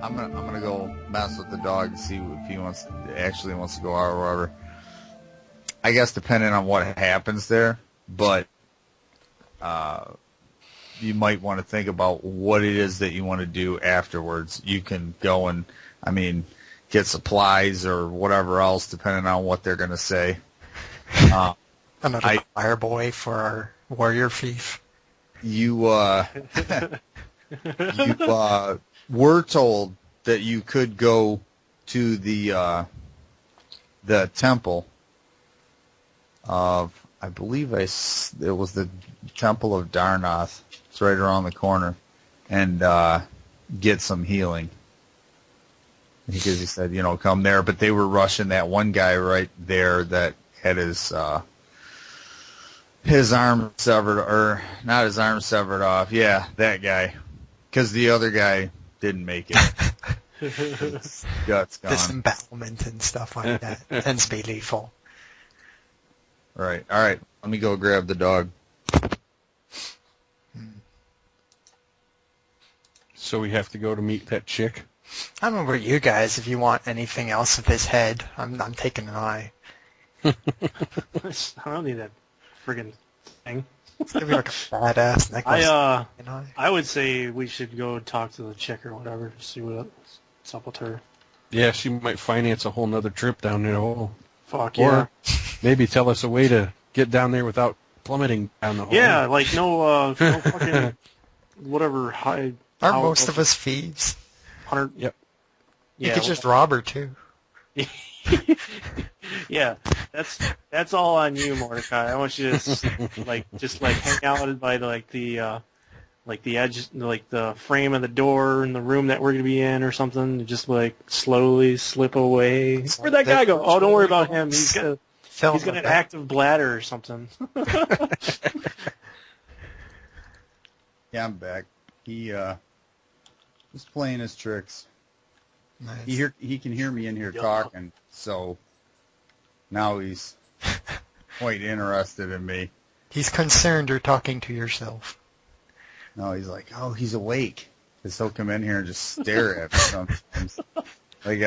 I'm gonna go mess with the dog and see if he actually wants to go out or whatever. I guess depending on what happens there, but you might want to think about what it is that you want to do afterwards. You can go and, get supplies or whatever else, depending on what they're going to say. Another fire boy for our warrior thief. You were told that you could go to the temple of, I believe it was the Temple of Darnath. It's right around the corner, and get some healing. Because he said, come there. But they were rushing that one guy right there that had his arm severed, or not his arm severed off. Yeah, that guy. Because the other guy didn't make it. His guts gone. Disembowelment and stuff like that. Tends to be lethal. Right. All right. Let me go grab the dog. So we have to go to meet that chick? I don't know about you guys. If you want anything else of his head, I'm taking an eye. I don't need that friggin' thing. It's gonna be like a badass necklace. I would say we should go talk to the chick or whatever, see what's up with her. Yeah, she might finance a whole nother trip down there. Fuck yeah. Or maybe tell us a way to get down there without plummeting down the hole. Yeah, like no fucking whatever high. Aren't most of us thieves? 100. Yep. You could just rob her too. Yeah, that's all on you, Mordecai. I want you to just hang out by the edge, like the frame of the door in the room that we're gonna be in or something. And just like slowly slip away. Where'd that guy go? Oh, don't worry about him. He's got an active bladder or something. Yeah, I'm back. He was playing his tricks. Nice. He can hear me in here talking, so now he's quite interested in me. He's concerned you're talking to yourself. No, he's like, oh, he's awake. Because he'll come in here and just stare at me sometimes. Like,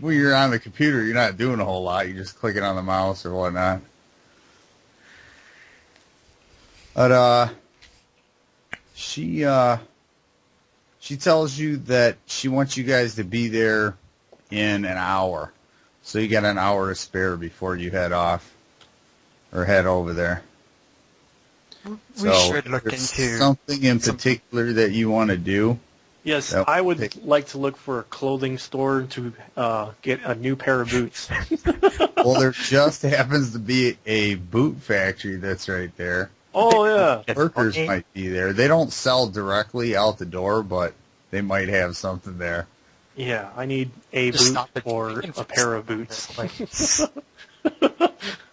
when you're on the computer, you're not doing a whole lot. You're just clicking on the mouse or whatnot. But, she tells you that she wants you guys to be there in an hour. So you got an hour to spare before you head off or head over there. We should look into something in particular that you want to do. Yes, I would like to look for a clothing store to get a new pair of boots. Well, there just happens to be a boot factory that's right there. Oh, yeah. Workers might be there. They don't sell directly out the door, but they might have something there. Yeah, I need a boot or a pair of boots.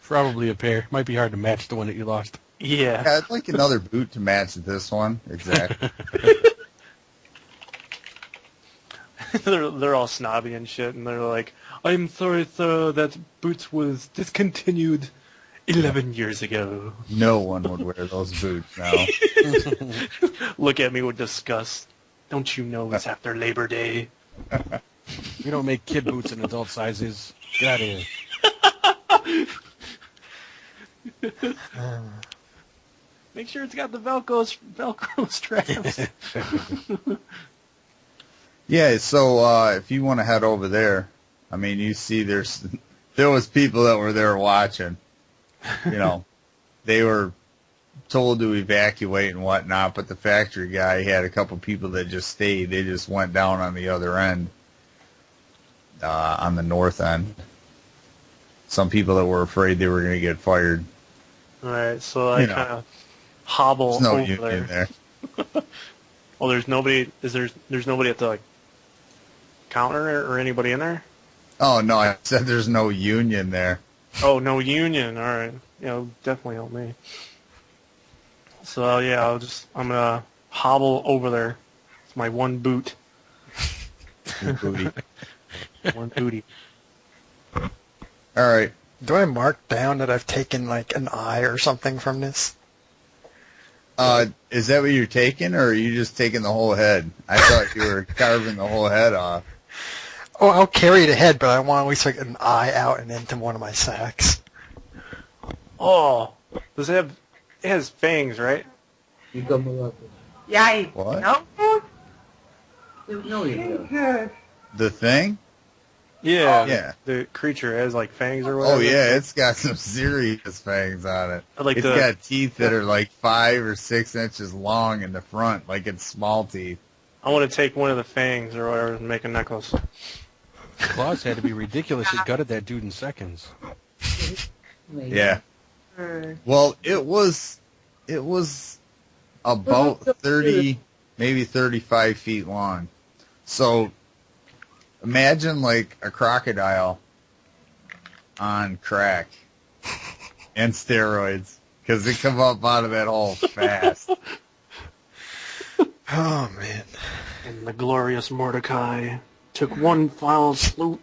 Probably a pair. Might be hard to match the one that you lost. Yeah. I'd like another boot to match this one. Exactly. They're all snobby and shit, and they're like, I'm sorry, sir, that boot was discontinued 11 years ago. No one would wear those boots now. Look at me with disgust. Don't you know it's after Labor Day? We don't make kid boots in adult sizes. Get out of here. Make sure it's got the Velcro straps. Yeah, so if you want to head over there, you see there was people that were there watching. They were told to evacuate and whatnot, but the factory guy had a couple people that just stayed. They just went down on the other end, on the north end. Some people that were afraid they were going to get fired. All right, so I kind of hobble no over union there. Well, there's nobody. There's nobody at the counter or anybody in there? Oh no, I said there's no union there. Oh, no union. All right. Definitely help me. So yeah, I'm gonna hobble over there. It's my one boot. Booty. One booty. All right. Do I mark down that I've taken like an eye or something from this? Is that what you're taking, or are you just taking the whole head? I thought you were carving the whole head off. Oh, I'll carry the head, but I want at least like an eye out and into one of my sacks. Oh, does it have? It has fangs, right? Yeah. What? No. The thing? Yeah. Yeah. The creature has like fangs or whatever. Oh yeah, it's got some serious fangs on it. Like It's got teeth that are like 5 or 6 inches long in the front, like it's small teeth. I want to take one of the fangs or whatever and make a necklace. The claws had to be ridiculous. It gutted that dude in seconds. Yeah. Well, it was about 30, maybe 35 feet long. So imagine like a crocodile on crack and steroids, because it come up out of that hole fast. Oh, man. And the glorious Mordecai took one final swoop,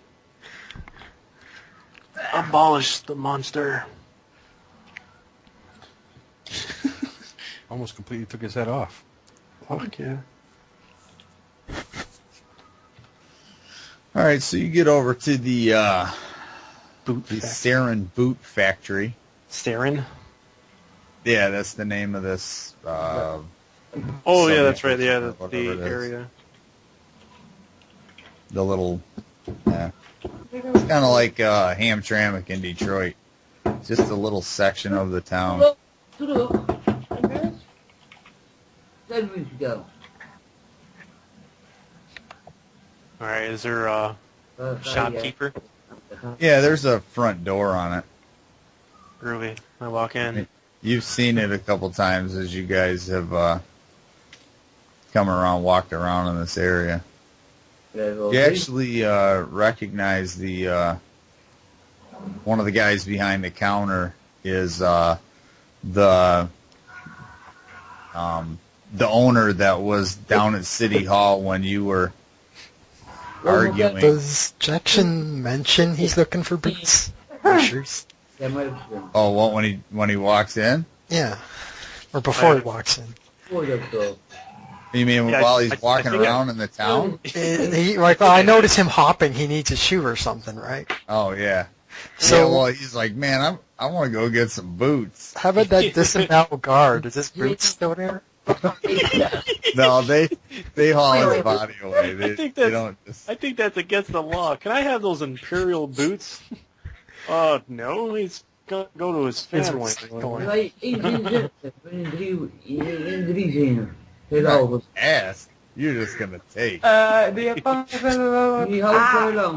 abolished the monster. Almost completely took his head off. Fuck yeah. All right, so you get over to the Boot the factory. Sarin Boot Factory. Staring? Yeah, that's the name of this. Oh yeah, that's right. Yeah, Whatever the it is. area. The little, it's kind of like Hamtramck in Detroit. Just a little section of the town. All right, is there a shopkeeper? Yeah, there's a front door on it. Groovy. I walk in. You've seen it a couple times as you guys have come around, walked around in this area. You actually recognize the one of the guys behind the counter is the owner that was down at City Hall when you were arguing. Does Jackson mention he's looking for boots? Or shoes? Oh, what, when he walks in? Yeah. Or before he walks in. You mean Yeah, while he's I walking think around in the town? I noticed him hopping. He needs a shoe or something, right? Oh yeah. So- Yeah, well, he's like, man, I want to go get some boots. How about that disemboweled guard? Is his boots still there? No, they haul his body away. They, I think they that's- don't just. I think that's against the law. Can I have those imperial boots? No. He's gonna go to his family. You're not ask. You're just gonna take.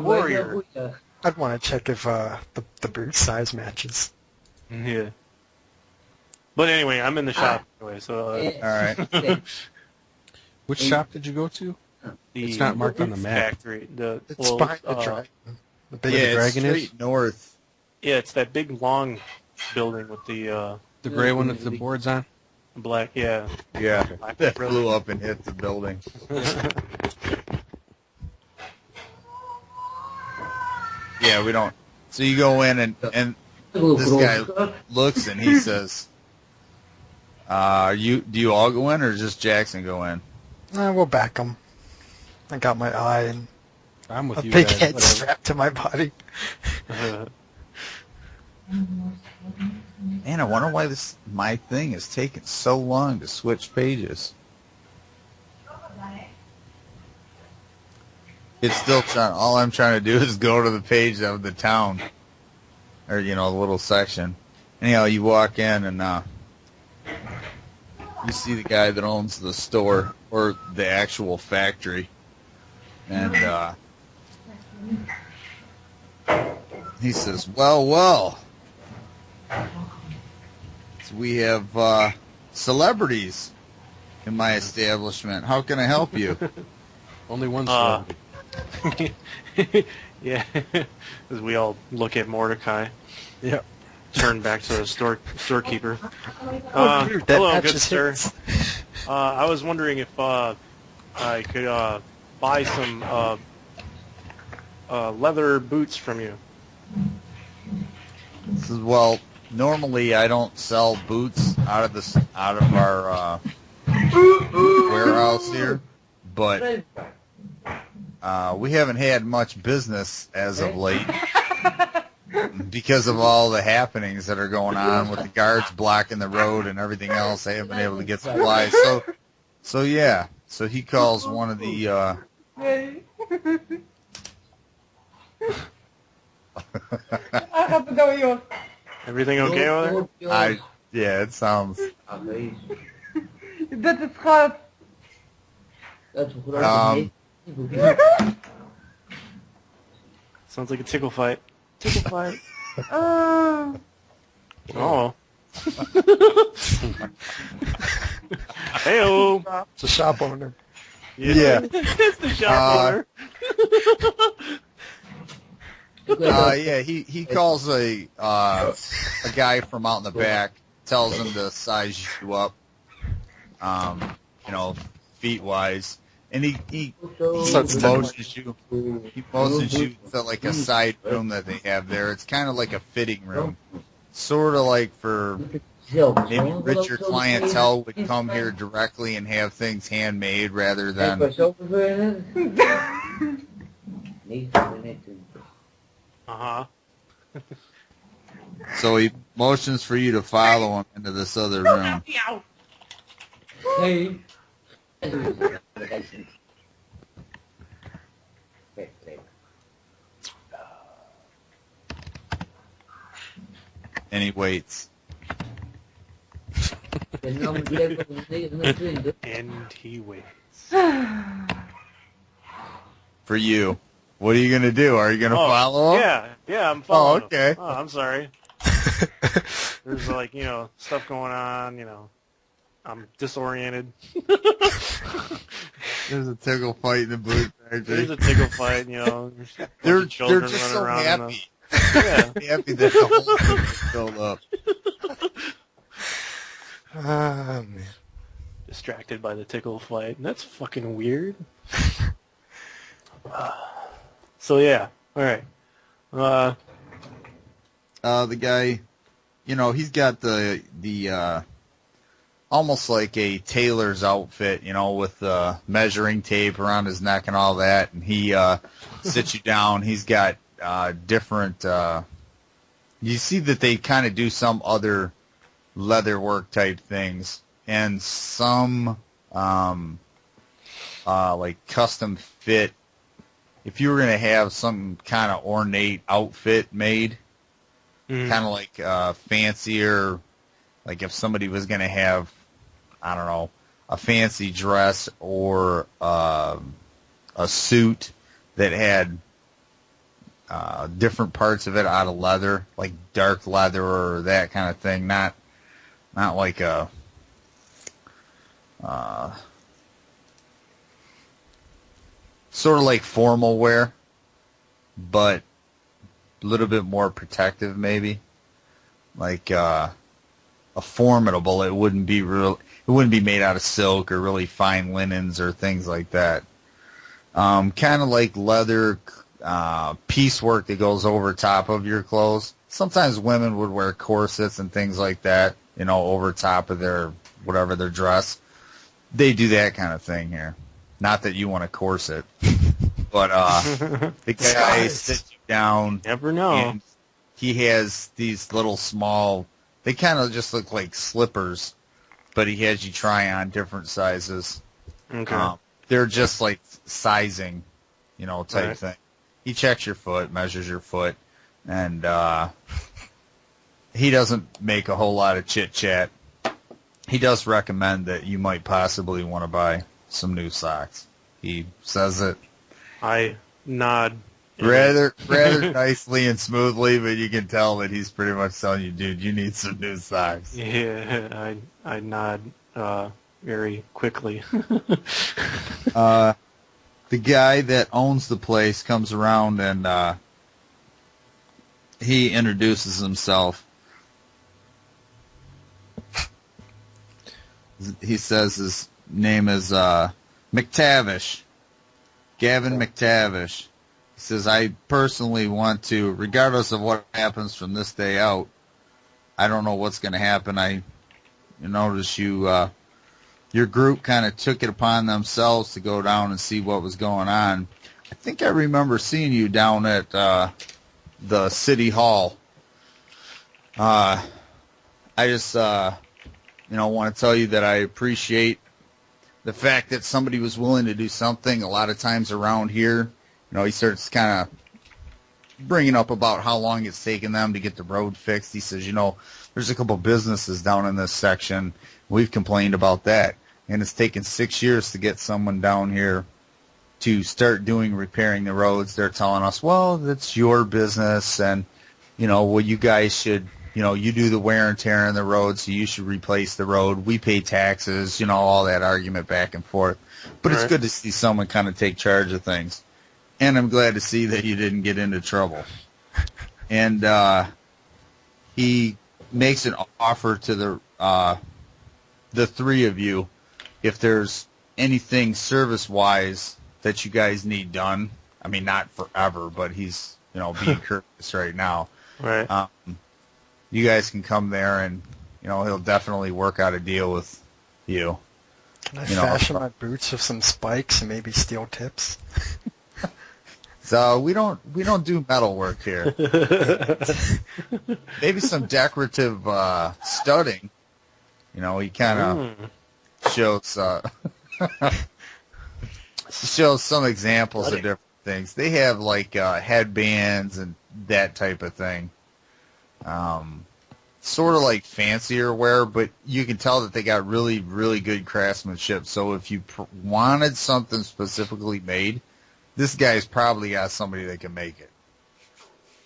Warrior. I'd want to check if the boot size matches. Yeah. But anyway, I'm in the shop anyway, so All right. Which shop did you go to? the It's not marked on the map. factory. The It's behind the dragon. The big Yeah, the it's dragon is? straight north. Yeah, it's that big long building with the The gray one with the boards on? black. Yeah. Yeah, Black that building. flew up and hit the building. Yeah, we don't. So you go in and this guy looks and he says, do you all go in or just Jackson go in?" We'll back him. I got my eye and I'm with a you big guys. head Whatever. strapped to my body. Man, I wonder why my thing is taking so long to switch pages. It's still trying. All I'm trying to do is go to the page of the town, or the little section. Anyhow, you walk in and you see the guy that owns the store or the actual factory, and he says, "Well. So we have celebrities in my establishment. How can I help you?" Only one celebrity. Yeah, as we all look at Mordecai, Yep. turn back to the storekeeper. Oh, dude, that Hello, good matches sir. his. I was wondering if I could buy some leather boots from you. He says, "Well, normally I don't sell boots out of our warehouse here, but we haven't had much business as of late because of all the happenings that are going on with the guards blocking the road and everything else. They haven't been able to get supplies. So yeah. So he calls one of the. Everything okay over there? Yeah, it sounds. Dat is schat. Sounds like a tickle fight. Tickle fight. Oh. Oh. Hey-o. It's a shop owner. Yeah. It's the shop owner. Yeah, he calls a guy from out in the back, tells him to size you up, feet wise, and he motions you. He motions you to like a side room that they have there. It's kind of like a fitting room, sort of like for maybe richer clientele would come here directly and have things handmade rather than. Uh-huh. So he motions for you to follow him into this other room. Hey. And he waits. And he waits. For you. What are you going to do? Are you going to follow him? Yeah, I'm following Oh, okay. him. Oh, I'm sorry. There's stuff going on, I'm disoriented. There's a tickle fight in the boot factory. There's a tickle fight, They're children just running so around. happy. Yeah. Happy that the whole thing is filled up. Man. Distracted by the tickle fight. That's fucking weird. So yeah, all right. The guy, he's got the almost like a tailor's outfit, with the measuring tape around his neck and all that, and he sits you down. He's got different. You see that they kind of do some other leather work type things, and some like custom fit. If you were going to have some kind of ornate outfit made, kind of like fancier, like if somebody was going to have, I don't know, a fancy dress or a suit that had different parts of it out of leather, like dark leather or that kind of thing, not like a sort of like formal wear, but a little bit more protective, maybe. Like a formidable. It wouldn't be made out of silk or really fine linens or things like that. Kind of like leather piecework that goes over top of your clothes. Sometimes women would wear corsets and things like that, over top of their whatever their dress. They do that kind of thing here. Not that you want a corset, but the guy sits you down. Never know. And he has these little small. They kind of just look like slippers, but he has you try on different sizes. Okay. They're just like sizing, type right. thing. He checks your foot, measures your foot, and he doesn't make a whole lot of chit chat. He does recommend that you might possibly want to buy some new socks. He says it. I nod. Rather nicely and smoothly, but you can tell that he's pretty much telling you, dude, you need some new socks. Yeah, I nod very quickly. The guy that owns the place comes around and he introduces himself. He says his name is McTavish, Gavin McTavish. He says, I personally want to, regardless of what happens from this day out, I don't know what's going to happen. I noticed your group kind of took it upon themselves to go down and see what was going on. I think I remember seeing you down at the city hall. I just want to tell you that I appreciate the fact that somebody was willing to do something. A lot of times around here, he starts kind of bringing up about how long it's taken them to get the road fixed. He says, there's a couple businesses down in this section. We've complained about that. And it's taken 6 years to get someone down here to start repairing the roads. They're telling us, well, that's your business. And, you guys should, you do the wear and tear on the road, so you should replace the road. We pay taxes, all that argument back and forth. But it's good to see someone kind of take charge of things. And I'm glad to see that you didn't get into trouble. And he makes an offer to the three of you if there's anything service-wise that you guys need done. I mean, not forever, but he's, being courteous right now. Right. You guys can come there and, he'll definitely work out a deal with you. Can I fashion my boots with some spikes and maybe steel tips? So we don't do metal work here. Maybe some decorative studding. He kind of shows some examples of different things. They have like headbands and that type of thing. Sort of like fancier wear, but you can tell that they got really, really good craftsmanship. So if you wanted something specifically made, this guy's probably got somebody that can make it.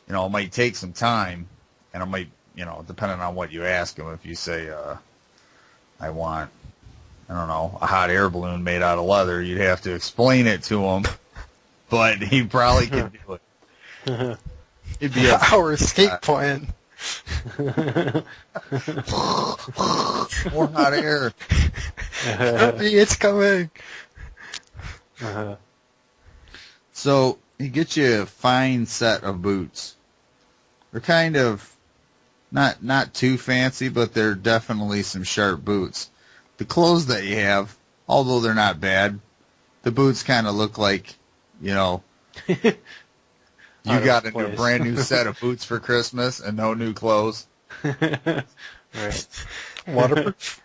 It might take some time, and it might, depending on what you ask him. If you say, I want, a hot air balloon made out of leather, you'd have to explain it to him, but he probably could do it. It'd be our escape plan. More hot air. It's coming. So he gets you a fine set of boots. They're kind of not too fancy, but they're definitely some sharp boots. The clothes that you have, although they're not bad, the boots kind of look like, you got a brand new set of boots for Christmas and no new clothes. Right. Waterproof.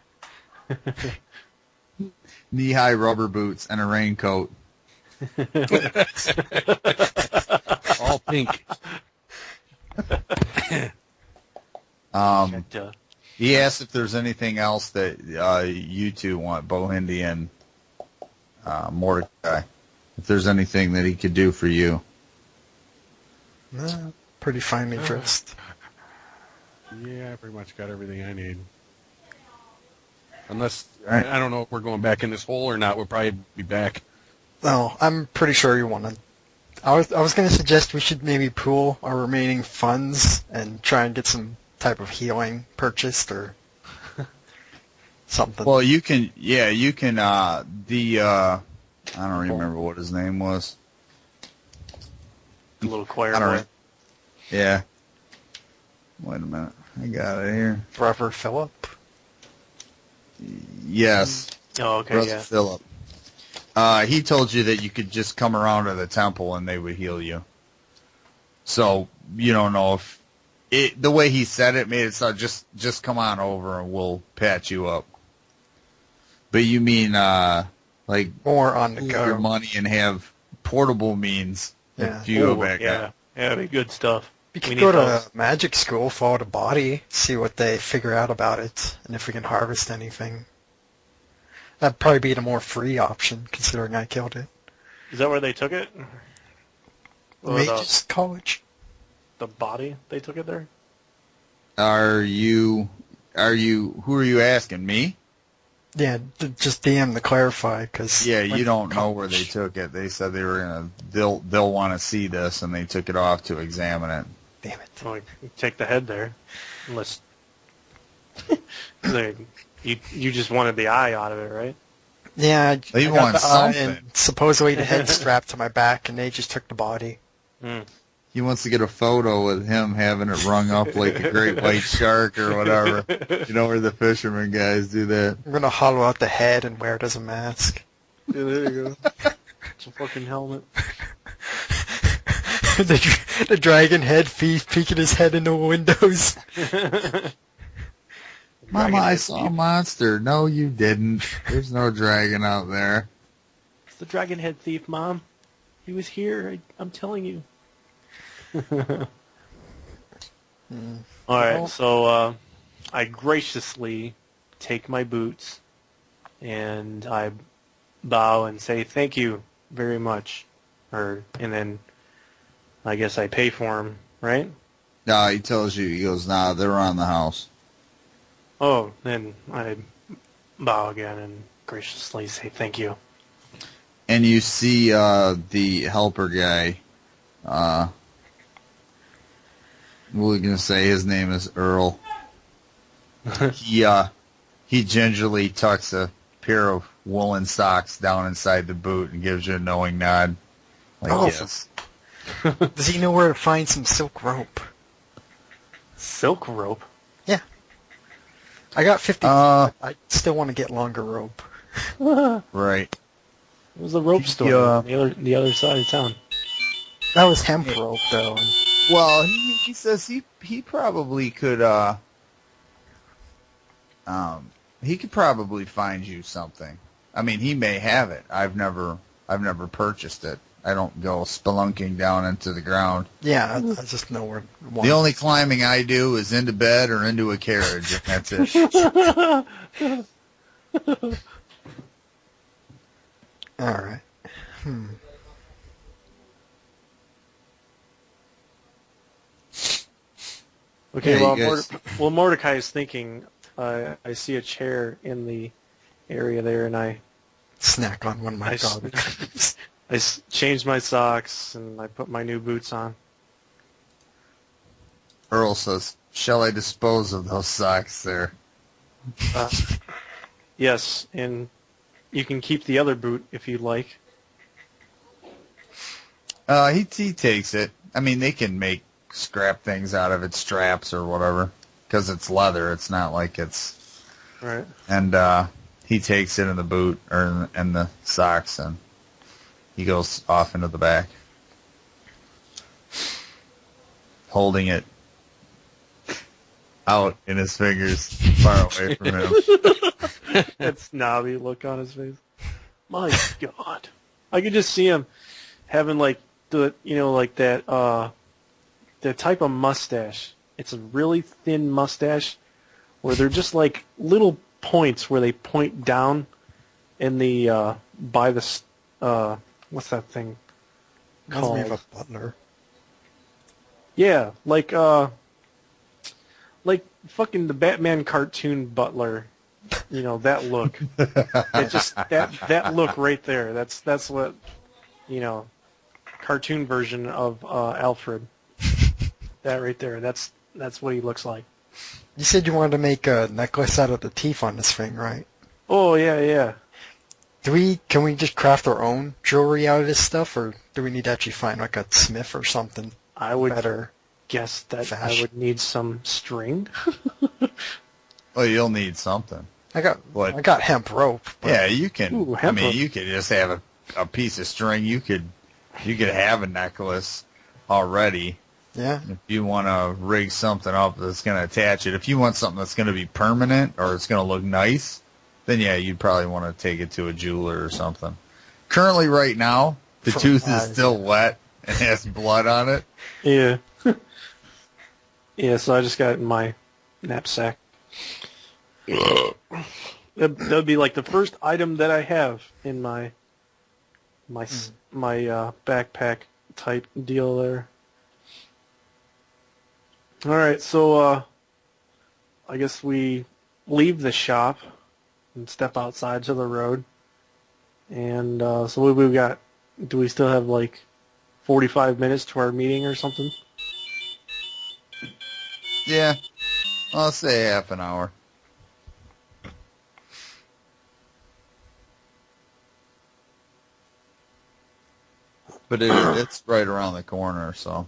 Knee-high rubber boots and a raincoat. All pink. He asked if there's anything else that you two want, Bohindi and Mordecai. If there's anything that he could do for you. No, pretty finely dressed. Yeah, I pretty much got everything I need. Unless, Right. I don't know if we're going back in this hole or not. We'll probably be back. No, I'm pretty sure you want to. I was going to suggest we should maybe pool our remaining funds and try and get some type of healing purchased or something. Well, you can, I don't remember what his name was. The little choir I don't boy. know. Yeah. Wait a minute. I got it here. Brother Philip? Yes. Oh, okay, Brother yeah. Philip. He told you that you could just come around to the temple and they would heal you. So, you don't know if... the way he said it made it sound, just come on over and we'll patch you up. But you mean, like... More on the pool go. your money and have portable means Yeah. if you go Ooh, back yeah. out. Yeah, that'd be good stuff. We We could need go those. to magic school, follow the body, see what they figure out about it, and if we can harvest anything. That'd probably be the more free option, considering I killed it. Is that where they took it? Or Mages College. the body, they took it there? Who are you asking, me? Yeah, just DM to clarify, because... Yeah, you don't know where they took it. They said they were they'll want to see this, and they took it off to examine it. Damn it. Well, you take the head there. Unless... you just wanted the eye out of it, right? Yeah, They I want got the eye something. and supposedly the head strapped to my back, and they just took the body. Mm. He wants to get a photo with him having it rung up like a great white shark or whatever. You know where the fishermen guys do that. I'm gonna hollow out the head and wear it as a mask. Yeah, there you go. It's a fucking helmet. The dragon head peeking his head into windows. Mama, I saw a monster. No, you didn't. There's no dragon out there. It's the dragon head thief, Mom. He was here. I'm telling you. All right, so I graciously take my boots and I bow and say thank you very much, and then I guess I pay for them, right? No, he tells you. He goes, nah, they're around the house. Oh, then I bow again and graciously say thank you. And you see the helper guy. We're gonna say his name is Earl. He gingerly tucks a pair of woolen socks down inside the boot and gives you a knowing nod. Like, Oh. yes. Does he know where to find some silk rope? Silk rope? Yeah. I got 50. I still want to get longer rope. Right. It was a rope store on the other side of town. That was hemp rope, though. Well, he says he probably could he could probably find you something. I mean, he may have it. I've never purchased it. I don't go spelunking down into the ground. Yeah, I just know where. The only climbing I do is into bed or into a carriage, and that's it. All right. Okay, Yeah, while Mordecai is thinking, I see a chair in the area there, and I Snack on one of my dogs. change my socks and I put my new boots on. Earl says, "Shall I dispose of those socks there?" Yes, and you can keep the other boot if you'd like. He takes it. I mean, they can make scrap things out of it, straps or whatever, because it's leather. It's not like it's Right. And he takes it in the boot or in the socks, and he goes off into the back, holding it out in his fingers, far away from him. That snobby look on his face. My God, I could just see him having like that type of mustache. It's a really thin mustache where they're just like little points where they point down in the by the what's that thing Reminds me called? of a butler. Yeah, like fucking the Batman cartoon butler. You know, that look. It just that look right there. That's what, cartoon version of Alfred. That right there. That's what he looks like. You said you wanted to make a necklace out of the teeth on this thing, right? Oh yeah. Can we just craft our own jewelry out of this stuff, or do we need to actually find like a smith or something? I would better guess that I fashion. would need some string. Well, you'll need something. I got What? I got hemp rope. But Yeah, you can. Ooh, I hemp mean, rope. you could just have a piece of string. You could have a necklace already. yeah. If you want to rig something up that's going to attach it, if you want something that's going to be permanent or it's going to look nice, then yeah, you'd probably want to take it to a jeweler or something. Currently, right now, the For tooth is eyes. still wet and has blood on it. Yeah. Yeah, so I just got it in my knapsack. That'd be like the first item that I have in my backpack type deal there. All right, so I guess we leave the shop and step outside to the road. And so what we got? Do we still have like 45 minutes to our meeting or something? Yeah, I'll say half an hour. But it's right around the corner, so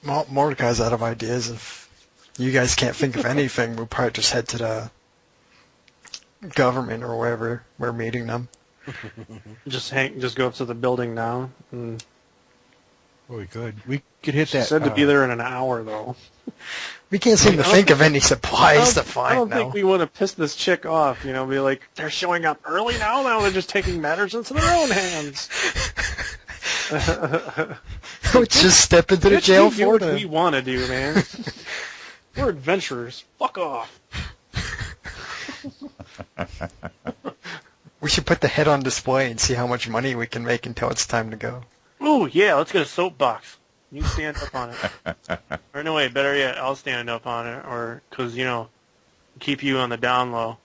Well, Mordecai's out of ideas. If you guys can't think of anything, we'll probably just head to the government or wherever we're meeting them. Just go up to the building now. And Oh, we could. We could hit that. said to be there in an hour, though. We can't seem to think of any supplies to I find don't now. think we want to piss this chick off. Be like, they're showing up early now. Now they're just taking matters into their own hands. Let's just step into the jail We do for what them. we want to do, man. We're adventurers. Fuck off. We should put the head on display and see how much money we can make until it's time to go. Ooh, yeah, let's get a soapbox. You stand up on it. Or no, wait, better yet, I'll stand up on it, or, because, keep you on the down low.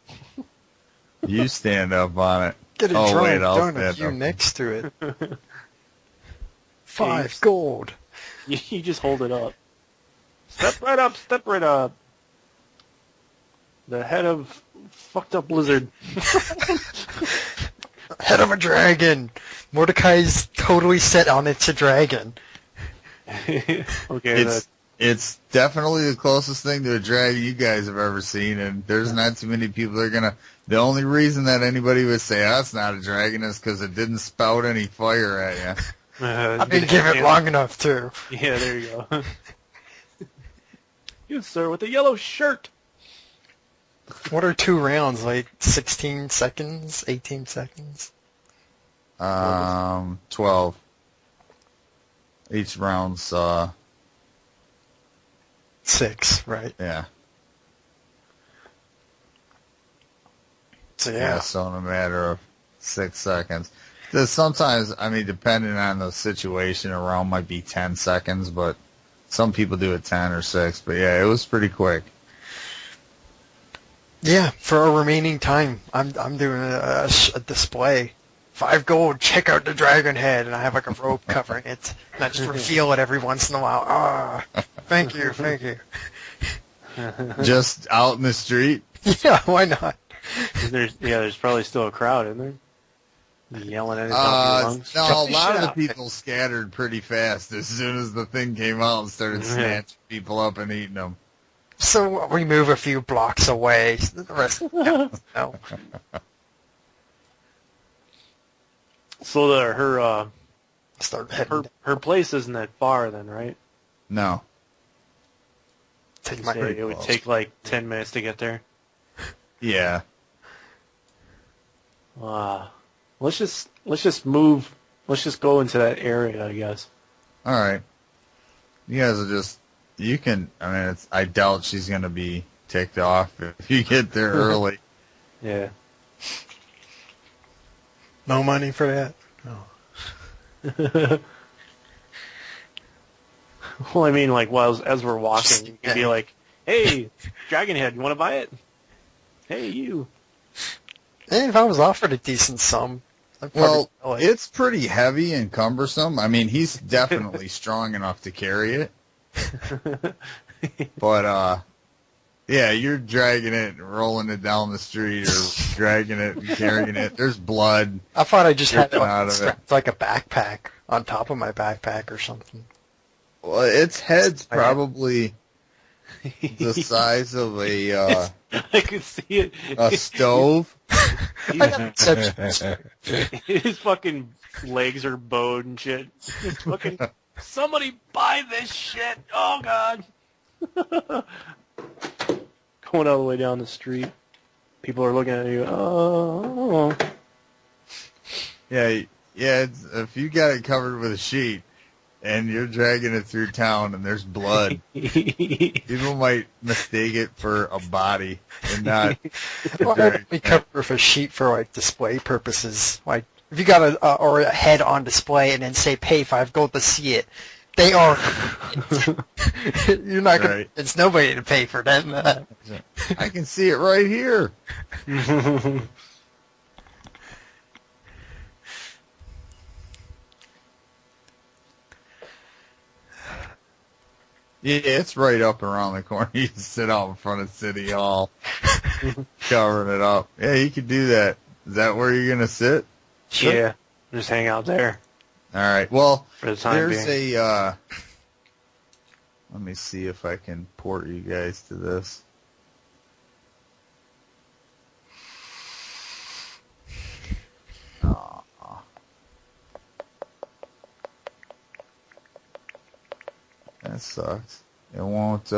You stand up on it. Get a Oh, drawing wait, I'll done of stand you up. next to it. 5 gold. You just hold it up. Step right up, step right up. The head of fucked up lizard. Head of a dragon. Mordecai's totally set on it's a dragon. Okay, It's definitely the closest thing to a dragon you guys have ever seen, and there's not too many people that are gonna. The only reason that anybody would say that's not a dragon is because it didn't spout any fire at you. I didn't give it long enough, too. Yeah, there you go. You, sir, with the yellow shirt. What are 2 rounds? Like 16 seconds? 18 seconds? 12. Each round's, 6, right? yeah. So Yeah, so in a matter of 6 seconds. Sometimes, depending on the situation, a round might be 10 seconds, but some people do it 10 or 6. But yeah, it was pretty quick. Yeah, for our remaining time, I'm doing a display. 5 gold, check out the dragon head, and I have like a rope covering it. And I just reveal it every once in a while. Ah, thank you. Just out in the street. Yeah, why not? There's probably still a crowd, isn't there? Yelling at his lungs. No, a lot of the people scattered pretty fast as soon as the thing came out and started snatching people up and eating them. So we move a few blocks away. The rest, no. So her Start heading. her place isn't that far then, right? No. Take So my it would take like 10 minutes to get there. Yeah. Let's just move. Let's just go into that area, I guess. All right. You guys are just. You can. I doubt she's gonna be ticked off if you get there early. Yeah. No money for that. No. Well, as we're walking, you can be like, "Hey, Dragonhead, you want to buy it? Hey, you." And if I was offered a decent sum, I'd probably sell it. It's pretty heavy and cumbersome. He's definitely strong enough to carry it. But, yeah, you're dragging it and rolling it down the street or dragging it and carrying it. There's blood. I thought I just had dripping out it of strapped like a backpack on top of my backpack or something. Well, its head's probably the size of a I could see it. a stove. His fucking legs are bowed and shit. Fucking somebody buy this shit! Oh god! Going all the way down the street, people are looking at you. Oh. Yeah. If you got it covered with a sheet and you're dragging it through town and there's blood, people might mistake it for a body and not. Well, I'd be covered with a sheet for like display purposes. Like if you got a head on display and then say pay 5 gold to see it, they are. You're not gonna. Right. It's nobody to pay for that. I can see it right here. Yeah, it's right up around the corner. You can sit out in front of City Hall, covering it up. Yeah, you could do that. Is that where you're gonna sit? Sure. Yeah, just hang out there All right. Well, for the time there's being. Let me see if I can port you guys to this. Aw. That sucks. It won't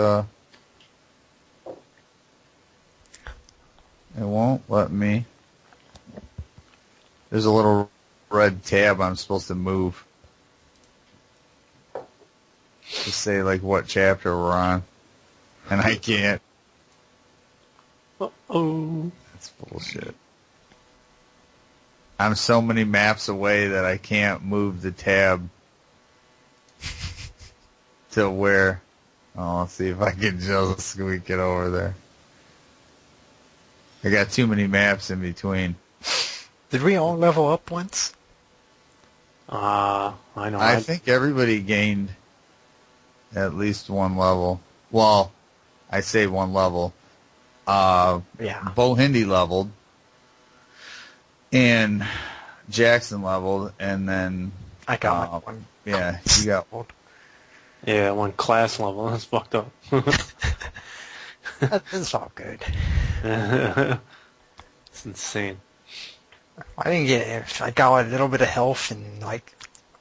let me. There's a little red tab I'm supposed to move to say like what chapter we're on, and I can't. Uh-oh. That's bullshit. I'm so many maps away that I can't move the tab to where. Oh, let's see if I can just squeak it over there. I got too many maps in between. Did we all level up once? I know. I think everybody gained at least one level. Well, I say one level. Yeah. Bo Hindi leveled, and Jackson leveled, and then I got one. Yeah, you got. Yeah, one class level. That's fucked up. That's all good. It's insane. I didn't get. I got a little bit of health and like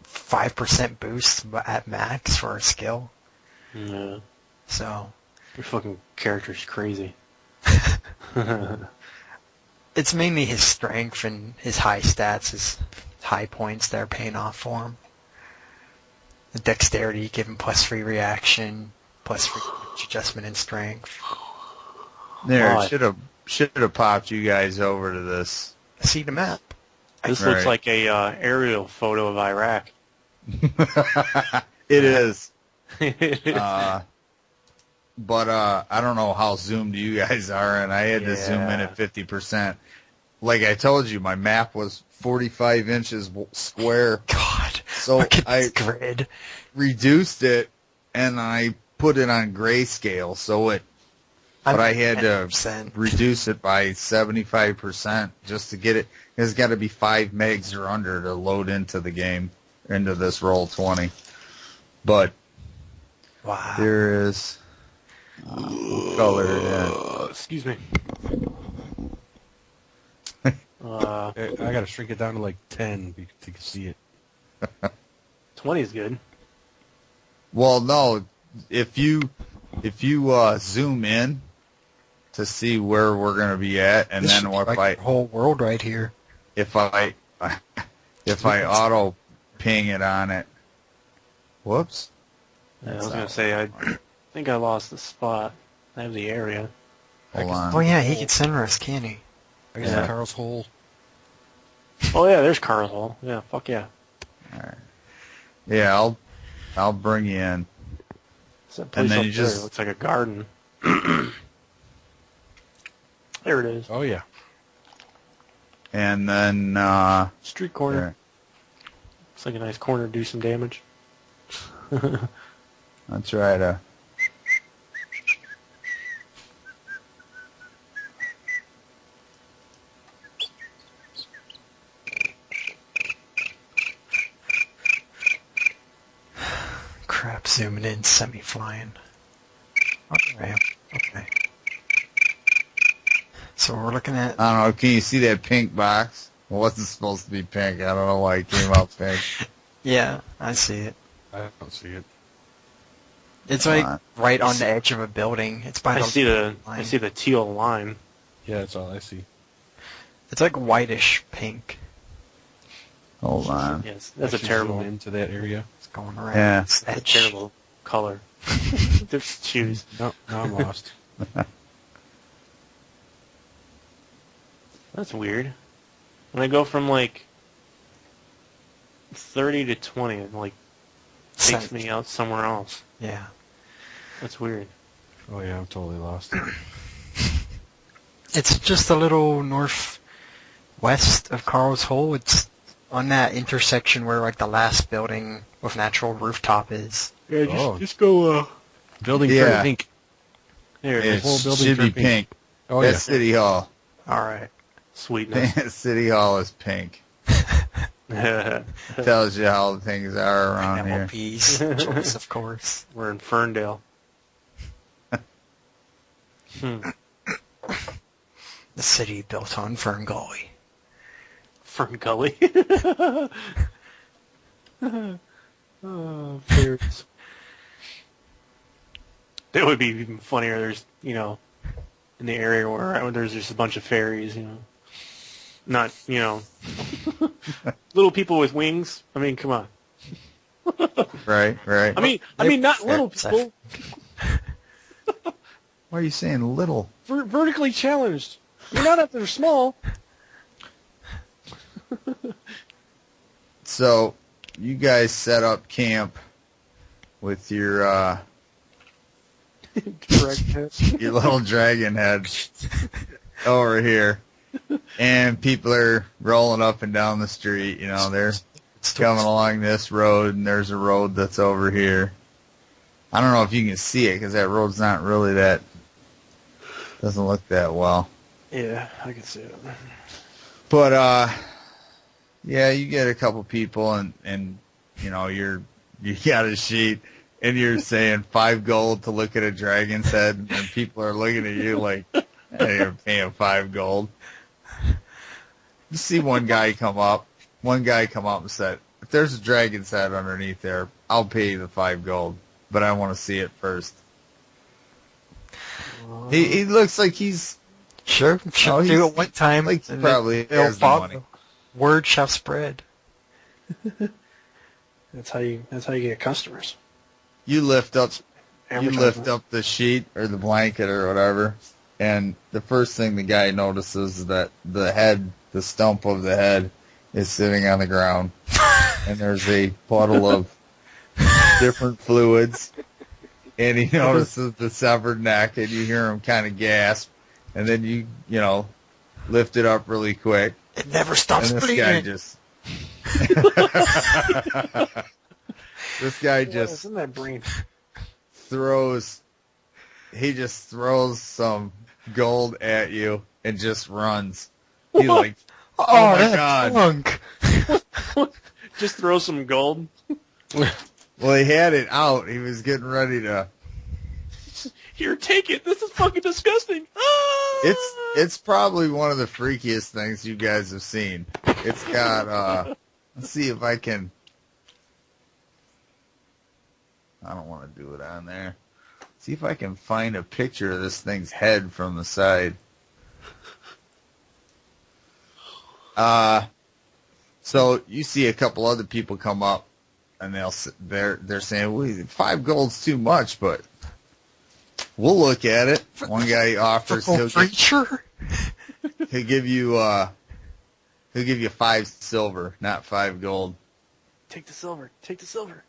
5% boost at max for a skill. Yeah. So Your fucking character's crazy. it's mainly his strength and his high stats, his high points that are paying off for him. The dexterity, give him +3 reaction, +3 adjustment in strength. There, Why? should have popped you guys over to this. See the map. This Right. looks like a aerial photo of Iraq. It is. But I don't know how zoomed you guys are, and I had to zoom in at 50%. Like I told you, my map was 45 inches square, God, so look at I this grid. reduced it and I put it on grayscale. So it, but I had to 10%. reduce it by 75% just to get it. It's got to be 5 megs or under to load into the game, into this Roll20. But Wow. there is color it in. Excuse me. I gotta shrink it down to like 10 to see it. 20 is good. Well, no, if you zoom in to see where we're gonna be at, and This then should be if like the whole world right here. if I auto ping it on it, whoops. Yeah, I was going to say, I think I lost the spot. I have the area. Hold on. Oh yeah, he can center us, can he? I guess Yeah. Carl's hole. Oh, yeah, there's Carl's Hole. Yeah, fuck yeah. Yeah, I'll bring you in. It's that place then up you there. just- It looks like a garden. There it is. Oh yeah. And then Street corner. there. Looks like a nice corner to do some damage. I'll try to. Crap, zooming in, semi-flying. Okay, okay. So we're looking at... I don't know. Can you see that pink box? It wasn't supposed to be pink. I don't know why it came out pink. Yeah, I see it. I don't see it. It's like right on the edge of a building. It's by I the see the line. teal line. Yeah, that's all I see. It's like whitish pink. Hold on. Yes, that's a Actually terrible, zoom into that area. It's going around. Yeah. This that's a edge. terrible color. Just choose. No, now I'm lost. That's weird. When I go from like 30 to 20, it like takes Cent- me out somewhere else. Yeah. That's weird. Oh yeah, I'm totally lost. It's just a little northwest of Carl's Hole. It's on that intersection where like the last building with natural rooftop is. Yeah, Oh. just go. Building Yeah. turned pink. There it It is. whole building should be turned pink. pink. Oh That's yeah. City Hall. All right. Sweetness. City Hall is pink. Tells you how things are around here. MLP's choice, of course. We're in Ferndale. The city built on Fern Gully. Fern Gully. Oh, fairies. That would be even funnier. There's, in the area where there's just a bunch of fairies, Not, little people with wings. I mean, come on. Right. I mean, not little people. Why are you saying little? Vertically challenged. You're not if they're small. So, you guys set up camp with your your little dragon head over here, and people are rolling up and down the street. They're coming along this road, and there's a road that's over here. I don't know if you can see it because that road's not really doesn't look that well. Yeah, I can see it. But yeah, you get a couple people, and you got a sheet, and you're saying 5 gold to look at a dragon's head, and people are looking at you like, hey, you're paying 5 gold. You see one guy come up and said, if there's a dragon's head underneath there, I'll pay you the 5 gold, but I want to see it first. He looks like he's... Sure, do it one time. Like probably has the money. Word shall spread. That's how you get customers. You lift up the sheet or the blanket or whatever, and the first thing the guy notices is that the stump of the head is sitting on the ground, and there's a puddle of different fluids, and he notices the severed neck, and you hear him kind of gasp, and then you lift it up really quick. It never stops and bleeding. This guy just in that brain? throws some gold at you and just runs. He like, oh my God. Drunk. Just throw some gold. Well, he had it out. He was getting ready to. Here, take it. This is fucking disgusting. Ah! It's probably one of the freakiest things you guys have seen. It's got, let's see if I can. I don't want to do it on there. See if I can find a picture of this thing's head from the side. So you see a couple other people come up, and they're saying, well, 5 gold's too much, but we'll look at it. One guy offers he'll give you 5 silver, not 5 gold. Take the silver. Take the silver.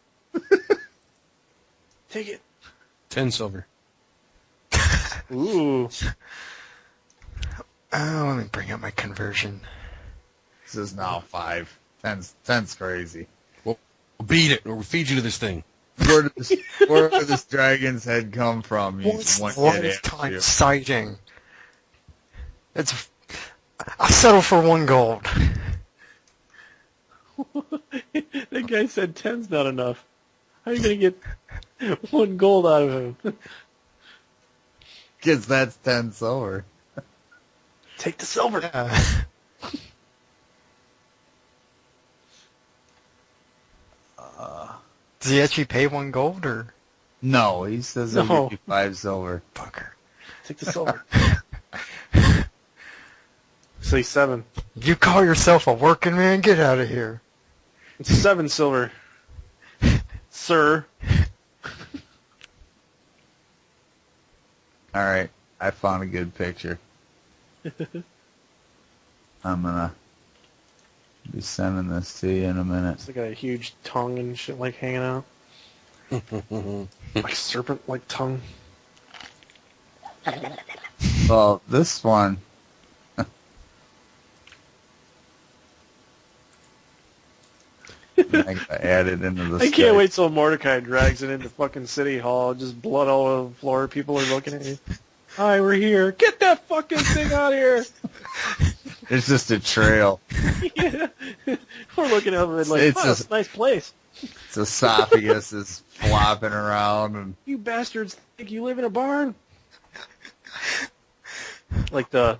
Take it. 10 silver. Ooh. Oh, let me bring up my conversion. This is now 5. 10's crazy. We'll beat it, or we'll feed you to this thing. Where did this dragon's head come from? One-time sighting. I settle for 1 gold. That guy said 10's not enough. How are you going to get 1 gold out of him? Because that's 10 silver. Take the silver. Yeah. Does he actually pay 1 gold, or? No, he says he'll give you 5 silver. Fucker. Take the silver. Say 7. You call yourself a working man? Get out of here. It's 7 silver. Sir. All right, I found a good picture. I'm gonna be sending this to you in a minute. It's like a huge tongue and shit like hanging out. Like serpent-like tongue. Well, this one. I gotta add it into the. I can't wait till Mordecai drags it into fucking City Hall. Just blood all over the floor. People are looking at you. Hi, we're here. Get that fucking thing out of here. It's just a trail. Yeah. We're looking over it like, it's a nice place. Its esophagus is flopping around, and you bastards think you live in a barn? Like the,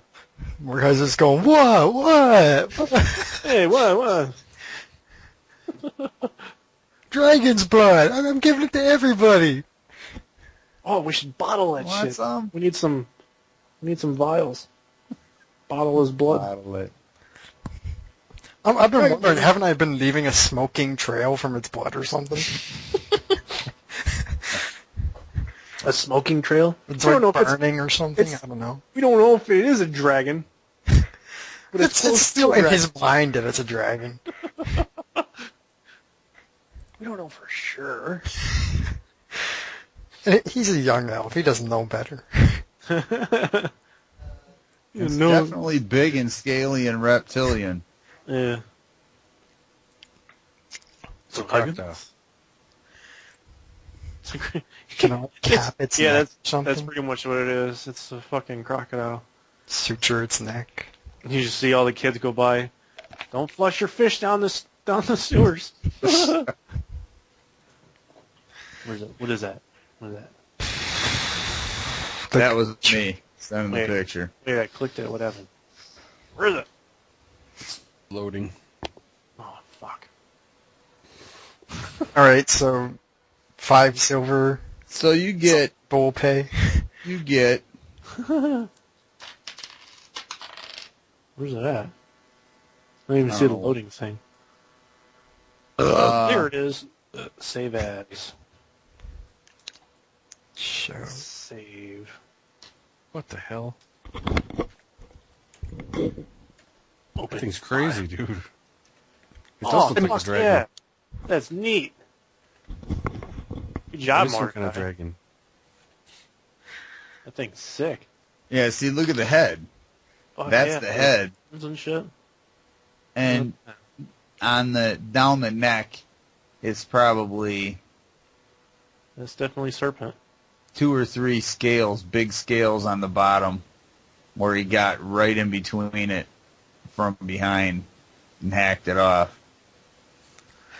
More guys just going, what? hey, what? Dragon's blood. I'm giving it to everybody. Oh, we should bottle that Want shit. some? We need some vials. Bottle his blood. Bottle it. I've been wondering, haven't I been leaving a smoking trail from its blood or something? A smoking trail? It's I don't know like if it's, burning or something? it's- I don't know. we don't know if it is a dragon. But It's close to still a in dragon. his mind that it's a dragon. We don't know for sure. He's a young elf. He doesn't know better. It's definitely big and scaly and reptilian. Yeah. It's a crocodile. Can I cap its Yeah, neck or that's something? pretty much what it is. It's a fucking crocodile. Suture its neck. You just see all the kids go by. Don't flush your fish down the sewers. Where's it? What is that? What is that? That was me sending the Wait. picture. Wait, I clicked it. What happened? Where is it? Loading. Oh, fuck. Alright, so 5 silver So you get bowl pay. Where's it at? I don't even see the Oh. loading thing. Uh, There it is. Save as. Show. Save. What the hell? Open. That thing's crazy, dude. It does Oh, look like a fuck dragon. yeah. That's neat. Good It job, is some Mark. kind of dragon. That thing's sick. yeah, see, look at the head. Fuck That's yeah. the head. And shit. And on the down the neck, it's probably That's definitely serpent. 2 or 3 scales, big scales on the bottom, where he got right in between it from behind and hacked it off.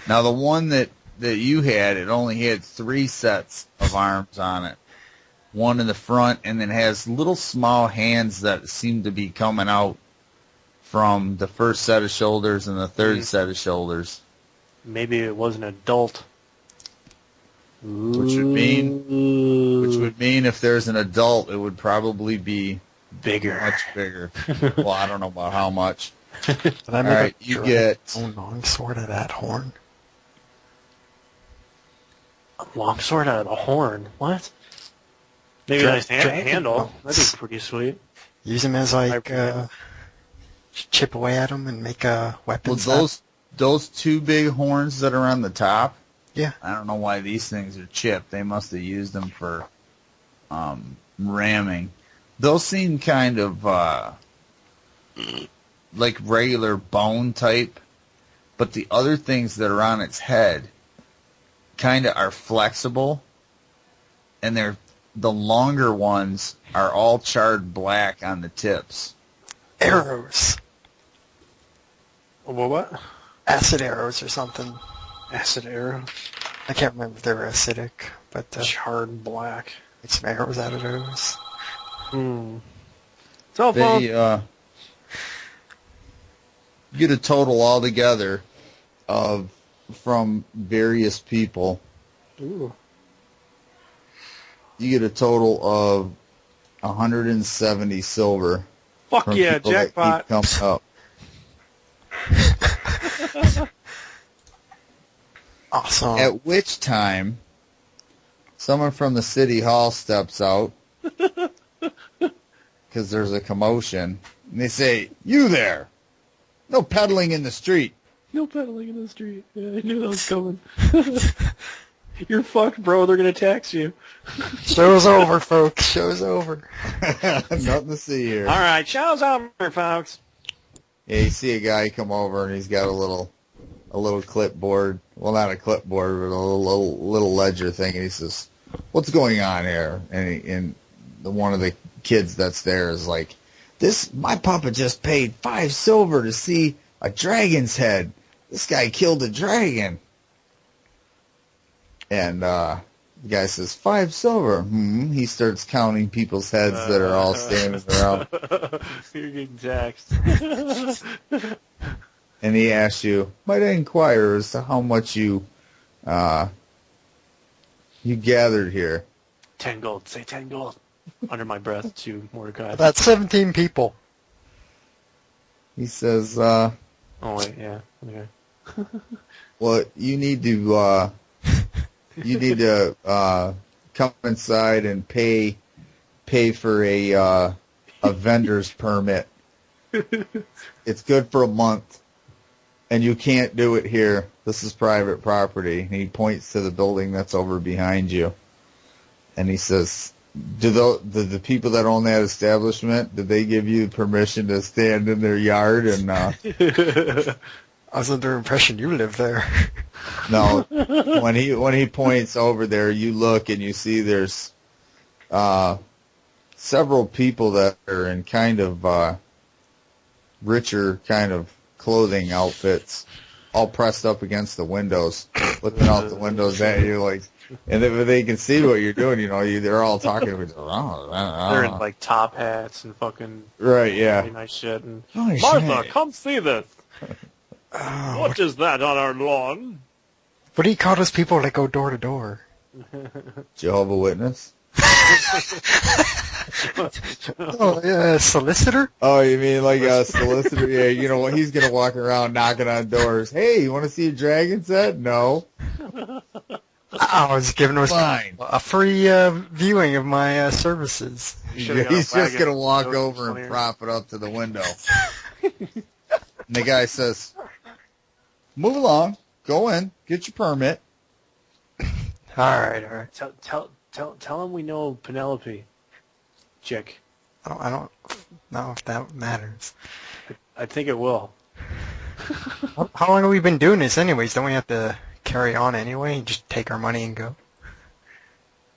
Now the one that you had, it only had 3 sets of arms on it. One in the front, and then has little small hands that seem to be coming out from the first set of shoulders and the third set of shoulders. Maybe it was an adult. Which would mean if there's an adult, it would probably be bigger. much bigger. Well, I don't know about how much. Did I All make right, a you dragon get long sword of that horn? A longsword out of the horn. What? Maybe a nice dragon handle. bones. That'd be pretty sweet. Use him as like chip away at him and make a weapon. well, those 2 big horns that are on the top. Yeah. I don't know why these things are chipped. They must have used them for ramming. Those seem kind of like regular bone type, but the other things that are on its head kind of are flexible, and the longer ones are all charred black on the tips. Arrows. What? Acid arrows or something. Acid arrow. I can't remember if they were acidic, but Charred black. make some arrows out of those. Cell phone. They get a total altogether of from various people. Ooh. You get a total of 170 silver. Fuck from yeah, people that jackpot. keep coming up. Awesome. At which time, someone from the city hall steps out because there's a commotion, and they say, "You there? No peddling in the street." No pedaling in the street. Yeah, I knew that was coming. You're fucked, bro. They're gonna tax you. Show's over, folks. Show's over. Nothing to see here. All right, show's over, folks. Yeah, you see a guy come over, and he's got a little clipboard. Well, not a clipboard, but a little ledger thing, and he says, "What's going on here?" And one of the kids that's there is like, my papa just paid 5 silver to see a dragon's head. This guy killed a dragon." And The guy says, 5 silver. He starts counting people's heads that are all standing around. You're getting taxed. And he asks you, might I inquire as to how much you gathered here? 10 gold. Say 10 gold. Under my breath to Mordecai. About 17 people. He says, Oh, wait, yeah. Okay. well, you need to come inside and pay for a vendor's permit. It's good for a month, and you can't do it here. This is private property. And he points to the building that's over behind you, and he says, do the people that own that establishment, did they give you permission to stand in their yard? And I was under the impression you live there. no, when he points over there, you look and you see there's several people that are in kind of richer kind of clothing outfits, all pressed up against the windows, looking out the windows at you like. And if they can see what you're doing, they're all talking. They're in like top hats and fucking right, yeah, really nice shit. And Nice Martha, shit. come see this. What is that on our lawn? What do you call those people that go door to door? Jehovah Witness. Oh, yeah, solicitor? Oh, you mean like a solicitor? Yeah, he's gonna walk around knocking on doors. Hey, you want to see a dragon set? No. I was giving us Fine. a free viewing of my services. He's just gonna walk over and prop it up to the window. And the guy says, "Move along. Go in. Get your permit." All right. Tell him we know Penelope. Chick. I don't know if that matters. I think it will. How long have we been doing this anyways? Don't we have to carry on anyway and just take our money and go?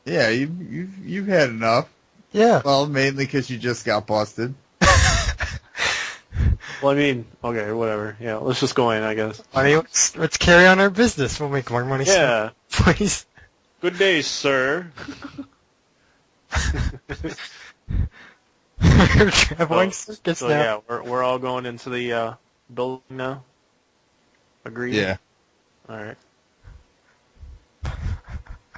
Yeah, you've had enough. Yeah. Well, mainly because you just got busted. Well, I mean, okay, whatever. Yeah, let's just go in, I guess. I mean, let's carry on our business. We'll make more money. Yeah. Please. Good day, sir. We're traveling circus So now. yeah, we're all going into the building now. Agreed? Yeah. All right.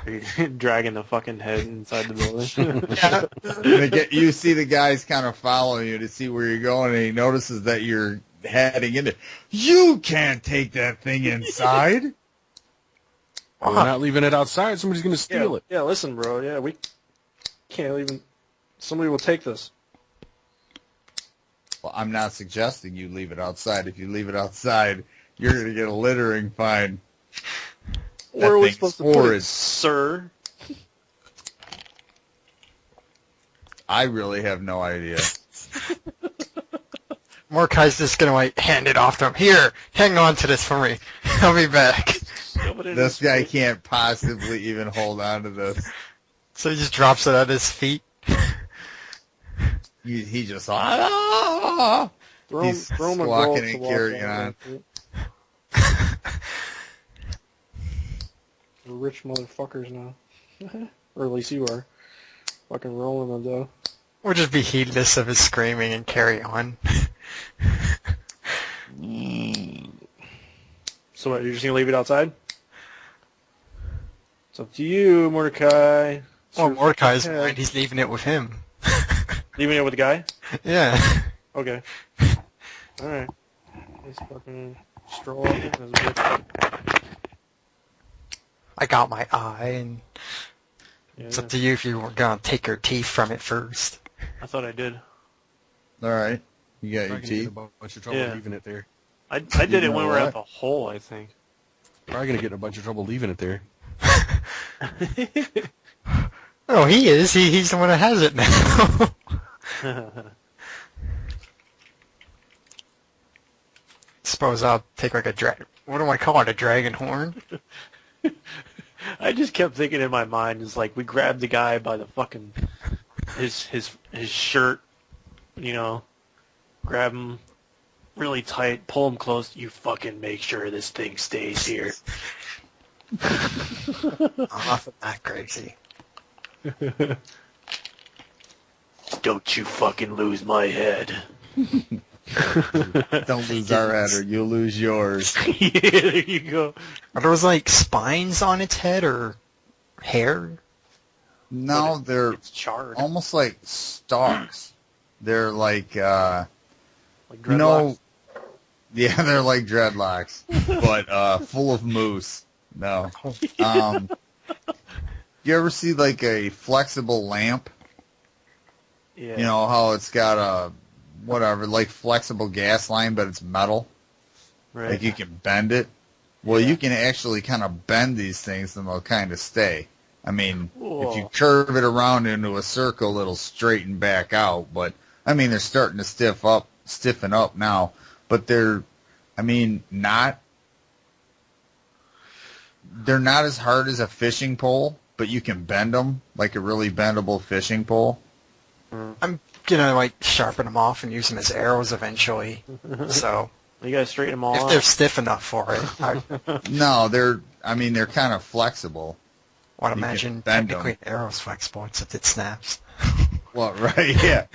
Are you dragging the fucking head inside the building? You see the guys kind of following you to see where you're going, and he notices that you're heading into. You can't take that thing inside. We're not leaving it outside. Somebody's going to steal it. Yeah, listen, bro. Yeah, we can't even. Somebody will take this. Well, I'm not suggesting you leave it outside. If you leave it outside, you're going to get a littering fine. Where are we thing's supposed to put horrid. it, sir? I really have no idea. Mordecai's just gonna hand it off to him. Here, hang on to this for me. I'll be back. This guy can't possibly even hold on to this. So he just drops it at his feet. He just Throw him he's a gold walking to and walk carrying down. on. We're rich motherfuckers now. Or at least you are. Fucking rolling the dough. We'll just be heedless of his screaming and carry on. So what, you're just going to leave it outside? It's up to you, Mordecai. Well, Sir, Mordecai's okay. mind, he's leaving it with him. Leaving it with the guy? Yeah. Okay. Alright. Let's fucking stroll up in this bitch. I got my eye, and Yeah, it's up to you if you were gonna take your teeth from it first. I thought I did. All right, you got your Probably gonna get teeth. in a bunch of trouble Yeah. leaving it there. I did it know when we were what? at the hole, I think. Probably going to get in a bunch of trouble leaving it there. Oh, he is. He's the one that has it now. Suppose I'll take like what do I call it? A dragon horn? I just kept thinking in my mind, it's like we grabbed the guy by the fucking his shirt, grab him really tight, pull him close. You fucking make sure this thing stays here. Nothing that crazy. Don't you fucking lose my head. Don't lose our head or you'll lose yours. Yeah, there you go. Are those like spines on its head or hair? No, they're It's charred. almost like stalks. They're like, Like you know, dreadlocks. yeah, they're like dreadlocks, but full of moose. No. You ever see like a flexible lamp? Yeah. You know how it's got a whatever, like flexible gas line, but it's metal. right. Like you can bend it. Well, Yeah. you can actually kind of bend these things, and they'll kind of stay. I mean, if you Whoa. curve it around into a circle, it'll straighten back out. But I mean, they're starting to stiffen up now. But they're not as hard as a fishing pole, but you can bend them like a really bendable fishing pole. I'm gonna like sharpen them off and use them as arrows eventually. So You gotta straighten them all if out. they're stiff enough for it, I No, they're kind of flexible. would You can imagine bend technically 'em. an arrow's flexible except it snaps. Well, right, yeah.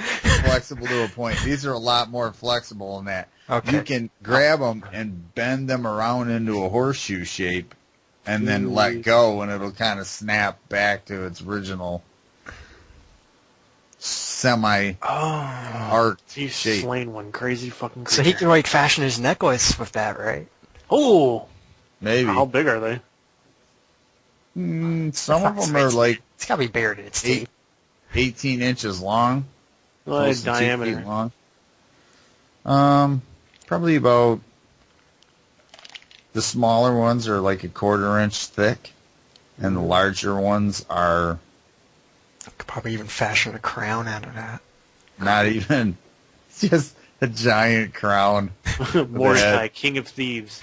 Flexible to a point. These are a lot more flexible than that. Okay. You can grab them and bend them around into a horseshoe shape and then let go, and it'll kind of snap back to its original semi-arc He's shape. slain one crazy fucking creature. So he can like fashion his necklace with that, right? Oh! Maybe. How big are they? Some of them are like It's gotta be bigger than its teeth. 18 inches long. Well, Close to 2 diameter. feet long. Probably about, the smaller ones are like a 1/4 inch thick, and the larger ones are Could probably even fashion a crown out of that. not even, just a giant crown. Mordecai, King of Thieves.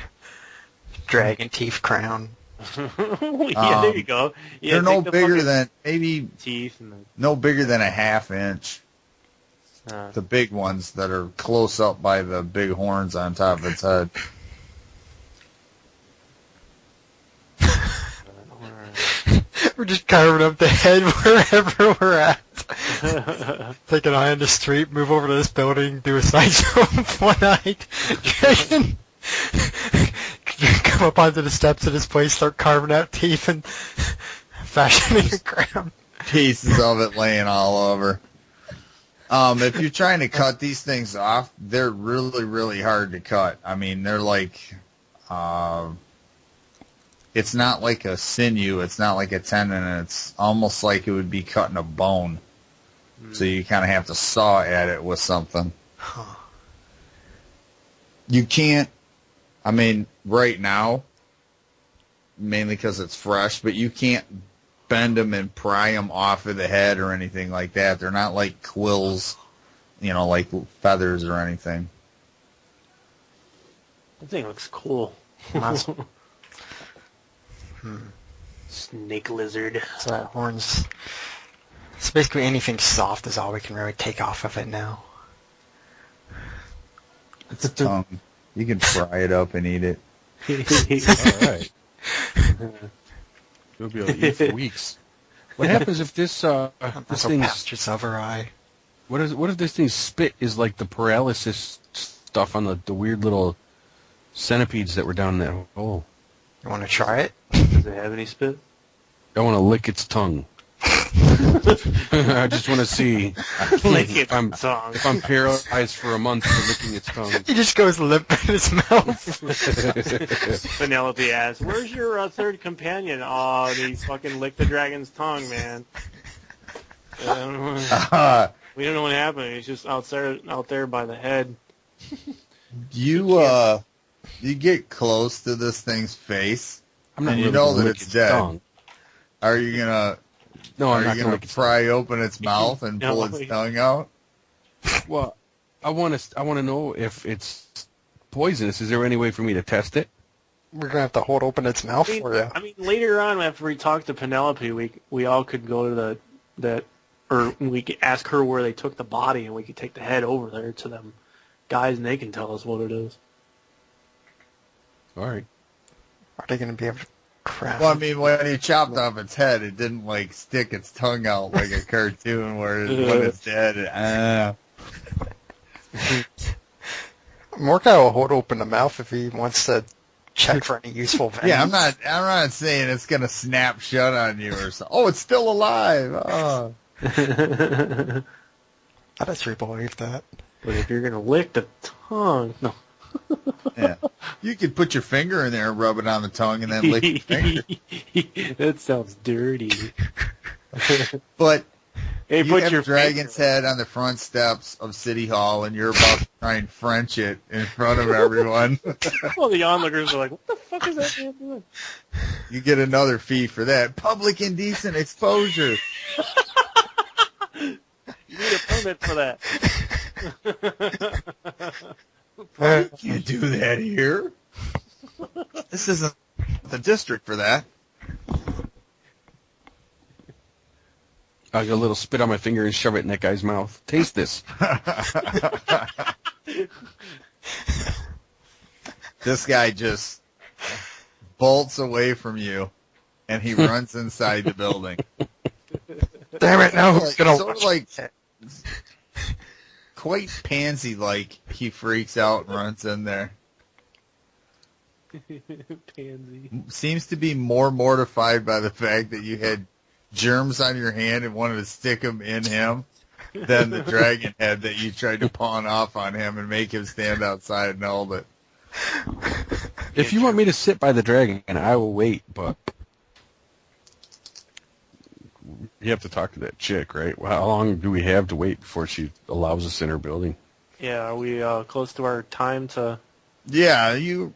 Dragon teeth crown. Yeah, there you go. Yeah, They're no take the bigger fucking than, maybe teeth and no bigger than a 1/2 inch. the. The big ones that are close up by the big horns on top of its head. We're just carving up the head wherever we're at. Take an eye on the street, move over to this building, do a side jump one night. Dragon. Come up onto the steps of this place, start carving out teeth and fashioning a crown. Pieces of it laying all over. If you're trying to cut these things off, they're really, really hard to cut. I mean, they're like, it's not like a sinew, it's not like a tendon, it's almost like it would be cutting a bone. So you kind of have to saw at it with something. You can't, I mean, right now, mainly because it's fresh, but you can't bend them and pry them off of the head or anything like that. They're not like quills, like feathers or anything. That thing looks cool. Awesome. Snake lizard. So that horns. So basically anything soft is all we can really take off of it now. It's a tongue. You can fry it up and eat it. All right. You'll be able to eat for weeks. What happens if this this That's a thing's pastor's over eye. what if this thing's spit is like the paralysis stuff on the weird little centipedes that were down in that hole? You want to try it? Does it have any spit? I want to lick its tongue. I just want to see Lick its I'm- tongue. if I'm paralyzed for a month for licking its tongue. He just goes limp in his mouth. Penelope asks, "Where's your third companion?" Oh, he fucking licked the dragon's tongue, man. We don't know what happened. He's just out there by the head. You get close to this thing's face, I'm not and you really know gonna that lick it's its dead. tongue. Are you gonna No, are I'm you not gonna lick its pry open its mouth and No. pull its tongue out? Well, I want to know if it's poisonous. Is there any way for me to test it? We're gonna have to hold open its mouth for you. I mean, later on after we talked to Penelope, we all could go to or we could ask her where they took the body, and we could take the head over there to them guys, and they can tell us what it is. All right. Are they gonna be able to... Crap. Well, I mean, when he chopped off its head, it didn't like stick its tongue out like a cartoon where when it's dead. Mordecai will hold open the mouth if he wants to check for any useful venom. Yeah, I'm not saying it's gonna snap shut on you or something. Oh, it's still alive. Oh. I just believe that. But if you're gonna lick the tongue, no. Yeah, you could put your finger in there and rub it on the tongue and then lick your finger. That sounds dirty. But Hey, you put have your a dragon's head on the front steps of City Hall, and you're about to try and French it in front of everyone. Well, the onlookers are like, "What the fuck is that man doing?" You get another fee for that. Public indecent exposure. You need a permit for that. You can't do that here. This isn't the district for that. I'll get a little spit on my finger and shove it in that guy's mouth. Taste this. This guy just bolts away from you, and he runs inside the building. Damn it! Now who's gonna Sort of watch like quite pansy-like. He freaks out and runs in there. Pansy. Seems to be more mortified by the fact that you had germs on your hand and wanted to stick them in him than the dragon head that you tried to pawn off on him and make him stand outside and hold it. If you want me to sit by the dragon, I will wait, but you have to talk to that chick, right? Well, how long do we have to wait before she allows us in her building? Yeah, are we close to our time to... Yeah, you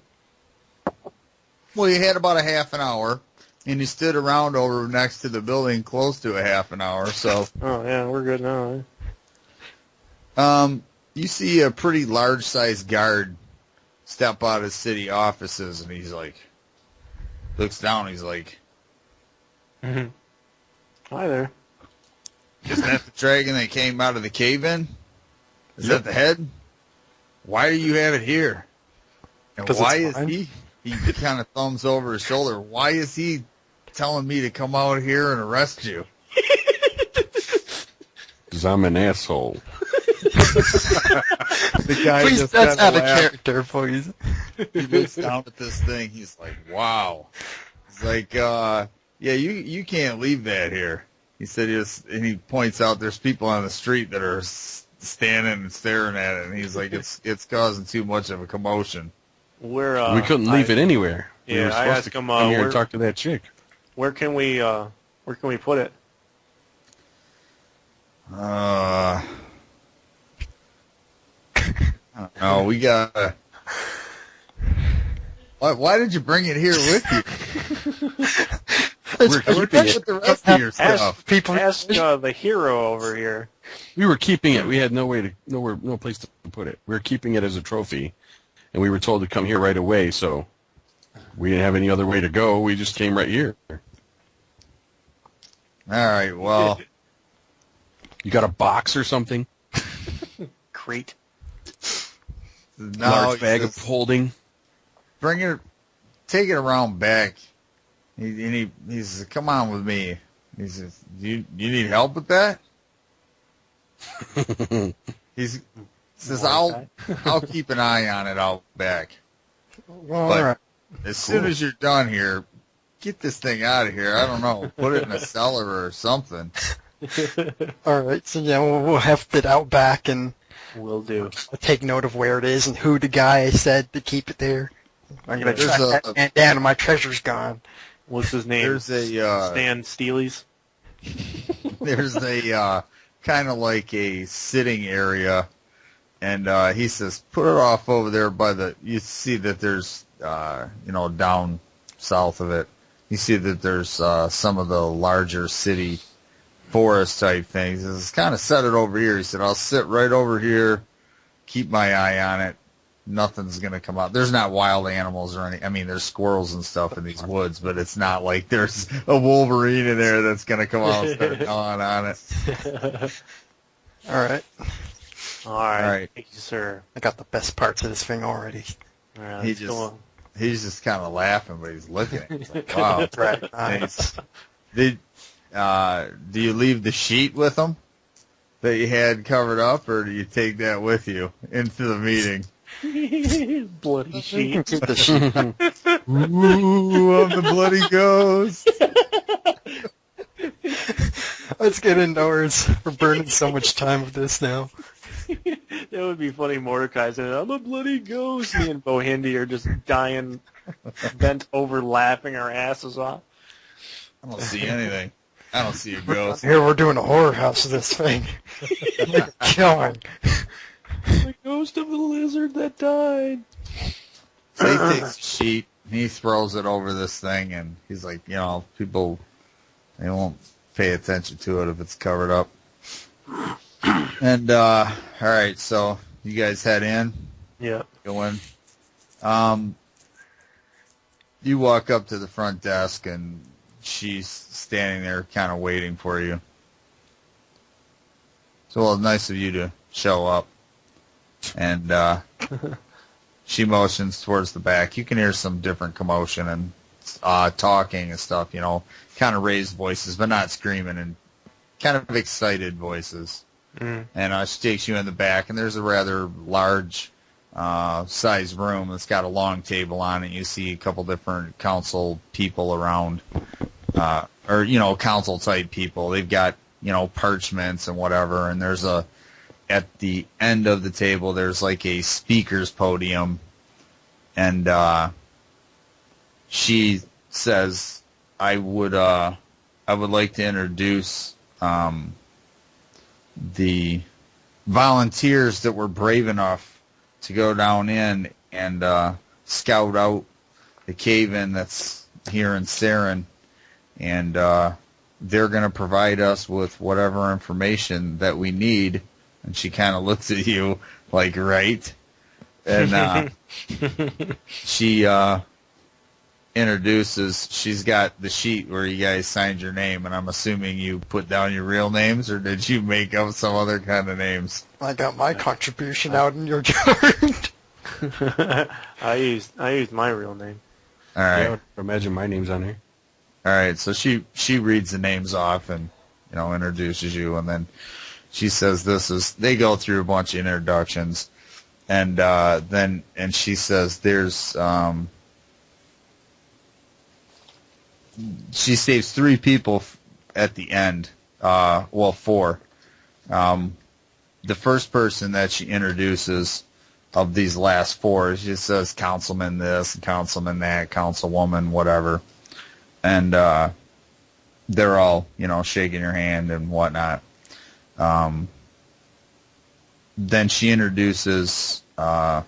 had about a half an hour, and you stood around over next to the building close to a half an hour, so... Oh, yeah, we're good now. Eh? You see a pretty large-sized guard step out of city offices, and he's like... Looks down, he's like... Mm-hmm. Hi there. Isn't that the dragon that came out of the cave-in? Is that the head? Why do you have it here? And 'Cause why it's is he kind of thumbs over his shoulder, why is he telling me to come out here and arrest you? Because I'm an asshole. The guy Please, just that's kinda out of laughs. character, please. He looks down at this thing. He's like, wow. He's like, yeah, you can't leave that here. He said, and he points out there's people on the street that are standing and staring at it, and he's like, it's causing too much of a commotion. We couldn't leave it anywhere. We Yeah, were I supposed asked to him, come here where- and talk to that chick. Where can we put it? I don't know. We got. Why did you bring it here with you? We're We're keeping with it. the rest of your Ask, stuff. ask the hero over here. We were keeping it. We had no place to put it. We were keeping it as a trophy, and we were told to come here right away. So we didn't have any other way to go. We just came right here. All right. Well, You got a box or something? Crate. no, Large bag of just holding. bring it. Take it around back. He says, "Come on with me." He says, "You need help with that?" He says, "I'll keep an eye on it out back. Well, But all right. as soon as you're done here, get this thing out of here. I don't know, put it in a cellar or something." All right. So yeah, we'll heft it out back and Will do. I'll take note of where it is and who the guy said to keep it there. I'm gonna There's track that man down and my treasure's gone. What's his name? There's a Stan Steely's. there's a kind of like a sitting area, and he says, "Put it off over there by the." You see that there's down south of it. You see that there's some of the larger city forest type things. He says, "Kind of set it over here." He said, "I'll sit right over here, keep my eye on it. Nothing's going to come out. There's not wild animals or any. I mean, there's squirrels and stuff in these woods, but it's not like there's a Wolverine in there that's going to come out and start gnawing on it." All right. All right. right. Thank you, sir. I got the best parts of this thing already. All right, He let's just go on. he's just kind of laughing, but he's looking at it. He's like, wow. Right. And do you leave the sheet with him that you had covered up, or do you take that with you into the meeting? Bloody You can sheet. keep the sheet. Ooh, I'm the bloody ghost. Let's get indoors. We're burning so much time with this now. That would be funny. Mordecai saying, "I'm a bloody ghost." Me and Bohindi are just dying, bent over, laughing our asses off. I don't see anything. I don't see a ghost. Here we're doing a horror house of this thing. Killing. The ghost of the lizard that died. So he takes a sheet, and he throws it over this thing, and he's like, people, they won't pay attention to it if it's covered up. And, all right, so you guys head in. Yeah. Go in. You walk up to the front desk, and she's standing there kind of waiting for you. So, well, it's nice of you to show up. And she motions towards the back. You can hear some different commotion and talking and stuff, kind of raised voices, but not screaming, and kind of excited voices. Mm. And she takes you in the back, and there's a rather large sized room that's got a long table on it. You see a couple different council people around, or council type people. They've got parchments and whatever, and there's at the end of the table there's like a speaker's podium, and she says, I would like to introduce the volunteers that were brave enough to go down in and scout out the cave-in that's here in Sarin, and they're going to provide us with whatever information that we need. And she kind of looks at you like, right? And she introduces, she's got the sheet where you guys signed your name, and I'm assuming you put down your real names, or did you make up some other kind of names? I got my contribution out in your chart. I used my real name. All right. I would imagine my name's on here. All right, so she reads the names off and introduces you, and then she says they go through a bunch of introductions, and she says there's she saves 3 people at the end, 4. The first person that she introduces of these last 4, she says councilman this, councilman that, councilwoman, whatever. And they're all, shaking your hand and whatnot. Then she introduces the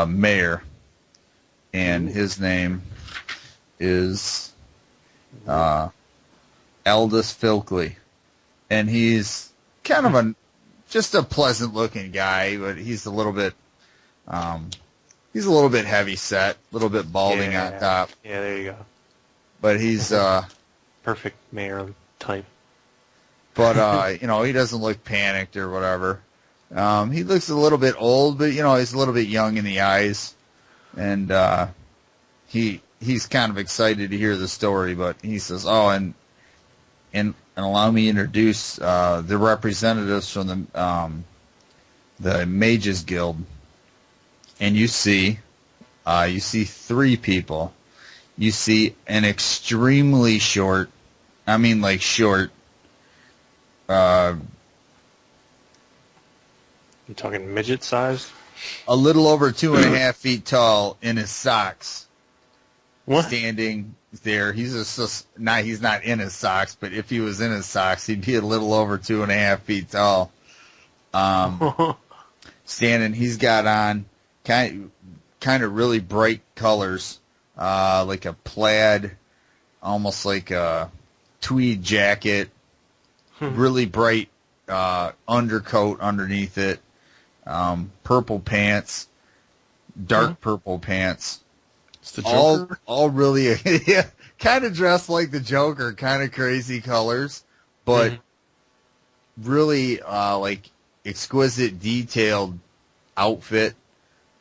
mayor, and his name is Aldous Filkley. And he's kind of just a pleasant-looking guy, but he's a little bit heavy set, a little bit balding on top. Yeah, there you go. But he's Perfect mayor type. But he doesn't look panicked or whatever. He looks a little bit old, but he's a little bit young in the eyes, and he's kind of excited to hear the story. But he says, "Oh, and allow me to introduce the representatives from the Mages Guild." And you see 3 people. You see an extremely short, short. You talking midget size? A little over 2.5 feet tall in his socks. What? Standing there. He's not in his socks, but if he was in his socks, he'd be a little over 2.5 feet tall. Standing, he's got on kind of really bright colors, like a plaid, almost like a tweed jacket, really bright undercoat underneath it, purple pants, dark purple pants. It's the Joker? All really, yeah, kind of dressed like the Joker, kind of crazy colors, but really like exquisite, detailed outfit.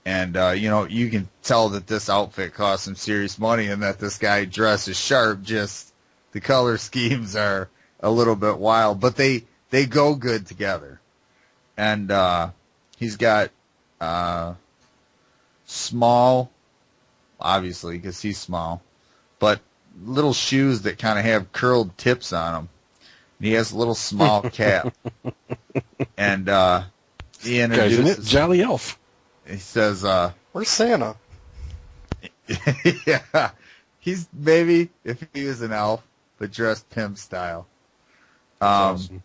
And, you can tell that this outfit cost some serious money and that this guy dresses sharp, just the color schemes are a little bit wild. But they go good together. And he's got small, obviously, because he's small, but little shoes that kind of have curled tips on them. And he has a little small cap. And he Guy's introduces... in it. Jolly Elf. He says, Where's Santa? yeah, he's maybe if he was an elf, but dressed pimp style. Awesome.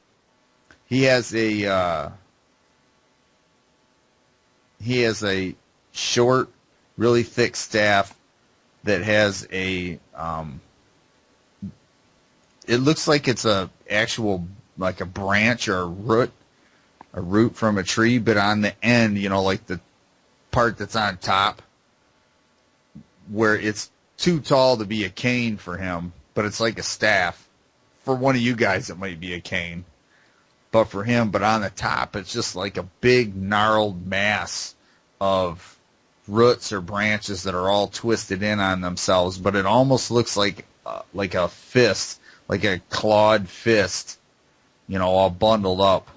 He has a short, really thick staff that has a it looks like it's a actual like a branch or a root from a tree, but on the end, like the part that's on top where it's too tall to be a cane for him, but it's like a staff. For one of you guys, it might be a cane. But for him, but on the top, it's just like a big gnarled mass of roots or branches that are all twisted in on themselves. But it almost looks like a fist, like a clawed fist, all bundled up,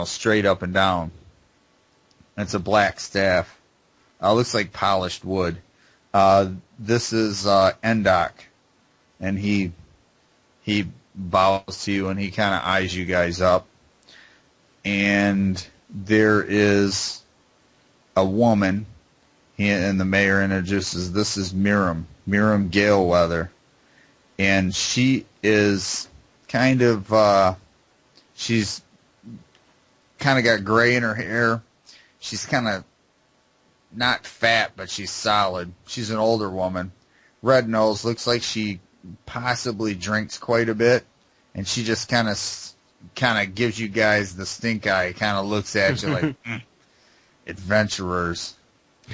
straight up and down. It's a black staff. Looks like polished wood. This is Endok, and he bows to you and he kind of eyes you guys up. And there is a woman, and the mayor introduces, this is Miriam Galeweather, and she is she's kind of got gray in her hair. She's kind of not fat, but she's solid. She's an older woman. Red nose, looks like she possibly drinks quite a bit, and she just kind of gives you guys the stink eye, kind of looks at you like, adventurers.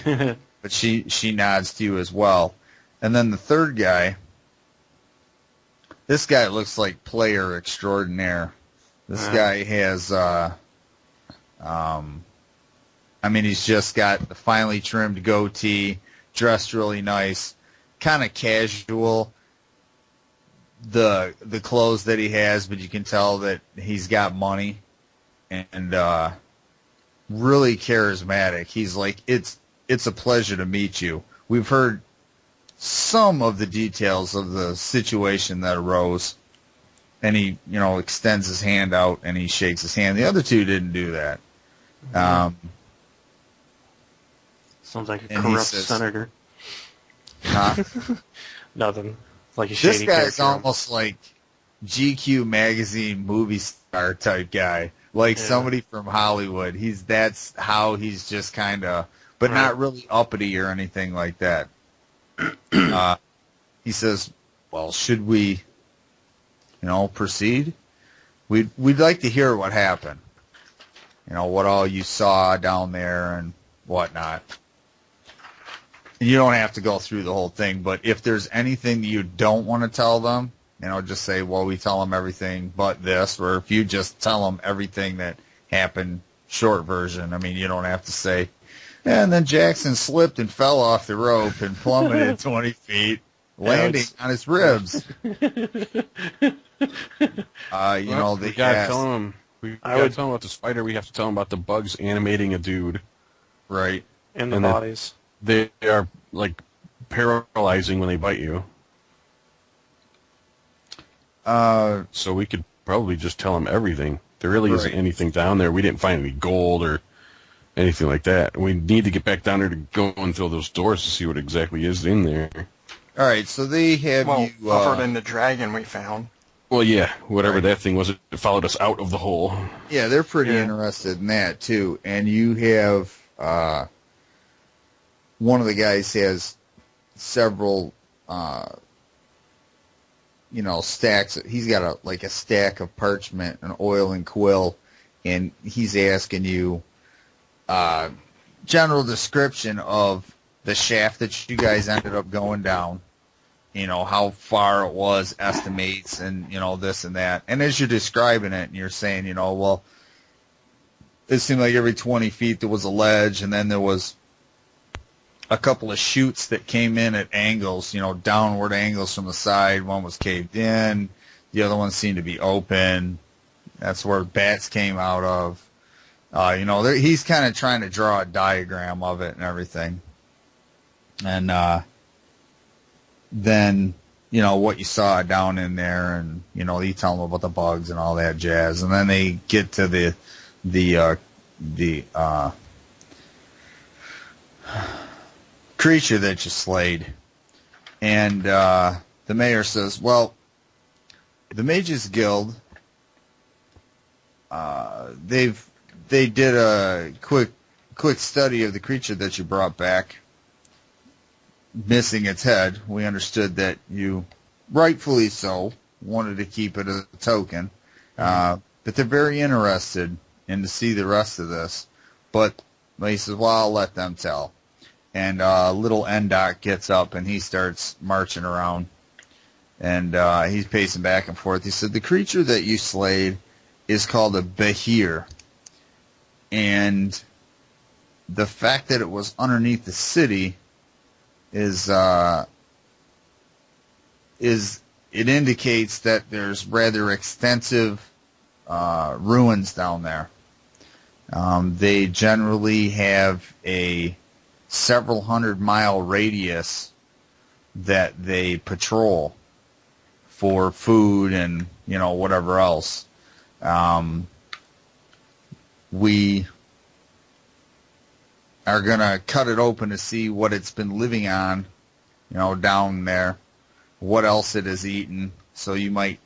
But she nods to you as well. And then the third guy, this guy looks like player extraordinaire. This guy has, he's just got the finely trimmed goatee, dressed really nice, kind of casual, the clothes that he has, but you can tell that he's got money, and really charismatic. He's like, it's a pleasure to meet you. We've heard some of the details of the situation that arose, and he, extends his hand out and he shakes his hand. The other two didn't do that. Sounds like a corrupt senator. Huh? Nothing. Like a shady This guy's character. almost like GQ magazine movie star type guy, like somebody from Hollywood. That's how he's just kind of, but not really uppity or anything like that. He says, "Well, should we, proceed? We'd like to hear what happened. What all you saw down there and whatnot." And you don't have to go through the whole thing, but if there's anything that you don't want to tell them, just say, well, we tell them everything but this, or if you just tell them everything that happened, short version. You don't have to say, and then Jackson slipped and fell off the rope and plummeted 20 feet, landing on his ribs. We gotta tell him. We gotta tell him about the spider. We have to tell him about the bugs animating a dude. Right. And the bodies. They are like paralyzing when they bite you. So we could probably just tell him everything. There really isn't anything down there. We didn't find any gold or anything like that. We need to get back down there to go and through those doors to see what exactly is in there. All right, so they have you... other than the dragon we found. Well, yeah, whatever that thing was, it followed us out of the hole. Yeah, they're pretty interested in that, too. And you have... one of the guys has several, stacks. He's got a stack of parchment and oil and quill, and he's asking you general description of the shaft that you guys ended up going down. How far it was, estimates, and this and that. And as you're describing it, and you're saying, well, it seemed like every 20 feet there was a ledge, and then there was a couple of chutes that came in at angles, downward angles from the side. One was caved in. The other one seemed to be open. That's where bats came out of. He's kind of trying to draw a diagram of it and everything. And then, what you saw down in there, and, you tell them about the bugs and all that jazz. And then they get to the creature that you slayed. And the mayor says, well, the Mages Guild, they did a quick study of the creature that you brought back, missing its head. We understood that you, rightfully so, wanted to keep it as a token, but they're very interested in to see the rest of this. But he says, well, I'll let them tell. And little Endok gets up and he starts marching around, and he's pacing back and forth. He said, the creature that you slayed is called a Behir, and the fact that it was underneath the city is it indicates that there's rather extensive ruins down there. They generally have a several 100-mile radius that they patrol for food and whatever else. We are gonna cut it open to see what it's been living on, down there, what else it has eaten, so you might,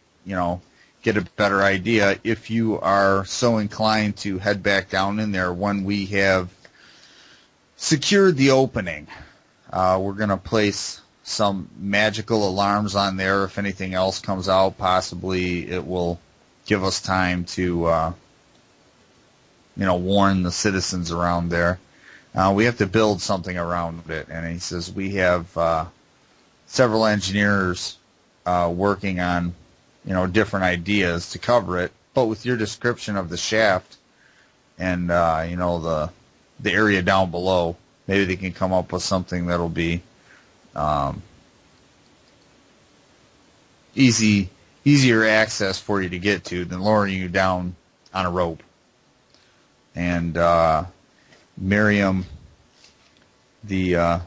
get a better idea if you are so inclined to head back down in there when we have secured the opening. We're going to place some magical alarms on there. If anything else comes out, possibly it will give us time to, warn the citizens around there. We have to build something around it. And he says we have several engineers working on, different ideas to cover it. But with your description of the shaft and, the area down below, maybe they can come up with something that'll be easier access for you to get to than lowering you down on a rope. And Miriam, the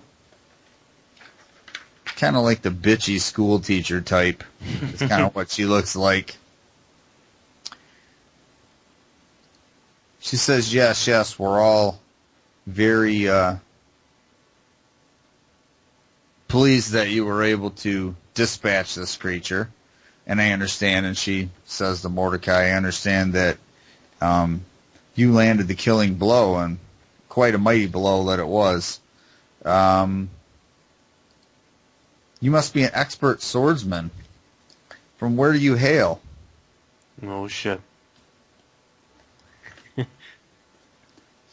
kind of like the bitchy school teacher type, is kind of what she looks like. She says, yes, we're all very pleased that you were able to dispatch this creature. And I understand, and she says to Mordecai, I understand that you landed the killing blow, and quite a mighty blow that it was. You must be an expert swordsman. From where do you hail? Oh, shit.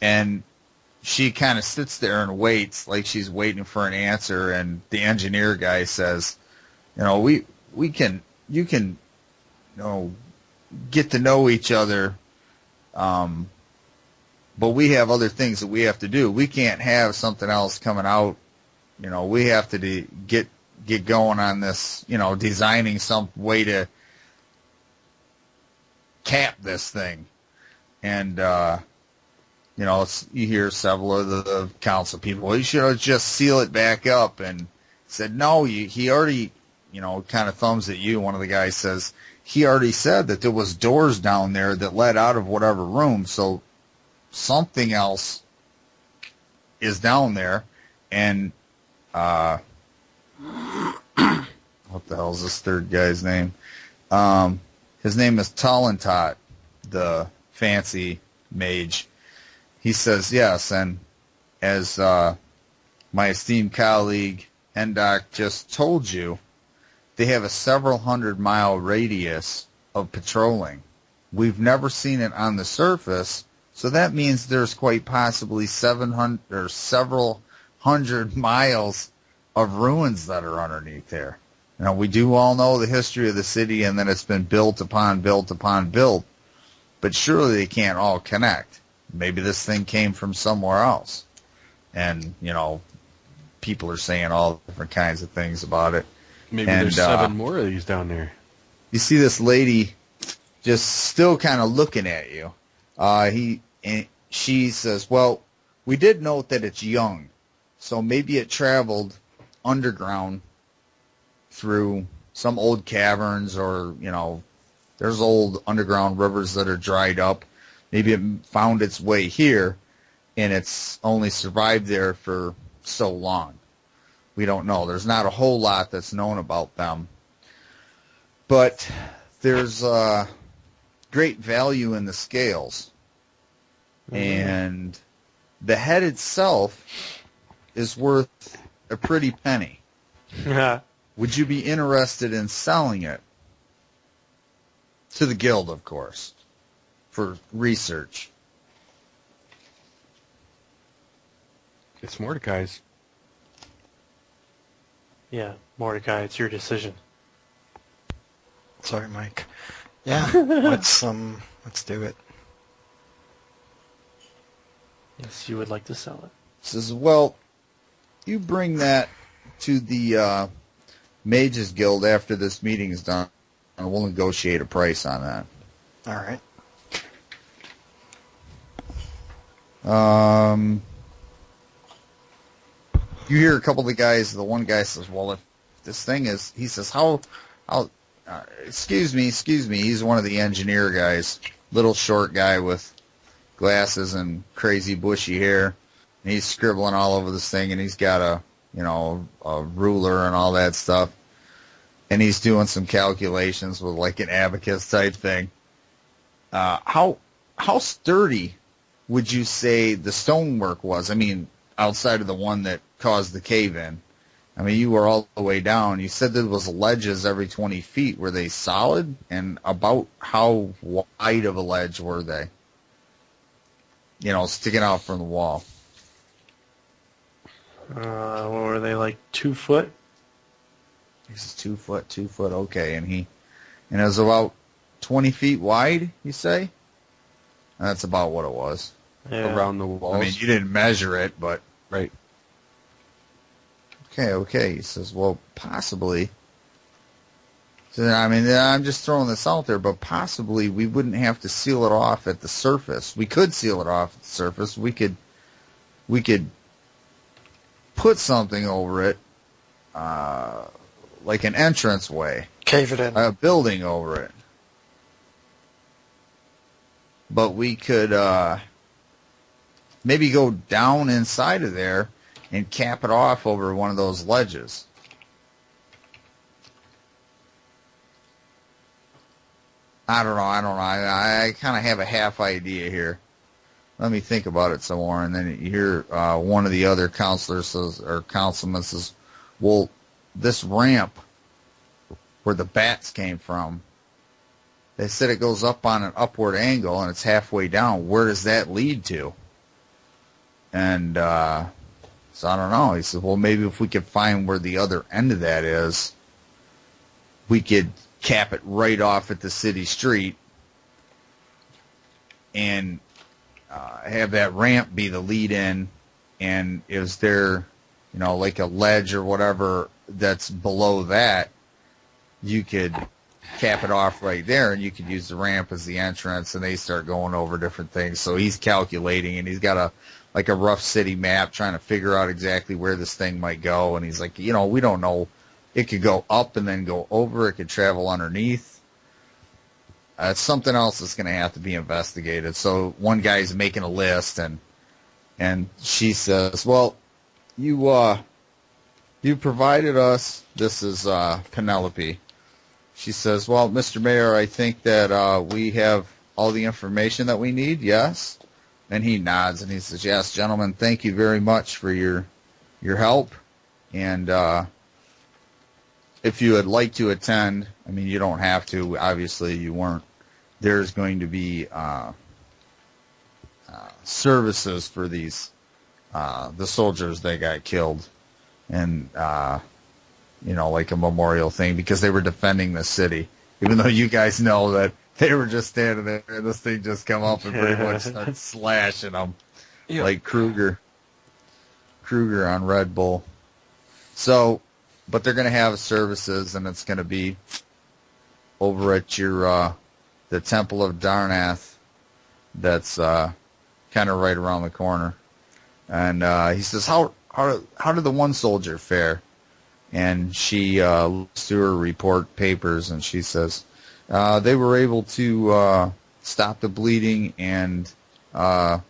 And she kind of sits there and waits, like she's waiting for an answer, and the engineer guy says, you can get to know each other, but we have other things that we have to do. We can't have something else coming out. We have to get going on this, designing some way to cap this thing. And, you hear several of the council people, well, you should just seal it back up. And said, no, he already, kind of thumbs at you. One of the guys says, he already said that there was doors down there that led out of whatever room. So something else is down there. And, what the hell is this third guy's name? His name is Talentot, the fancy mage. He says, yes, and as my esteemed colleague Endok just told you, they have a several 100-mile radius of patrolling. We've never seen it on the surface, so that means there's quite possibly 700 or several hundred miles of ruins that are underneath there. We do all know the history of the city and that it's been built upon built, but surely they can't all connect. Maybe this thing came from somewhere else. And, people are saying all different kinds of things about it. Maybe And, there's 7 more of these down there. You see this lady just still kind of looking at you. She says, well, we did note that it's young, so maybe it traveled underground through some old caverns, or, there's old underground rivers that are dried up. Maybe it found its way here, and it's only survived there for so long. We don't know. There's not a whole lot that's known about them. But there's great value in the scales. And the head itself is worth a pretty penny. Would you be interested in selling it? To the guild, of course, for research. It's Mordecai's. Yeah, Mordecai, it's your decision. Sorry, Mike. Yeah, let's do it. Yes, you would like to sell it. Says, well, you bring that to the Mages Guild after this meeting is done, and we'll negotiate a price on that. All right. You hear a couple of the guys. The one guy says, well, if this thing is, he says, excuse me. He's one of the engineer guys, little short guy with glasses and crazy bushy hair. And he's scribbling all over this thing, and he's got a ruler and all that stuff. And he's doing some calculations with like an abacus type thing. How sturdy would you say the stonework was? I mean, outside of the one that caused the cave-in. I mean, you were all the way down. You said there was ledges every 20 feet. Were they solid? And about how wide of a ledge were they? Sticking out from the wall. What were they, like 2 foot? He says 2 foot, 2 foot, okay. And it was about 20 feet wide, you say? And that's about what it was. Yeah. Around the walls. I mean, you didn't measure it, but... Right. Okay. He says, well, possibly. So, I mean, I'm just throwing this out there, but possibly we wouldn't have to seal it off at the surface. We could seal it off at the surface. We could put something over it, like an entranceway. Cave it in. A building over it. But we could maybe go down inside of there and cap it off over one of those ledges. I don't know. I kind of have a half idea here. Let me think about it some more. And then you hear one of the other counselors says, or councilmen says, well, this ramp where the bats came from, they said it goes up on an upward angle and it's halfway down. Where does that lead to? And so I don't know. He said, well, maybe if we could find where the other end of that is, we could cap it right off at the city street and have that ramp be the lead in. And is there, like a ledge or whatever that's below that, you could cap it off right there, and you could use the ramp as the entrance, and they start going over different things. So he's calculating, and he's got a rough city map trying to figure out exactly where this thing might go. And he's like, we don't know. It could go up and then go over. It could travel underneath. It's something else that's going to have to be investigated. So one guy's making a list, and she says, well, you provided us, this is Penelope. She says, well, Mr. Mayor, I think that we have all the information that we need, yes? And he nods, and he says, yes, gentlemen, thank you very much for your help. And if you would like to attend, I mean, you don't have to. Obviously, you weren't. There's going to be services for these, the soldiers that got killed. And, like a memorial thing, because they were defending the city. Even though you guys know that they were just standing there, and this thing just come up and pretty much start slashing them. Yep. Like Kruger on Red Bull. So, but they're going to have services, and it's going to be over at your the Temple of Darnath. That's kind of right around the corner. And he says, how did the one soldier fare? And she looks through her report papers, and she says, they were able to stop the bleeding and tie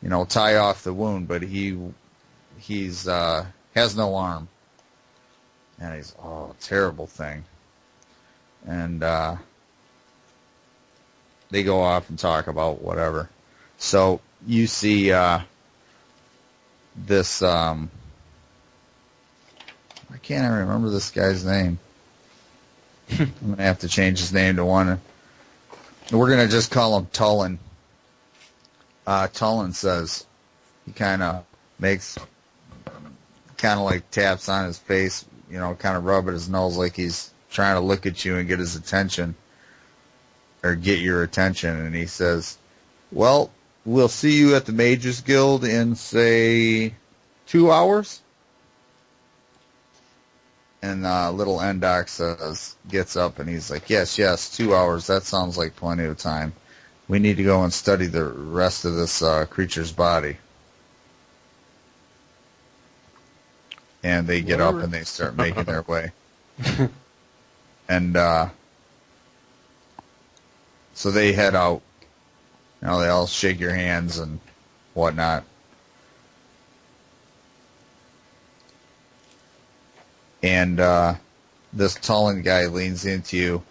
off the wound, but he's has no arm. And he's, terrible thing. And they go off and talk about whatever. So you see this, why can't I remember this guy's name? I'm going to have to change his name to one. We're going to just call him Tullen. Tullen says, he kind of taps on his face, kind of rub at his nose like he's trying to look at you and get his attention, or get your attention. And he says, well, we'll see you at the Mages Guild in, say, 2 hours. And little Endoc gets up and he's like, yes, 2 hours. That sounds like plenty of time. We need to go and study the rest of this creature's body. And they get up and they start making their way. And so they head out. They all shake your hands and whatnot. And this Tullen guy leans into you.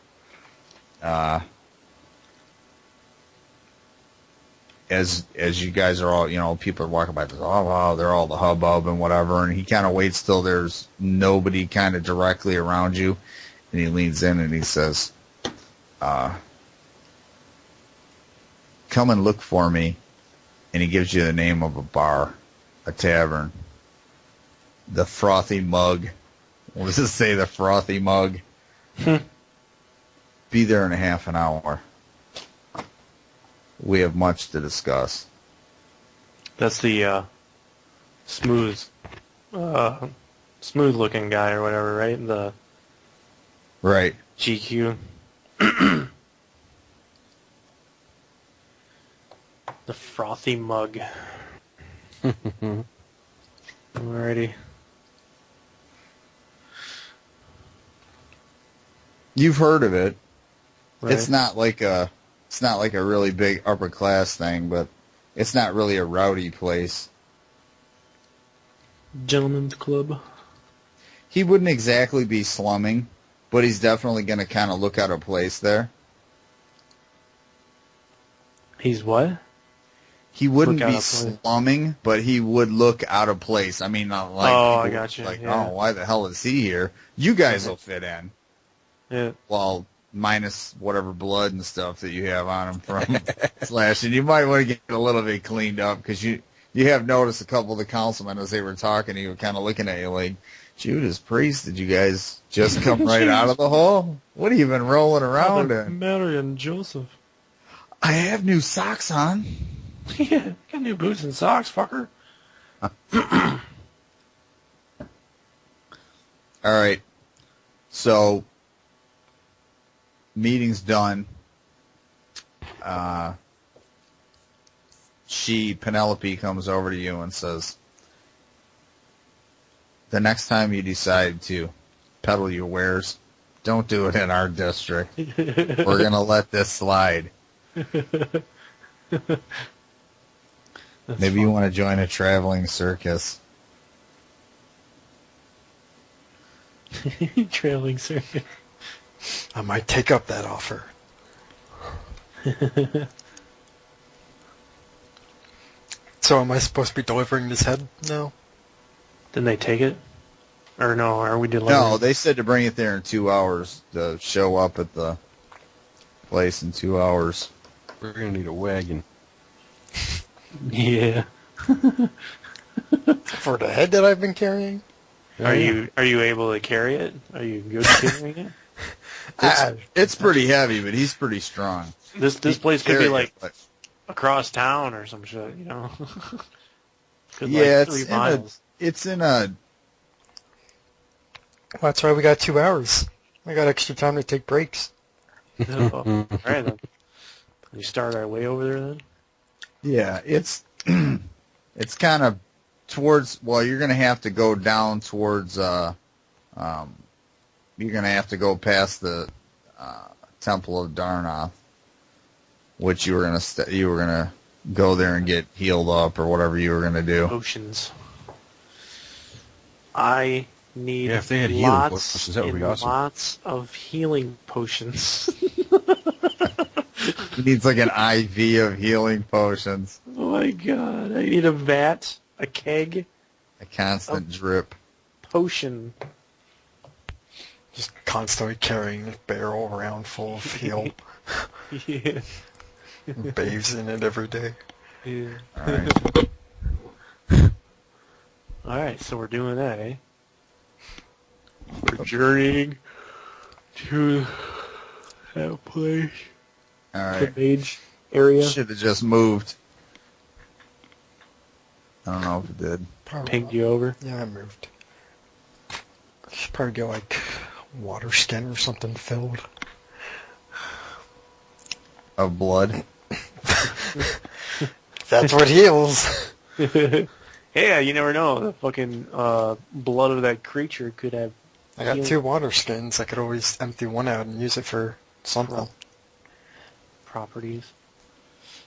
As you guys are all, people are walking by, oh, wow, they're all the hubbub and whatever, and he kind of waits till there's nobody kind of directly around you, and he leans in and he says, come and look for me, and he gives you the name of a bar, a tavern, the Frothy Mug. What does it say, the Frothy Mug? Be there in a half an hour. We have much to discuss. That's the smooth-looking guy or whatever, right? The right GQ. The Frothy Mug. Alrighty. You've heard of it. Right. It's not like a really big upper class thing, but it's not really a rowdy place. Gentleman's Club. He wouldn't exactly be slumming, but he's definitely going to kind of look out of place there. He's what? He wouldn't be slumming, but he would look out of place. I mean, not like, I got you. Like, yeah. oh, why the hell is he here? You guys will fit in. Yeah. Well, minus whatever blood and stuff that you have on him from slashing. You might want to get a little bit cleaned up, because you have noticed a couple of the councilmen, as they were talking, you were kind of looking at you like, Judas Priest, did you guys just come right out of the hole? What have you been rolling around in? Mary and Joseph. I have new socks on. Yeah, got new boots and socks, fucker. All right. So, meeting's done. Penelope comes over to you and says, the next time you decide to peddle your wares, don't do it in our district. We're going to let this slide. Maybe you want to join a traveling circus. Traveling circus. I might take up that offer. So am I supposed to be delivering this head now? Didn't they take it? Or no, are we delivering? No, they said to bring it there in 2 hours, to show up at the place in 2 hours. We're going to need a wagon. Yeah. For the head that I've been carrying? Are you able to carry it? Are you good at carrying it? It's pretty heavy, but he's pretty strong. This place could be like but across town or some shit, you know? yeah, like 3 miles. it's in a Well, that's why we got 2 hours. We got extra time to take breaks. Oh, all right then. You start our way over there then. Yeah, it's it's kind of towards. Well, you're gonna have to go down towards. You're gonna have to go past the Temple of Darnoth, which you were gonna go there and get healed up or whatever you were gonna do. Potions. I need if they had healing lots potions, that would be and awesome. lots of healing potions. He needs like an IV of healing potions, Oh my god! I need a vat, a keg, a constant drip. potion. Just constantly carrying this barrel around full of heal. Yeah. Bathes in it every day. Yeah. All right. All right, so we're doing that, eh? We're journeying to that place, All the right. mage area. Should have just moved. I don't know if it did. Pinged you over. Yeah, I moved. Should probably get like water skin or something filled. Of blood. That's what heals. Yeah, you never know. The fucking blood of that creature could have I got healing 2 water skins. I could always empty one out and use it for something. properties.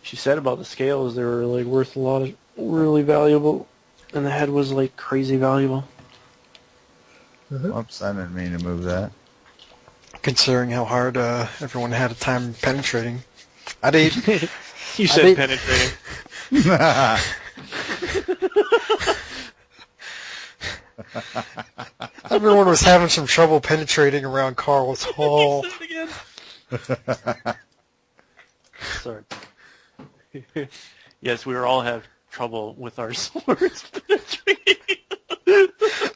She said about the scales, they were like worth a lot of really valuable, and the head was like crazy valuable. Whoops, I didn't mean to move that. Considering how hard everyone had a time penetrating. I'd eat. You I said think- penetrating. Everyone was having some trouble penetrating around Carl's hall. Again. Sorry. Yes, we all have trouble with our swords penetrating.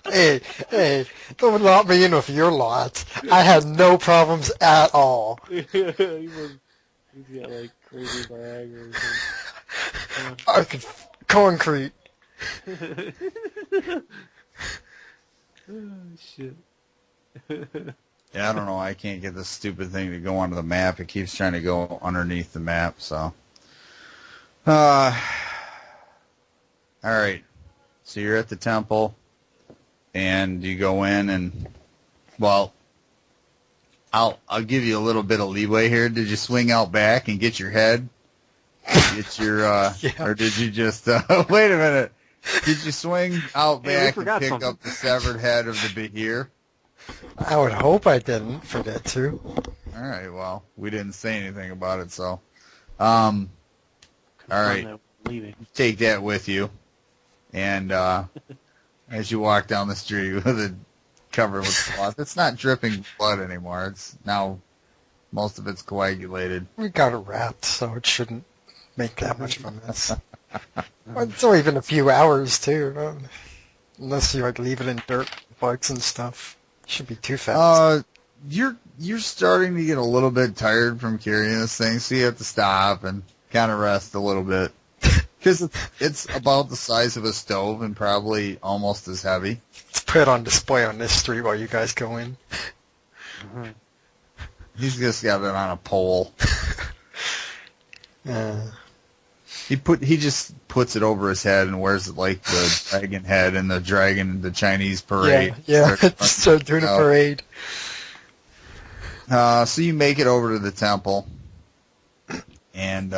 Hey, don't lot me in with your lot. I had no problems at all. He's got like crazy Viagra or something. I could concrete. Oh, shit. Yeah, I don't know. I can't get this stupid thing to go onto the map. It keeps trying to go underneath the map, so. All right. So you're at the temple, and you go in, and, well, I'll give you a little bit of leeway here. Did you swing out back and get your head? Get your, Yeah. or did you just, wait a minute. Did you swing out Hey, we back and forgot pick something. up the severed head of the Behir? I would hope I didn't forget to. All right, well, we didn't say anything about it, so. All right, Confirm that we're leaving. take that with you. And as you walk down the street with it covered with cloth, it's not dripping blood anymore. It's now, most of it's coagulated. We got it wrapped, so it shouldn't make that much of a mess. Well, it's only been a few hours, too. Unless you like leave it in dirt, bugs and stuff. Should be too fast. You're starting to get a little bit tired from carrying this thing, so you have to stop and kind of rest a little bit. Because it's about the size of a stove and probably almost as heavy. Let's put it on display on this street while you guys go in. He's just got it on a pole. He just puts it over his head and wears it like the dragon head in the Chinese parade. Yeah, start doing a parade. So you make it over to the temple, and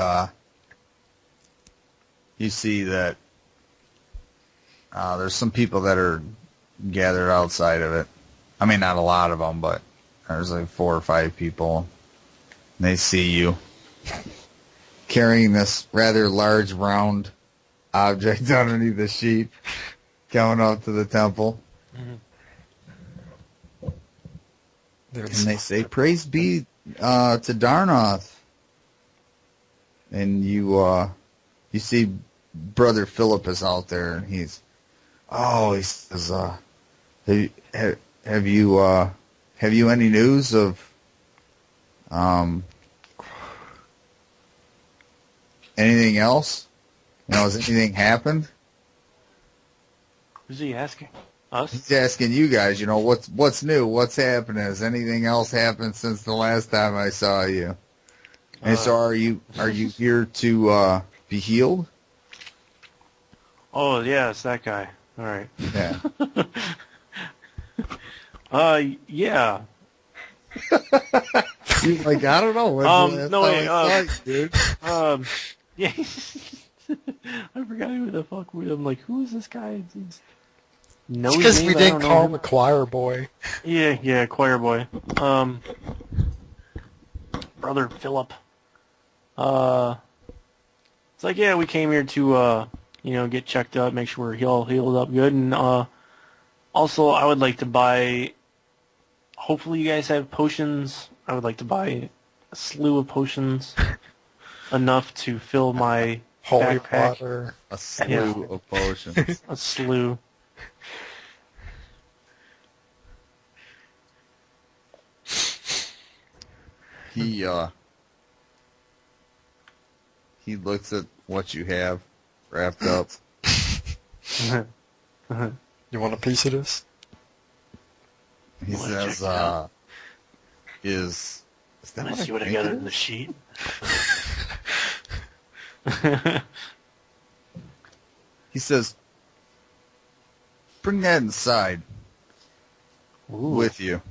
you see that there's some people that are gathered outside of it. I mean, not a lot of them, but there's like 4 or 5 people. And they see you carrying this rather large round object underneath the sheet going up to the temple. And they say, "Praise be to Darnoth." And you see Brother Philip is out there, and he says, have you any news of anything else? Has anything happened? Who's he asking? Us? He's asking you guys, what's new, what's happening, has anything else happened since the last time I saw you? And so are you here to be healed? Oh, yeah, it's that guy. All right. Yeah. Yeah. He's like, I don't know. When's the last no, time wait, I saw you, dude? Yeah. I forgot who the fuck we. I'm like, who is this guy? It's because we didn't call him a choir boy. Yeah, choir boy. Brother Philip. It's like, yeah, we came here to, get checked up, make sure we're all healed up good, and also I would like to buy. Hopefully, you guys have potions. I would like to buy a slew of potions, enough to fill my Holy backpack. water. A slew of potions. A slew. He looks at what you have wrapped up. You want a piece of this? He says, is that Let's what see what I think got it in the is? sheet. He says, bring that inside with you.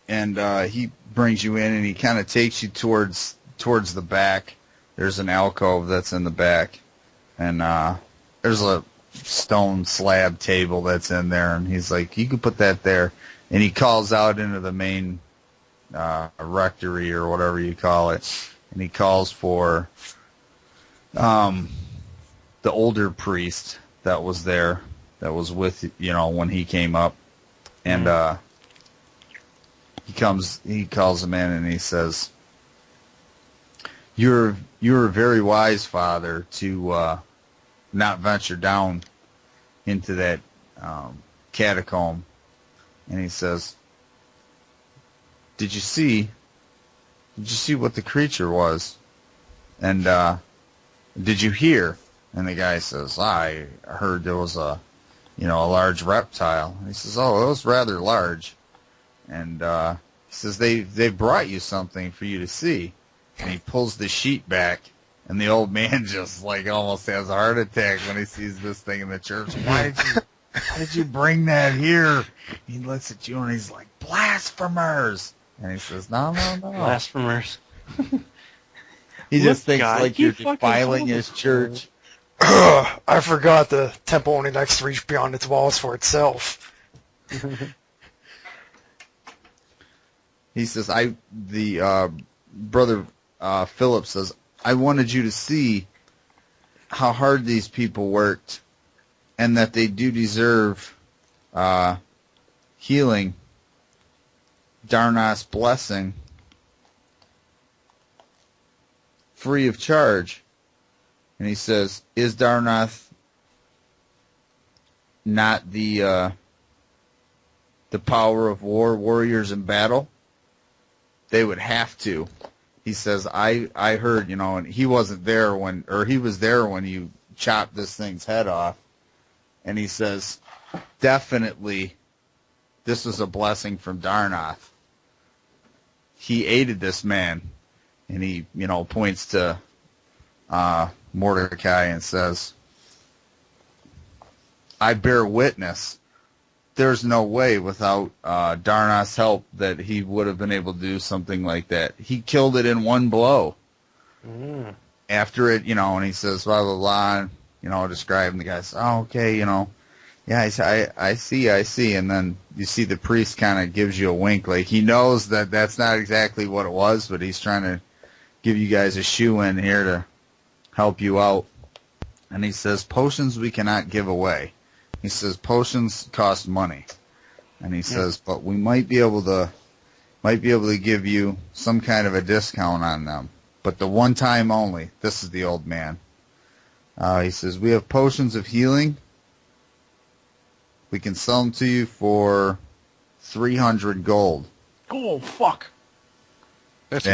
And he brings you in, and he kind of takes you towards the back. There's an alcove that's in the back, and there's a stone slab table that's in there, and he's like, you can put that there. And he calls out into the main rectory or whatever you call it, and he calls for the older priest that was there, that was with, when he came up, and he calls him in, and he says, you're very wise, Father, to not venture down into that catacomb. And he says, did you see what the creature was? And did you hear? And the guy says, I heard there was a large reptile. And he says, oh, it was rather large. And he says, they've brought you something for you to see. And he pulls the sheet back, and the old man just like almost has a heart attack when he sees this thing in the church. Why did you bring that here? He looks at you and he's like, blasphemers. And he says, no. Blasphemers. He just thinks guy, like you you're fucking defiling told his us. church. I forgot the temple only likes to reach beyond its walls for itself. He says, Brother Philip says, I wanted you to see how hard these people worked, and that they do deserve healing, Darnath's blessing, free of charge. And he says, is Darnath not the power of warriors in battle? They would have to. He says, I heard, and he wasn't there he was there when you chopped this thing's head off. And he says, definitely, this was a blessing from Darnath. He aided this man. And he, points to Mordecai and says, I bear witness. There's no way without Darnath's help that he would have been able to do something like that. He killed it in one blow. After it, and he says, blah, blah, blah, and, describing the guy says, oh, okay, yeah, I see. And then you see the priest kind of gives you a wink. Like, he knows that that's not exactly what it was, but he's trying to give you guys a shoe in here to help you out. And he says, potions we cannot give away. He says, potions cost money. And he says, but we might be able to give you some kind of a discount on them. But the one time only. This is the old man. He says, we have potions of healing. We can sell them to you for 300 gold. Oh, fuck. That's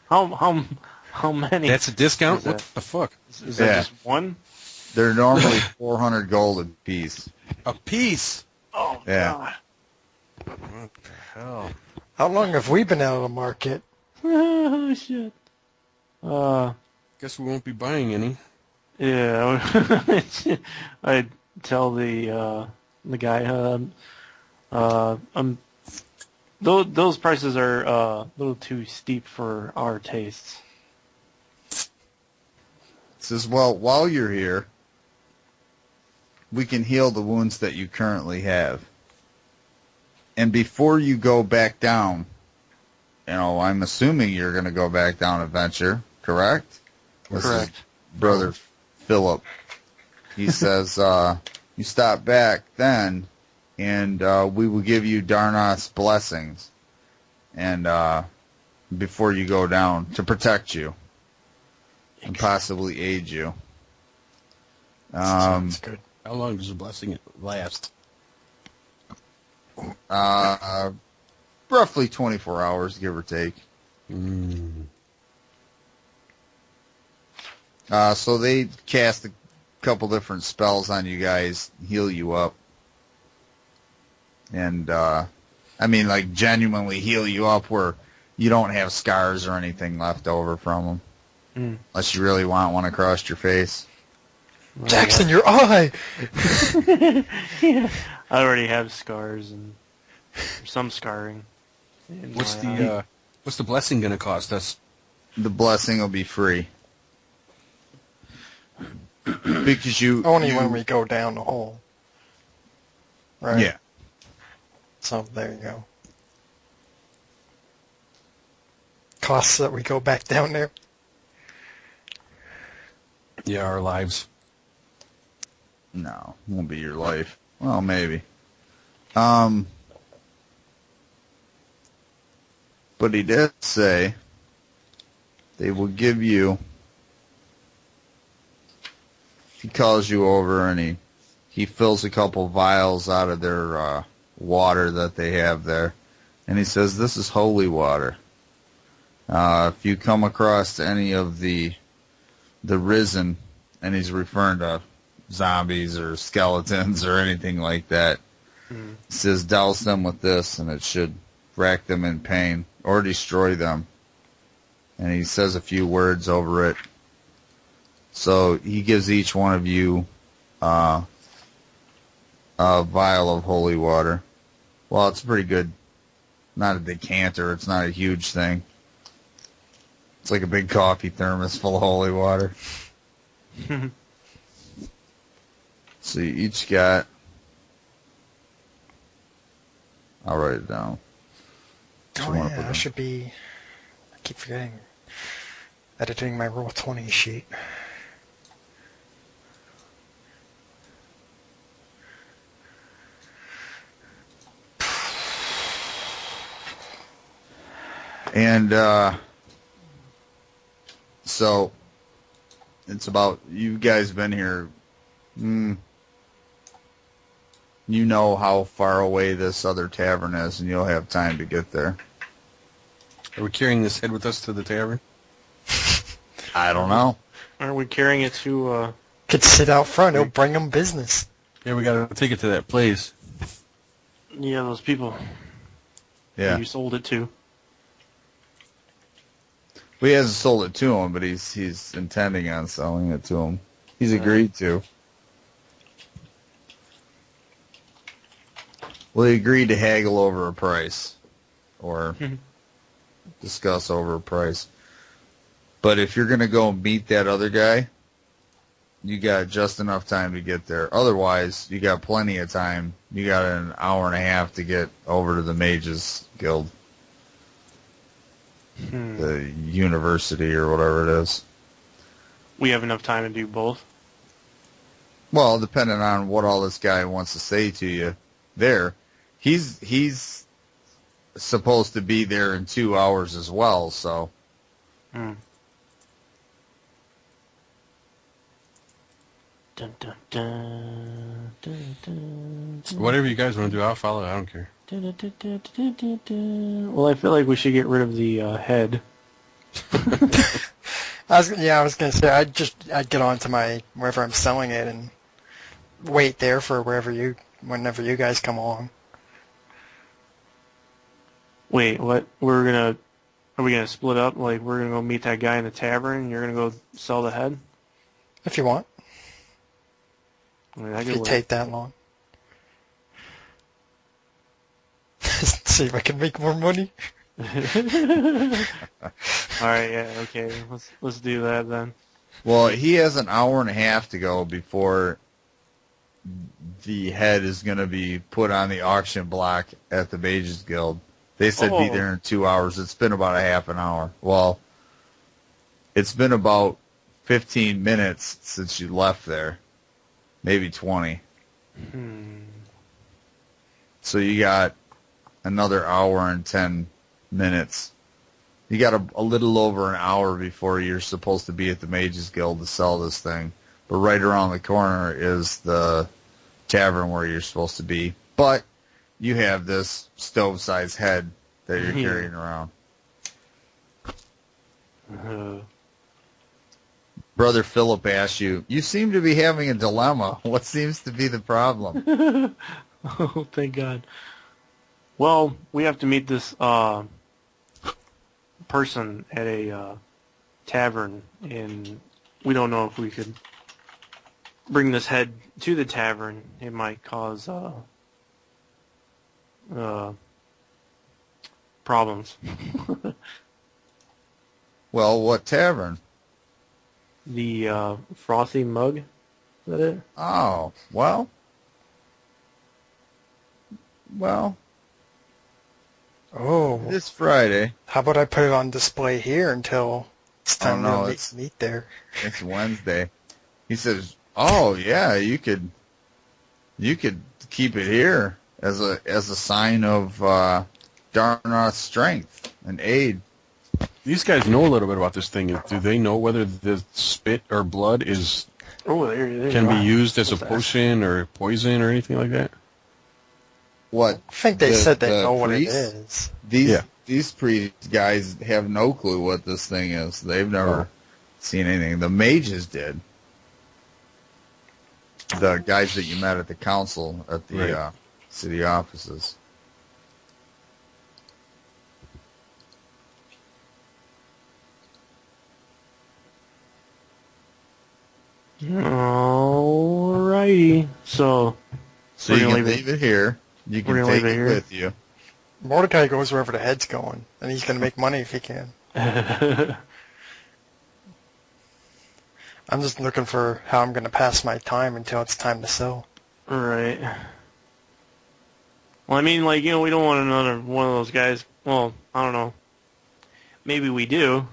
How many? That's a discount? Is What that- the fuck? Is that just one? They're normally 400 gold a piece. A piece. Oh, Yeah. What the hell? How long have we been out of the market? God. Oh, shit. Guess we won't be buying any. Yeah. I tell the guy, those prices are a little too steep for our tastes. Says, well, while you're here, we can heal the wounds that you currently have. And before you go back down, I'm assuming you're going to go back down Adventure, correct? This is Correct. Brother Philip. He says, you stop back then, and we will give you Darnoth's blessings, and before you go down, to protect you and possibly aid you. Sounds good. How long does the blessing last? Roughly 24 hours, give or take. So they cast a couple different spells on you guys, heal you up. And, genuinely heal you up where you don't have scars or anything left over from them. Unless you really want one across your face. Jackson, your eye! Yeah. I already have scars and some scarring. What's the blessing going to cost us? The blessing will be free. Because you... Only when we go down the hole. Right? Yeah. So, there you go. Costs that we go back down there? Yeah, our lives. No, won't be your life. Well, maybe. But he did say they will give you... He calls you over and he fills a couple vials out of their water that they have there. And he says, this is holy water. If you come across any of the risen, and he's referring to zombies or skeletons or anything like that, he says, douse them with this and it should rack them in pain or destroy them. And he says a few words over it. So he gives each one of you a vial of holy water. Well, it's pretty good. Not a decanter. It's not a huge thing. It's like a big coffee thermos full of holy water. So you each got... I'll write it down. Oh, yeah, I should be... I keep forgetting. Editing my Roll20 sheet. And so it's about, you guys been here, you know how far away this other tavern is, and you'll have time to get there. Are we carrying this head with us to the tavern? I don't know. Aren't we carrying it to... Could sit out front, it'll bring them business. Yeah, we got to take it to that place. Yeah, those people Yeah. you sold it to. Well, he hasn't sold it to him, but he's intending on selling it to him. He's agreed to. Well, he agreed to haggle over a price, or discuss over a price. But if you're going to go meet that other guy, you got just enough time to get there. Otherwise, you got plenty of time. You got an hour and a half to get over to the Mages Guild. The university or whatever it is. We have enough time to do both. Well, depending on what all this guy wants to say to you there. He's supposed to be there in 2 hours as well, so. Dun, dun, dun, dun, dun, dun. Whatever you guys want to do, I'll follow. I don't care. Well, I feel like we should get rid of the head. I was gonna say I'd get on to my wherever I'm selling it and wait there for whenever you guys come along. Wait, what? Are we gonna split up? Like, we're gonna go meet that guy in the tavern, and you're gonna go sell the head? If you want. I mean, I If could you wait. take that long. See if I can make more money. All right, yeah, okay. Let's do that then. Well, he has an hour and a half to go before the head is going to be put on the auction block at the Mages Guild. They said be there in 2 hours. It's been about a half an hour. Well, it's been about 15 minutes since you left there. Maybe 20. So you got another hour and 10 minutes. You got a little over an hour before you're supposed to be at the Mages Guild to sell this thing. But right around the corner is the tavern where you're supposed to be. But you have this stove-sized head that you're carrying around. Brother Philip asked you, you seem to be having a dilemma. What seems to be the problem? Oh, thank God. Well, we have to meet this person at a tavern, and we don't know if we could bring this head to the tavern. It might cause problems. Well, what tavern? The Frothy Mug? Is that it? Oh, well. Oh, This Friday. how about I put it on display here until it's time to meet there? It's Wednesday. He says, "Oh yeah, you could keep it here as a sign of Darnoth's strength and aid." These guys know a little bit about this thing. Do they know whether the spit or blood is can be used as a potion or poison or anything like that? What? I think they said they know what it priests? is. These priest guys have no clue what this thing is. They've never seen anything. The mages did. The guys that you met at the council at the city offices. Alrighty. So you can leave it here. You can take it with you. Mordecai goes wherever the head's going, and he's going to make money if he can. I'm just looking for how I'm going to pass my time until it's time to sell. Right. Well, I mean, like, we don't want another one of those guys. Well, I don't know. Maybe we do.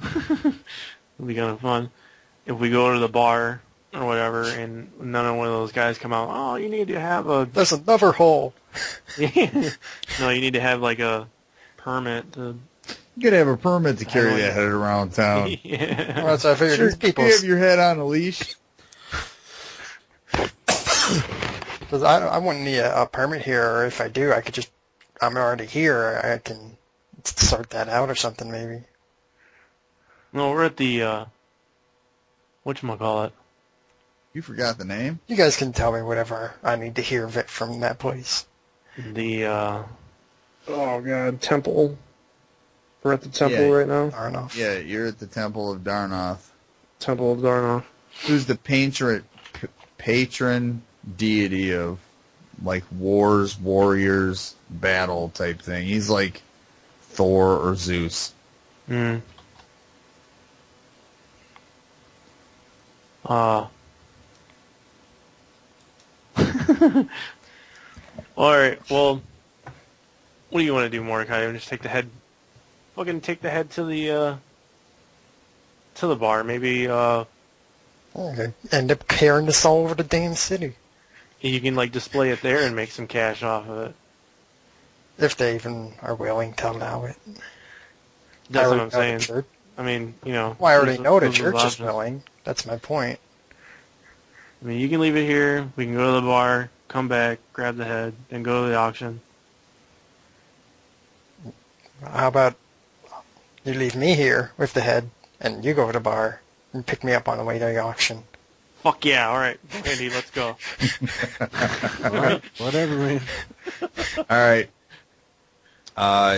It'll be kind of fun if we go to the bar or whatever, and none of one of those guys come out. Oh, you need to have a. There's another hole. No, you need to have like a permit to. You could have a permit to carry that head around town. Yeah. Well, that's what I figured. Sure, These people. you have your head on a leash. Because I wouldn't need a permit here, or if I do, I could just. I'm already here. I can sort that out or something, maybe. No, we're at the. Whatchamacallit? You forgot the name? You guys can tell me whatever I need to hear of it from that place. The. Oh God, temple. We're at the temple right now. Darnoth. Yeah, you're at the Temple of Darnoth. Temple of Darnoth. Who's the patron deity of, like, wars, warriors, battle type thing. He's like Thor or Zeus. Hmm. Alright, well, what do you want to do, Mordecai? Just take the head, fucking take the head to the bar. Maybe, Okay. End up carrying this all over the damn city. you can, like, display it there and make some cash off of it. If they even are willing to allow it. That's what I'm I already know the saying. church- I mean, Well, I already there's- know the there's church is options. willing. That's my point. I mean, you can leave it here, we can go to the bar, come back, grab the head, and go to the auction. How about you leave me here with the head, and you go to the bar and pick me up on the way to the auction? Fuck yeah, alright. Andy, let's go. All right, whatever, man. All right.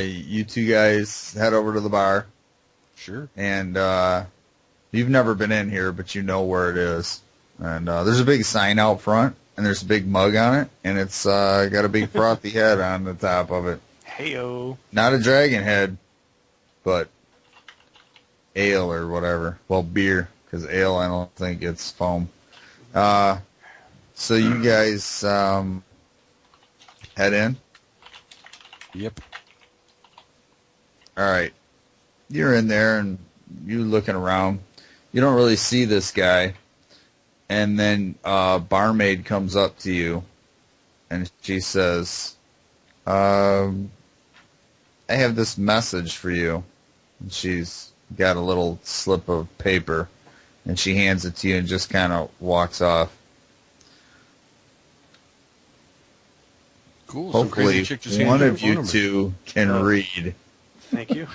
You two guys head over to the bar, Sure. and you've never been in here, but you know where it is. And there's a big sign out front, and there's a big mug on it, and it's got a big frothy head on the top of it. Heyo. Not a dragon head, but ale or whatever. Well, beer, because ale I don't think it's foam. So you guys head in. Yep. All right. You're in there, and you're looking around. You don't really see this guy. And then barmaid comes up to you, and she says, I have this message for you. And she's got a little slip of paper, and she hands it to you and just kind of walks off. Cool. Some Hopefully, crazy chick just handed one me a of phone you number. two can read. Thank you.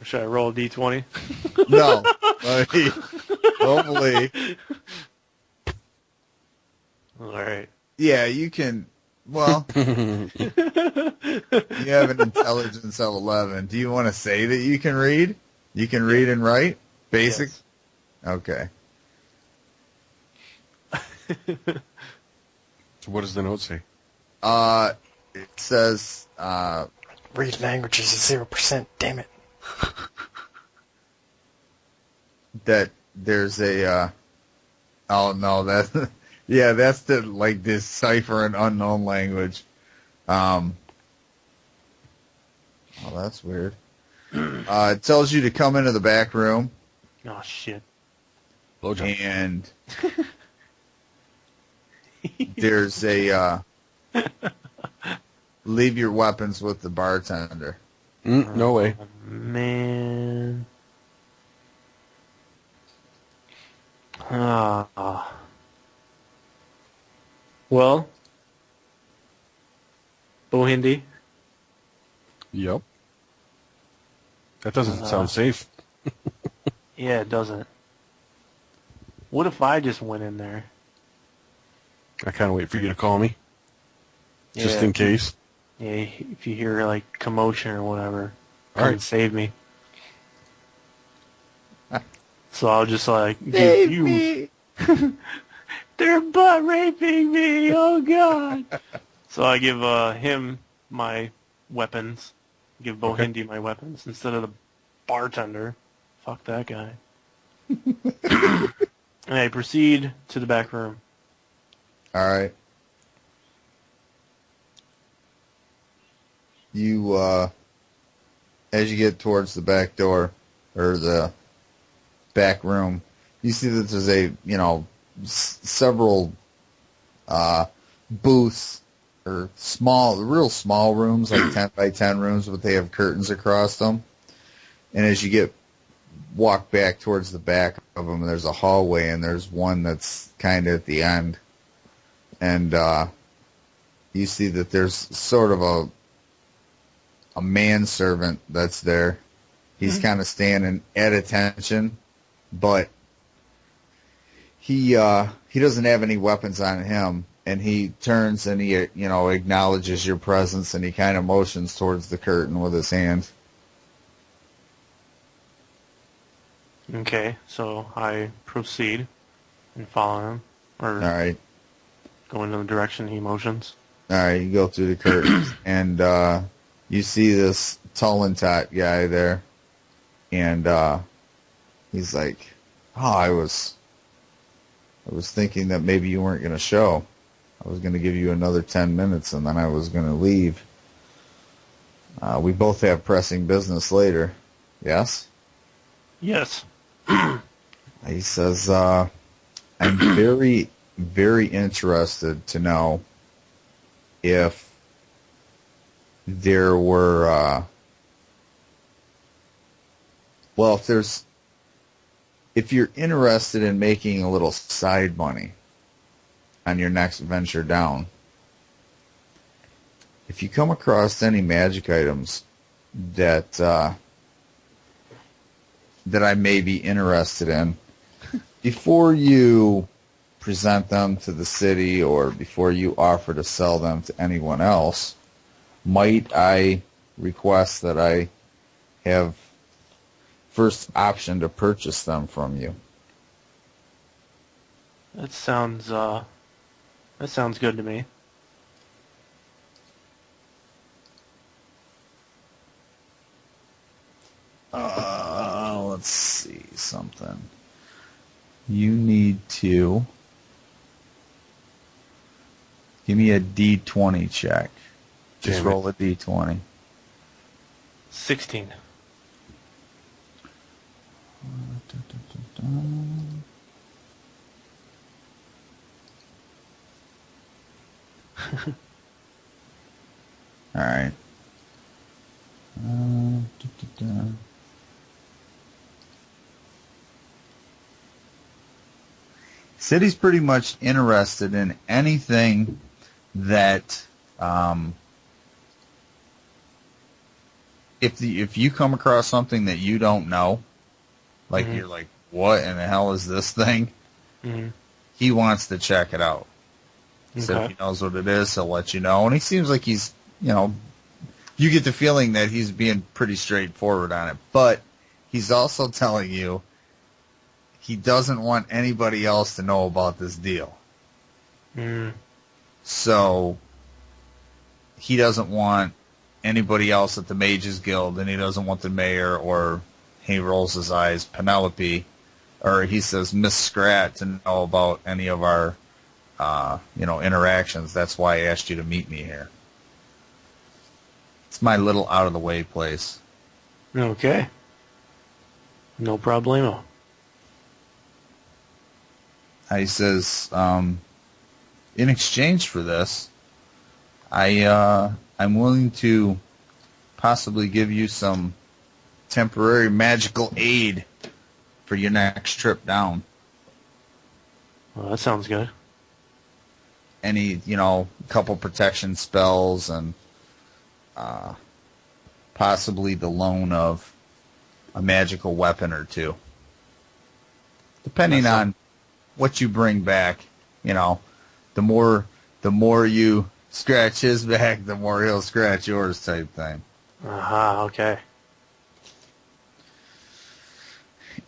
Should I roll a d20? No. Hopefully. Alright. Yeah, you can. Well, you have an intelligence of 11. Do you want to say that you can read? You can read and write? Basic? Yes. Okay. So what does the note say? It says, Read languages is 0%. Damn it. that there's a, oh no, that, yeah, that's to, like, decipher an unknown language. Oh, that's weird. It tells you to come into the back room, Oh, shit. Blowjob. and there's a, leave your weapons with the bartender. No way. Man. Well, Bohindi. Yep. That doesn't sound safe. Yeah, it doesn't. What if I just went in there? I kind of wait for you to call me, just Yeah. in case. Yeah, if you hear like commotion or whatever, All come right. and save me. So I'll just like give Save you. me! They're butt raping me! Oh god! So I give him my weapons. Give Bohindi my weapons instead of the bartender. Fuck that guy. And I proceed to the back room. All right. You, as you get towards the back door, or the back room, you see that there's a, several, booths, or real small rooms, like 10 by 10 rooms, but they have curtains across them. And as you walk back towards the back of them, there's a hallway, and there's one that's kind of at the end. And you see that there's sort of a manservant that's there. He's kind of standing at attention, but he doesn't have any weapons on him. And he turns and he acknowledges your presence, and he kind of motions towards the curtain with his hand. Okay, so I proceed and follow him, or All right. go in the direction he motions. All right, you go through the curtains, and you see this Tullentot guy there, and he's like, "Oh, I was thinking that maybe you weren't going to show. I was going to give you another 10 minutes, and then I was going to leave. We both have pressing business later. Yes?" Yes. He says, "I'm very, very interested to know if there were, if you're interested in making a little side money on your next venture down, if you come across any magic items that I may be interested in, before you present them to the city or before you offer to sell them to anyone else, might I request that I have first option to purchase them from you? That sounds good to me. Let's see something. You need to give me a D20 check. Just roll a D20. 16. All right. City's pretty much interested in anything that, if you come across something that you don't know, like you're like, what in the hell is this thing? Mm-hmm. He wants to check it out. Okay. So if he knows what it is, he'll let you know. And he seems like he's, you get the feeling that he's being pretty straightforward on it. But he's also telling you he doesn't want anybody else to know about this deal. Mm. So he doesn't want anybody else at the Mages Guild, and he doesn't want the mayor, or he rolls his eyes, Penelope, or he says Miss Scrat, to know about any of our interactions. That's why I asked you to meet me here. It's my little out-of-the-way place. Okay. No problemo. He says, in exchange for this, I'm willing to possibly give you some temporary magical aid for your next trip down. Well, that sounds good. Any, couple protection spells and possibly the loan of a magical weapon or two. Depending on what you bring back, the more you scratch his back, the more he'll scratch yours type thing. Okay.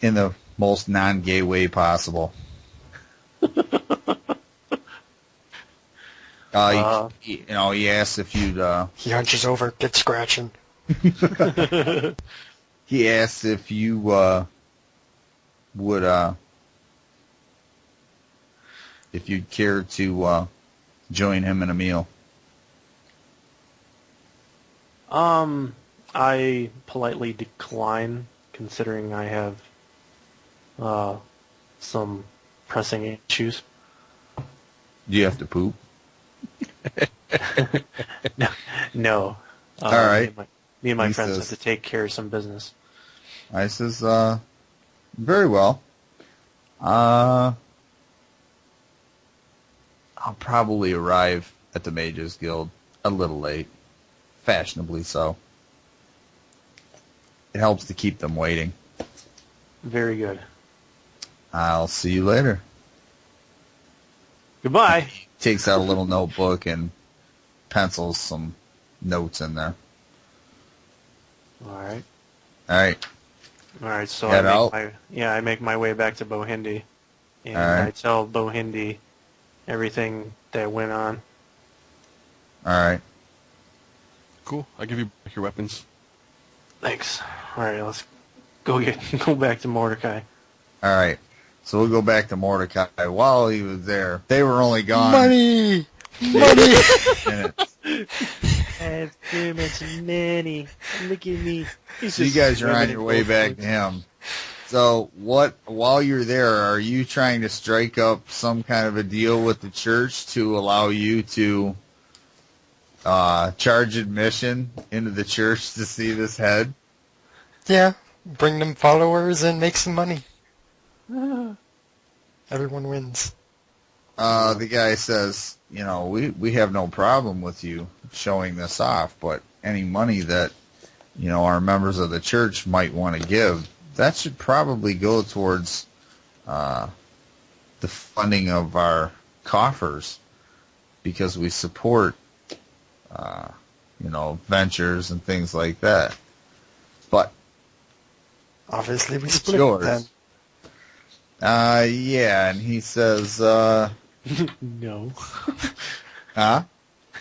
In the most non-gay way possible. He asks if you'd... He hunches over, gets scratching. He asks if you would... if you'd care to join him in a meal. I politely decline, considering I have some pressing issues. Do you have to poop? No. All right. Me and my He friends says- have to take care of some business. I says, very well. I'll probably arrive at the Mages Guild a little late. Fashionably so. It helps to keep them waiting. Very good. I'll see you later. Goodbye. He takes out a little notebook and pencils some notes in there. All right. All right. All right. So Head out. I make my way back to Bohindi, and All right. I tell Bohindi everything that went on. All right. Cool. I'll give you back your weapons. Thanks. All right. Let's go back to Mordecai. All right. So we'll go back to Mordecai. While he was there, they were only gone Money! 8 minutes. I have too much money. Look at me. So you guys are on your way back to him. So while you're there, are you trying to strike up some kind of a deal with the church to allow you to charge admission into the church to see this head? Yeah, bring them followers and make some money. Everyone wins. The guy says, we have no problem with you showing this off, but any money that, our members of the church might want to give, that should probably go towards the funding of our coffers because we support, ventures and things like that. But Obviously, we it's split yours. then. Yeah, and he says, No. huh?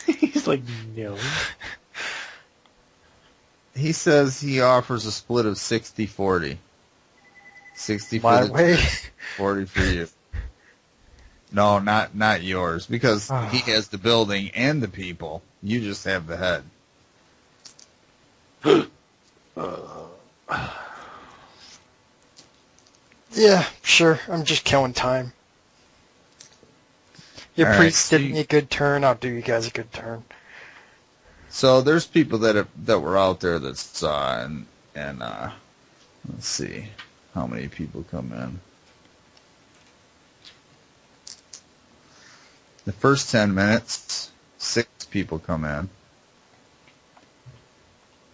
He's like, no. He says he offers a split of 60-40. 60 for My the way. 40 for you. No, not yours, because he has the building and the people. You just have the head. Yeah, sure. I'm just killing time. Your All right, priest so did me a good turn. I'll do you guys a good turn. So there's people that were out there that saw, and let's see how many people come in. The first 10 minutes, 6 people come in.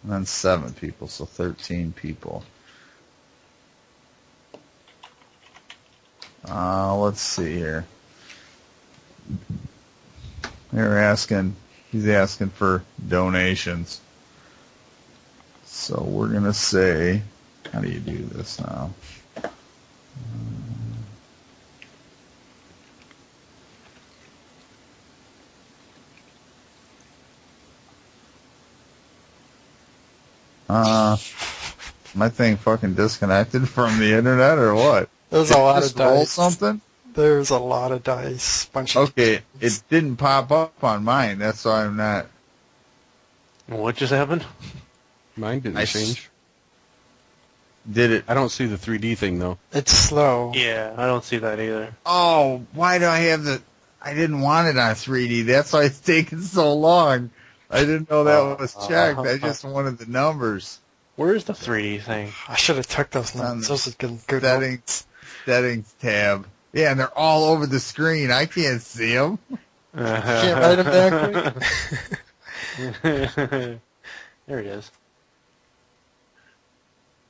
And then 7 people, so 13 people. Let's see here. He's asking for donations. So we're going to say, how do you do this now? My thing fucking disconnected from the internet or what? There's Did a it lot just of roll dice. something? There's a lot of dice. Bunch of Okay, it didn't pop up on mine. That's why I'm not. What just happened? Mine didn't change. Did it? I don't see the 3D thing, though. It's slow. Yeah, I don't see that either. Oh, why do I have the? I didn't want it on 3D. That's why it's taking so long. I didn't know that was checked. I just wanted the numbers. Where's the 3D thing? I should have took those On notes. the Those have been good. Settings tab. Yeah, and they're all over the screen. I can't see them. Can't write them down quick. There it is.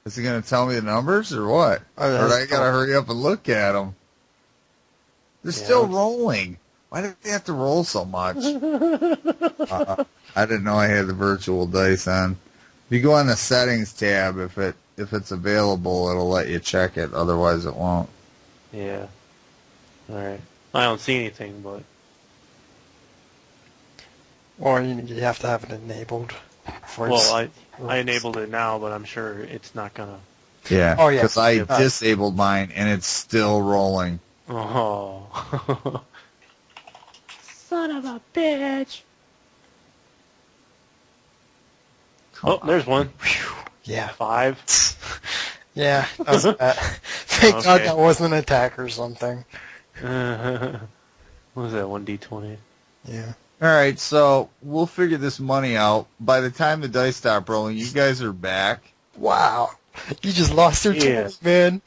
Is he going to tell me the numbers or what? Oh, Or do I got to hurry up and look at them? They're still rolling. Why do they have to roll so much? I didn't know I had the virtual dice on. If you go on the settings tab, if it's available, it'll let you check it. Otherwise, it won't. Yeah. All right. I don't see anything, but Or you have to have it enabled. I enabled it now, but I'm sure it's not gonna. Yeah. Oh, yeah. Because I disabled mine, and it's still rolling. Oh. Son of a bitch. Come on. There's one. Yeah. 5. Yeah. That was bad. Thank God Okay. that wasn't an attack or something. What was that? 1d20. Yeah. All right, so we'll figure this money out. By the time the dice stop rolling, you guys are back. Wow. You just lost your Yeah. tools, man.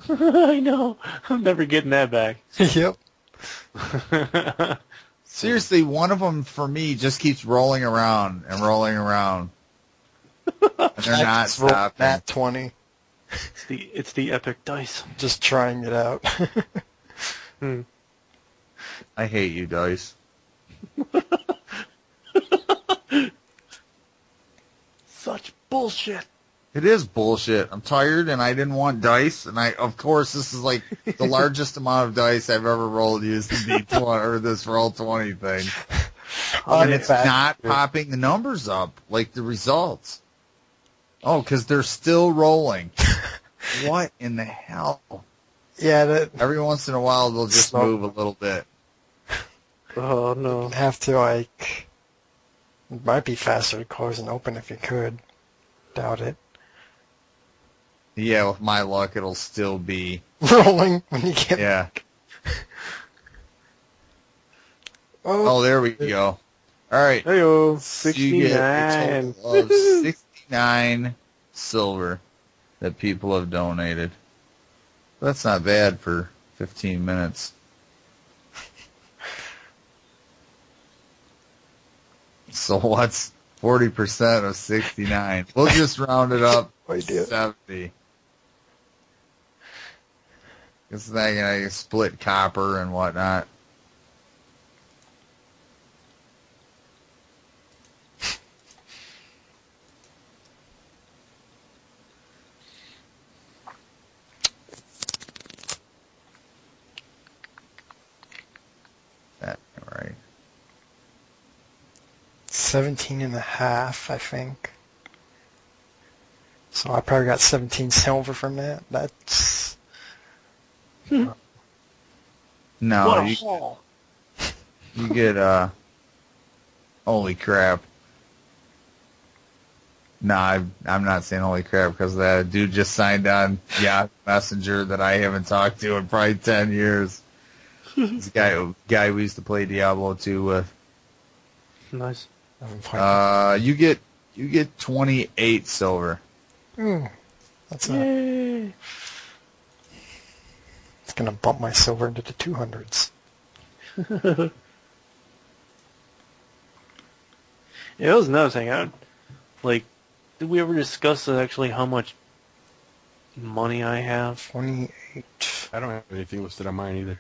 I know. I'm never getting that back. Yep. Seriously, one of them for me just keeps rolling around and rolling around. And they're not Just roll stopping. Nat 20. It's the epic dice. Just trying it out. I hate you, dice. Such bullshit. It is bullshit. I'm tired, and I didn't want dice, and of course, this is like the largest amount of dice I've ever rolled using D20 or this Roll20 thing, and it's not popping the numbers up like the results. Oh, because they're still rolling. What in the hell? Yeah, Every once in a while, they'll just move a little bit. Oh no. have to, like... It might be faster to close and open if you could. Doubt it. Yeah, with my luck, it'll still be. Rolling when you get... Yeah. Oh, There we go. All right. Hey-o. So you get a 69. total of 69 silver that people have donated. That's not bad for 15 minutes. So what's 40% of 69? We'll just round it up to 70. It's like split copper and whatnot. That right. 17.5, I think. So I probably got 17 silver from that. That's No, What a you haul! get holy crap. No, I'm not saying holy crap because that dude just signed on Messenger that I haven't talked to in probably 10 years. This guy we used to play Diablo 2 with. Nice. You get 28 silver. That's Yay! it's gonna bump my silver into the 200s. Yeah, that was another thing. Did we ever discuss actually how much money I have? 28. I don't have anything listed on mine either.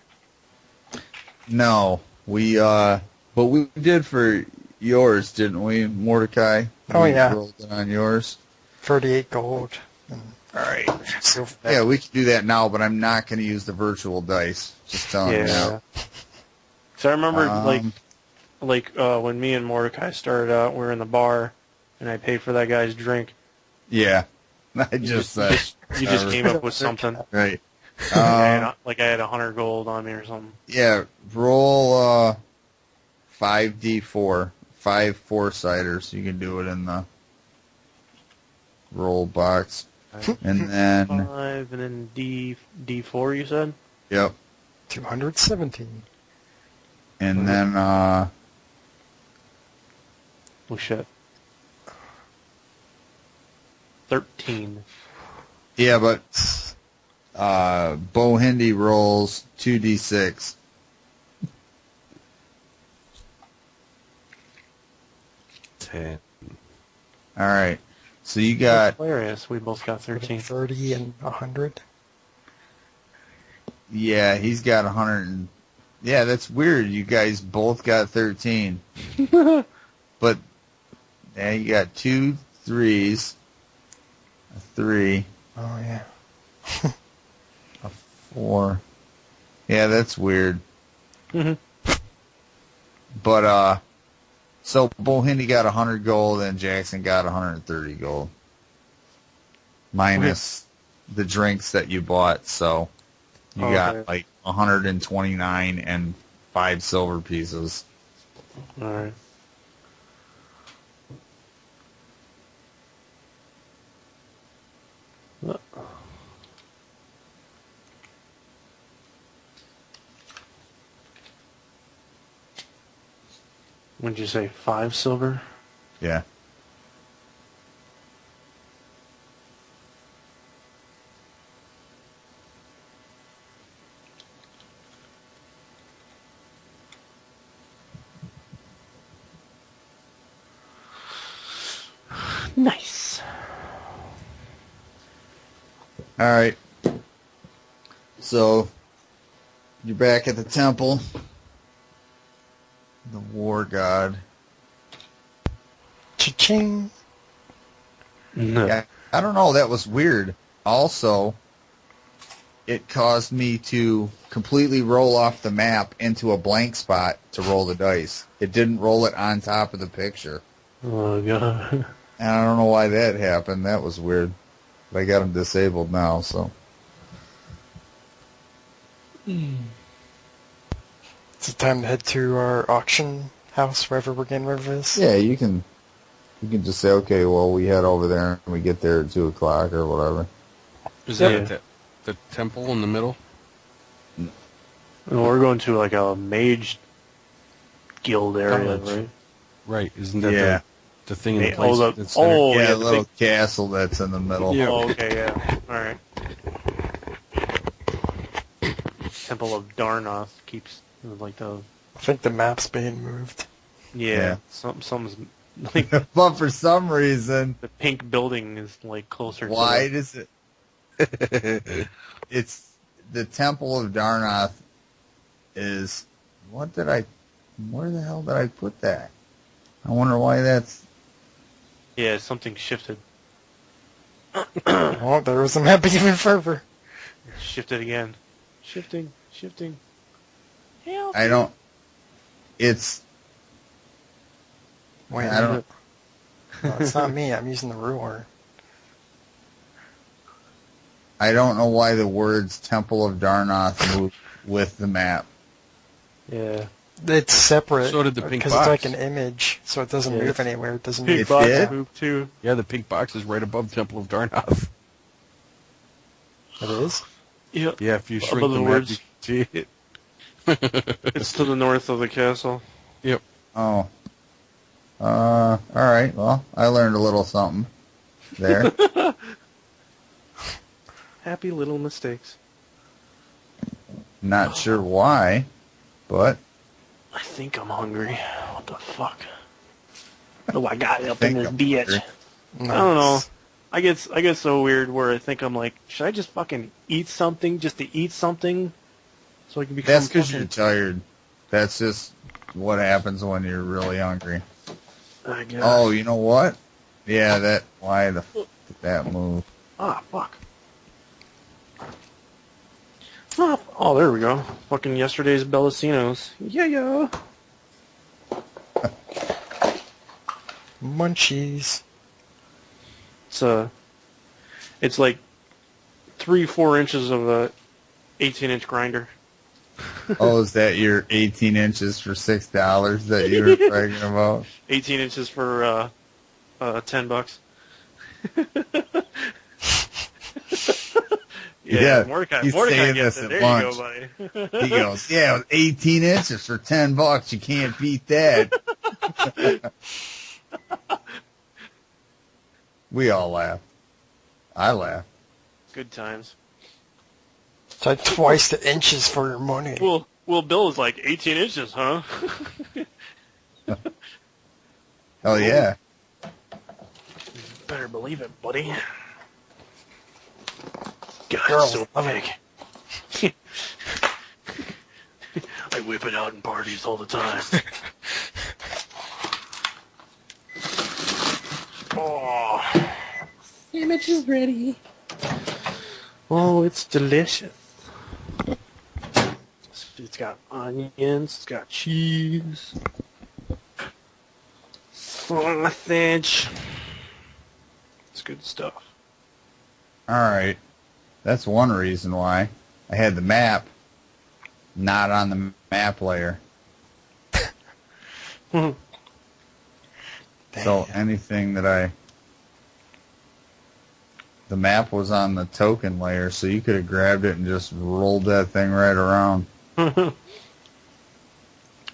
No, but we did for yours, didn't we, Mordecai? Oh, We yeah. rolled it on yours. 38 gold. And All right. silver. Yeah, we can do that now, but I'm not going to use the virtual dice. Just telling you now. So I remember, when me and Mordecai started out, we were in the bar, and I paid for that guy's drink. Yeah. I just said. You just came up with something. Right. I had 100 gold on me or something. Yeah, roll 5d4, 5 4-siders. You can do it in the roll box. And then, 5, and then D4, you said? yep. 217. And then, Oh, shit. 13. yeah, but Bohindi rolls 2d6. Ten. All right. So you got, Hilarious. We both got 13. 30 and 100. yeah, he's got 100. Yeah, that's weird. You guys both got 13. But, yeah, you got 2 3s, a 3, Oh, yeah. a 4. Yeah, that's weird. Mhm. But, so Bohindi got 100 gold and Jackson got 130 gold. Minus the drinks that you bought, so you got like 129 and 5 silver pieces. Alright. What'd you say, 5 silver? Yeah. Nice. All right. So you're back at the temple. The war god. Cha-ching. No. Yeah, I don't know. That was weird. Also, it caused me to completely roll off the map into a blank spot to roll the dice. It didn't roll it on top of the picture. Oh, God. And I don't know why that happened. That was weird. But I got them disabled now, so. Is it time to head to our auction house, wherever we're getting rid of this? Yeah, you can just say, okay, well, we head over there and we get there at 2 o'clock or whatever. Is Yeah. that the temple in the middle? And we're going to like a mage guild area, College. right? Right. Isn't that Yeah. the thing in the Yeah, place? oh, that's oh, Yeah, yeah, a the little big- castle that's in the middle. Yeah. Oh, okay, yeah. Alright. Temple of Darnoth keeps, like, the... I think the map's being moved. Yeah. Something's... Like, But for some reason, the pink building is, like, closer why to... does it... It's the Temple of Darnath is, where the hell did I put that? I wonder why that's... Yeah, something shifted. Oh, there was a map even further. Shifted again. Shifting. Help I don't... It's... Wait a I don't... minute. No, it's not me. I'm using the ruler. I don't know why the words Temple of Darnath move with the map. Yeah. It's separate. So did the pink because box. it's like an image, so it doesn't move anywhere. It doesn't Pink move. box did? moved too. Yeah, the pink box is right above Temple of Darnath. It is? Yep. Yeah, if you shrink Above the the map, words. you can see it. It's to the north of the castle. Yep. Oh. Alright, well, I learned a little something there. Happy little mistakes. Not sure why, but... I think I'm hungry. What the fuck? Oh, I got up think in this I'm bitch. hungry. I don't know. I get so weird where I think I'm like, should I just fucking eat something just to eat something so I can become That's because fucking... you're tired. That's just what happens when you're really hungry. I guess. Oh, you know what? Yeah, why the fuck did that move? Ah, fuck. Oh, there we go. Fucking yesterday's Bellasinos. Yeah. Munchies. It's like 3-4 inches of a 18-inch grinder. Oh, is that your 18 inches for $6 that you were bragging about? 18 inches for $10. Yeah, Mordecai he's saying gets this it. at There lunch. you go, buddy. He goes, yeah, with 18 inches for $10. You can't beat that. We all laugh. I laugh. Good times. It's like twice the inches for your money. Well, Bill is like 18 inches, huh? Hell yeah. Better believe it, buddy. God, Girl, it's so love big. I whip it out in parties all the time. Oh, sandwich is ready. Oh, it's delicious. It's got onions, it's got cheese, sausage. It's good stuff. Alright. That's one reason why I had the map not on the map layer. So anything that the map was on the token layer, so you could have grabbed it and just rolled that thing right around.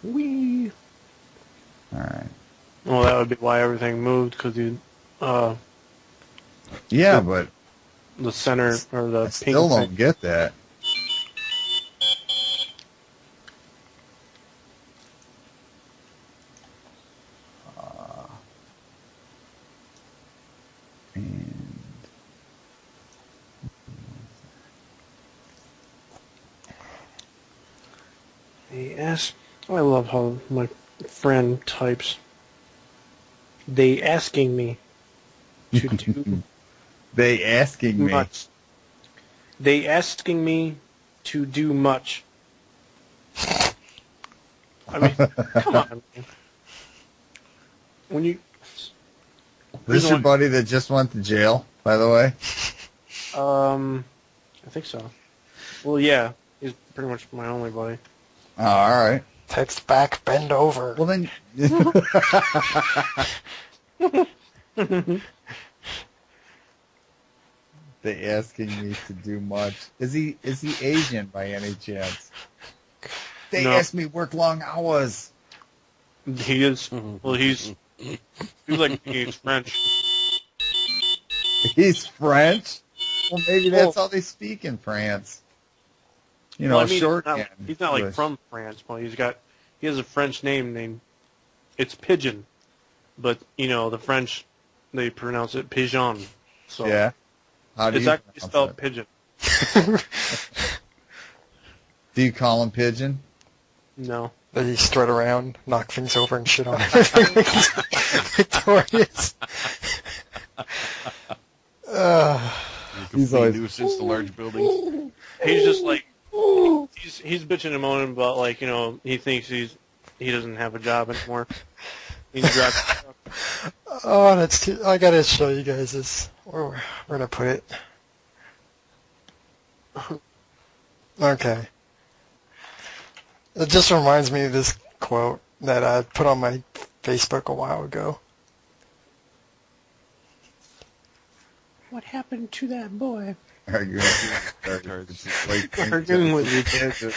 Wee. Alright. Well, that would be why everything moved, because you, Yeah, but the center or the I pink still thing. don't get that. And Yes. I love how my friend types. They asking me to do they asking me. much. They asking me to do much. I mean, come on. Man. When you... This is your buddy that just went to jail, by the way? I think so. Well, yeah. He's pretty much my only buddy. Oh, alright. Text back, bend over. Well then... They asking me to do much. Is he Asian by any chance? They No. asked me to work long hours. He is... Well, he's like... He's French. He's French? Well, maybe that's how they speak in France. You know, Well, I mean, shorthand. he's not like English. from France. Well, he has a French name named, it's Pigeon, but you know the French, they pronounce it Pigeon. So Yeah. How do it's you actually pronounce spelled it? pigeon. Do you call him Pigeon? No. That he strut around, knock things over, and shit on everything. Victorious. He's always nuisance to large buildings. He's just like he's bitching and moaning about like he thinks he doesn't have a job anymore. He's driving. Oh, that's too. I gotta show you guys this. Where we're gonna put it. Okay. It just reminds me of this quote that I put on my Facebook a while ago. What happened to that boy? Arguing Arguing with you. No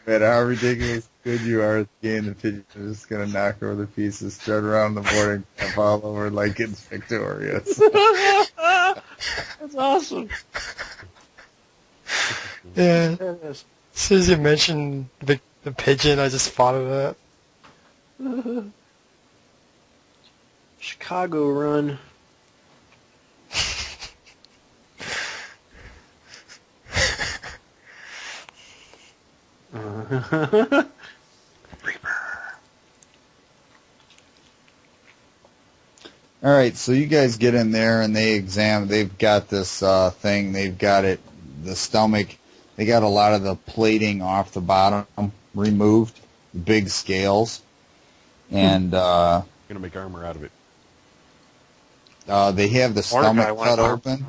matter how ridiculous good you are at the game, the Pigeon is just going to knock over the pieces, strut around the board, and jump all over like it's victorious. That's awesome. Yeah. There it is. As soon as you mentioned the pigeon, I just thought of that. Chicago run. All right, so you guys get in there, and they've got this thing. They've got it, the stomach. They got a lot of the plating off the bottom removed, big scales, and Gonna make armor out of it. they have the stomach cut arm. open,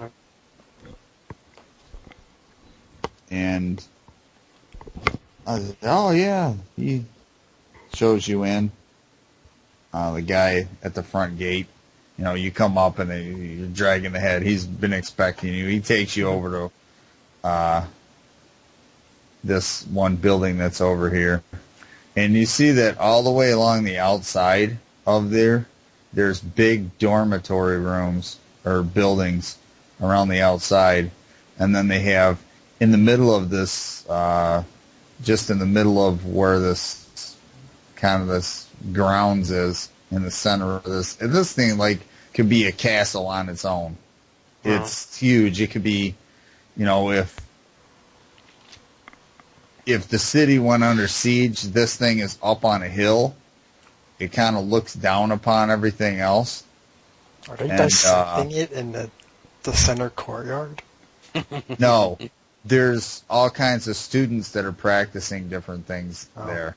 and oh yeah, he shows you in. The guy at the front gate. You come up and you're dragging the head. He's been expecting you. He takes you over to this one building that's over here. And you see that all the way along the outside of there's big dormitory rooms or buildings around the outside. And then they have, in the middle of this, just in the middle of where this grounds is, in the center of this thing, like, could be a castle on its own. Wow. It's huge. It could be, if the city went under siege, this thing is up on a hill. It kind of looks down upon everything else. Are they dissecting it in the center courtyard? No, there's all kinds of students that are practicing different things there.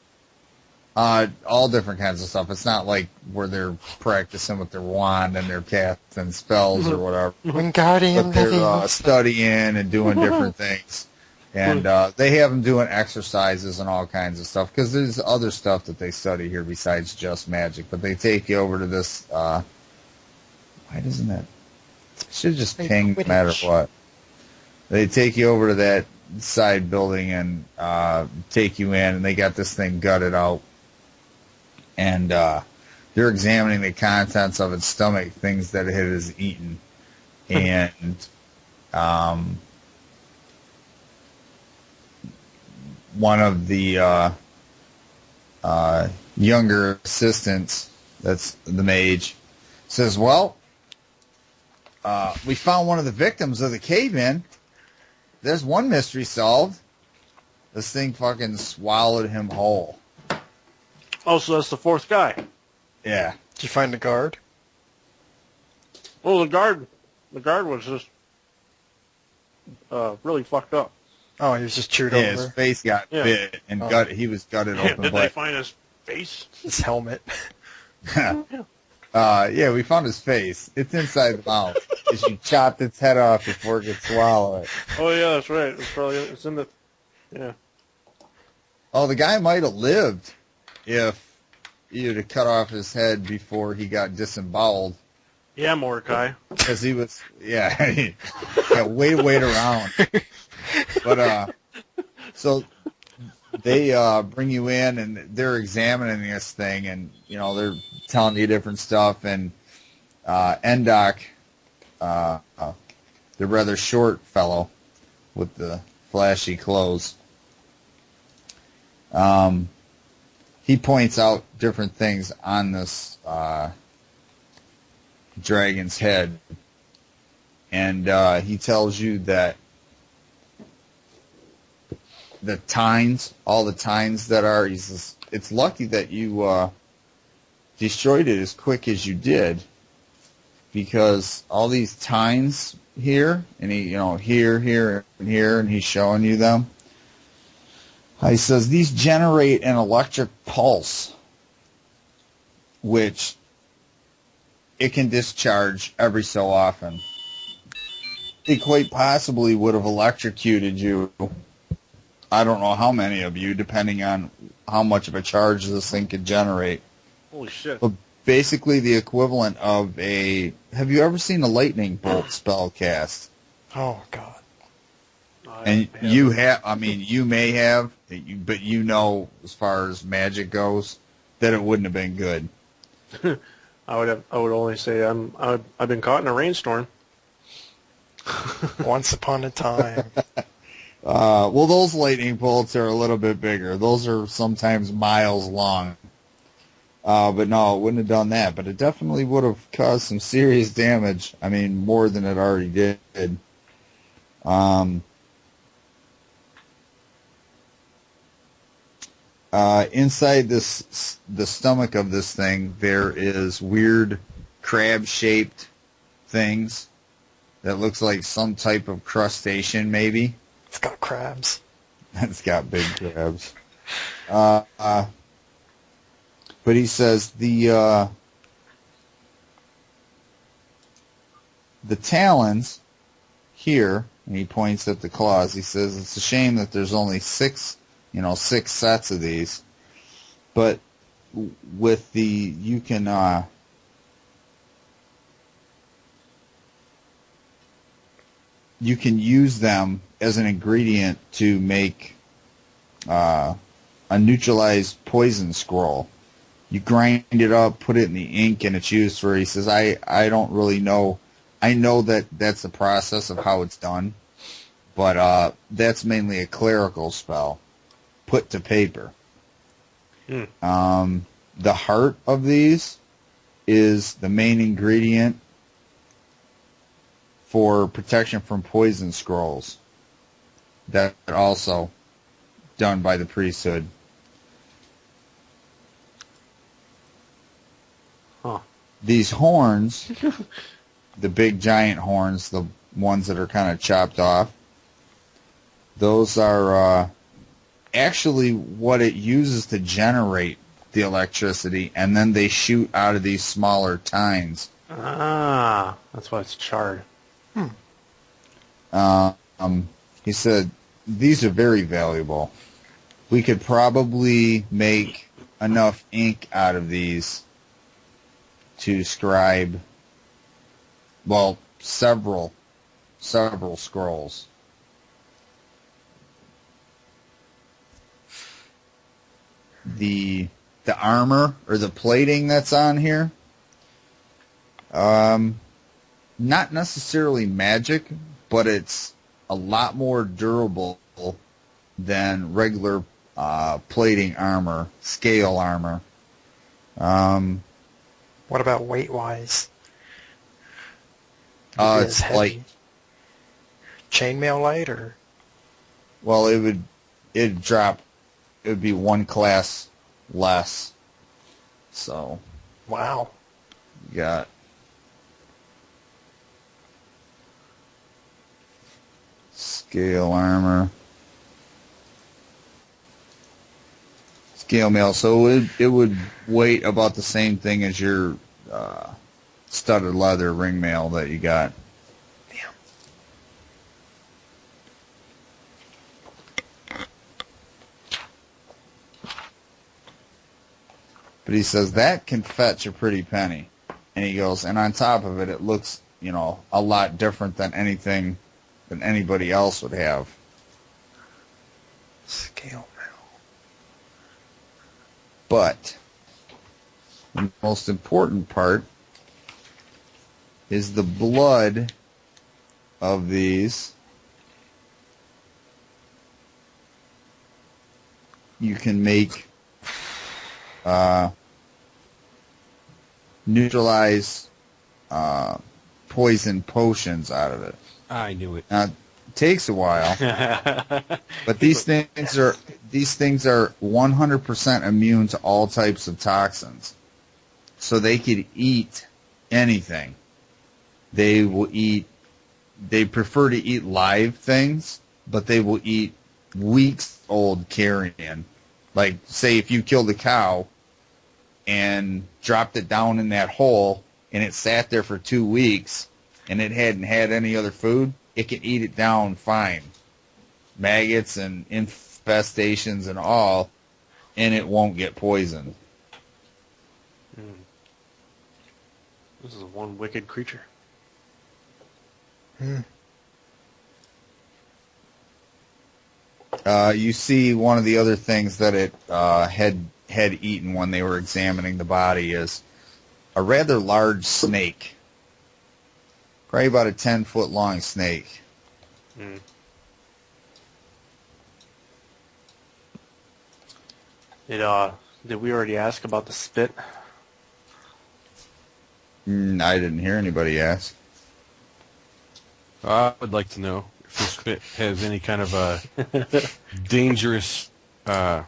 All different kinds of stuff. It's not like where they're practicing with their wand and their casting spells or whatever. Wingardium But they're Leviosa. studying and doing different things. And they have them doing exercises and all kinds of stuff, because there's other stuff that they study here besides just magic. But they take you over to this, why doesn't that, it should just ping no matter what. They take you over to that side building and take you in, and they got this thing gutted out. And they're examining the contents of its stomach, things that it has eaten. And one of the younger assistants, that's the mage, says, well, we found one of the victims of the cave-in. There's one mystery solved. This thing fucking swallowed him whole. Oh, so that's the fourth guy. Yeah. Did you find the guard? Well, the guard was just really fucked up. Oh, he was just chewed Yeah, over. his face got bit and gutted. He was gutted open. Did they find his face? His helmet. Yeah, we found his face. It's inside the mouth. Because you chopped its head off before it could swallow it. Oh yeah, that's right. It's in the. Yeah. Oh, the guy might have lived if you'd have cut off his head before he got disemboweled. Yeah, Mordecai. Because he was, he got way to wait around. But, so they bring you in and they're examining this thing and, they're telling you different stuff. And Endok, the rather short fellow with the flashy clothes, he points out different things on this dragon's head, and he tells you that the tines, all the tines that are. He says it's lucky that you destroyed it as quick as you did, because all these tines here, and he, here, here, and here, and he's showing you them. He says these generate an electric pulse, which it can discharge every so often. It quite possibly would have electrocuted you. I don't know how many of you, depending on how much of a charge this thing could generate. Holy shit. But basically the equivalent of a... Have you ever seen a lightning bolt spell cast? Oh, God. And you have, you may have, but as far as magic goes, that it wouldn't have been good. I would only say I've been caught in a rainstorm. Once upon a time. Well, those lightning bolts are a little bit bigger. Those are sometimes miles long. But no, it wouldn't have done that. But it definitely would have caused some serious damage. More than it already did. Inside the stomach of this thing, there is weird crab-shaped things that looks like some type of crustacean, maybe. It's got crabs. It's got big crabs. But he says the talons here, and he points at the claws. He says it's a shame that there's only six sets of these, but with you can use them as an ingredient to make a neutralized poison scroll. You grind it up, put it in the ink, and it's used for, he says, I don't really know. I know that that's the process of how it's done, but that's mainly a clerical spell put to paper. The heart of these is the main ingredient for protection from poison scrolls. That also done by the priesthood. Huh. These horns, the big giant horns, the ones that are kind of chopped off, those are actually what it uses to generate the electricity, and then they shoot out of these smaller tines. Ah, that's why it's charred. He said, these are very valuable. We could probably make enough ink out of these to scribe, several scrolls. The armor or the plating that's on here, not necessarily magic, but it's a lot more durable than regular plating armor, scale armor. What about weight-wise? It's light. Chainmail light, or? Well, it'd drop. It would be one class less. So. Wow. You got. Scale armor. Scale mail. So it would weight about the same thing as your studded leather ring mail that you got. Damn. But he says that can fetch a pretty penny. And he goes, and on top of it, it looks, a lot different than anything than anybody else would have. Scale mail. But the most important part is the blood of these. You can make neutralize poison potions out of it. I knew it. Now, takes a while. But these things are 100% immune to all types of toxins. So they could eat anything. They prefer to eat live things, but they will eat weeks old carrion. Like, say if you killed a cow and dropped it down in that hole and it sat there for 2 weeks and it hadn't had any other food, it can eat it down fine. Maggots and infestations and all, and it won't get poisoned. This is one wicked creature. You see one of the other things that it had eaten when they were examining the body is a rather large snake. Probably about a 10-foot long snake. Did we already ask about the spit? I didn't hear anybody ask. I would like to know if the spit has any kind of a dangerous, like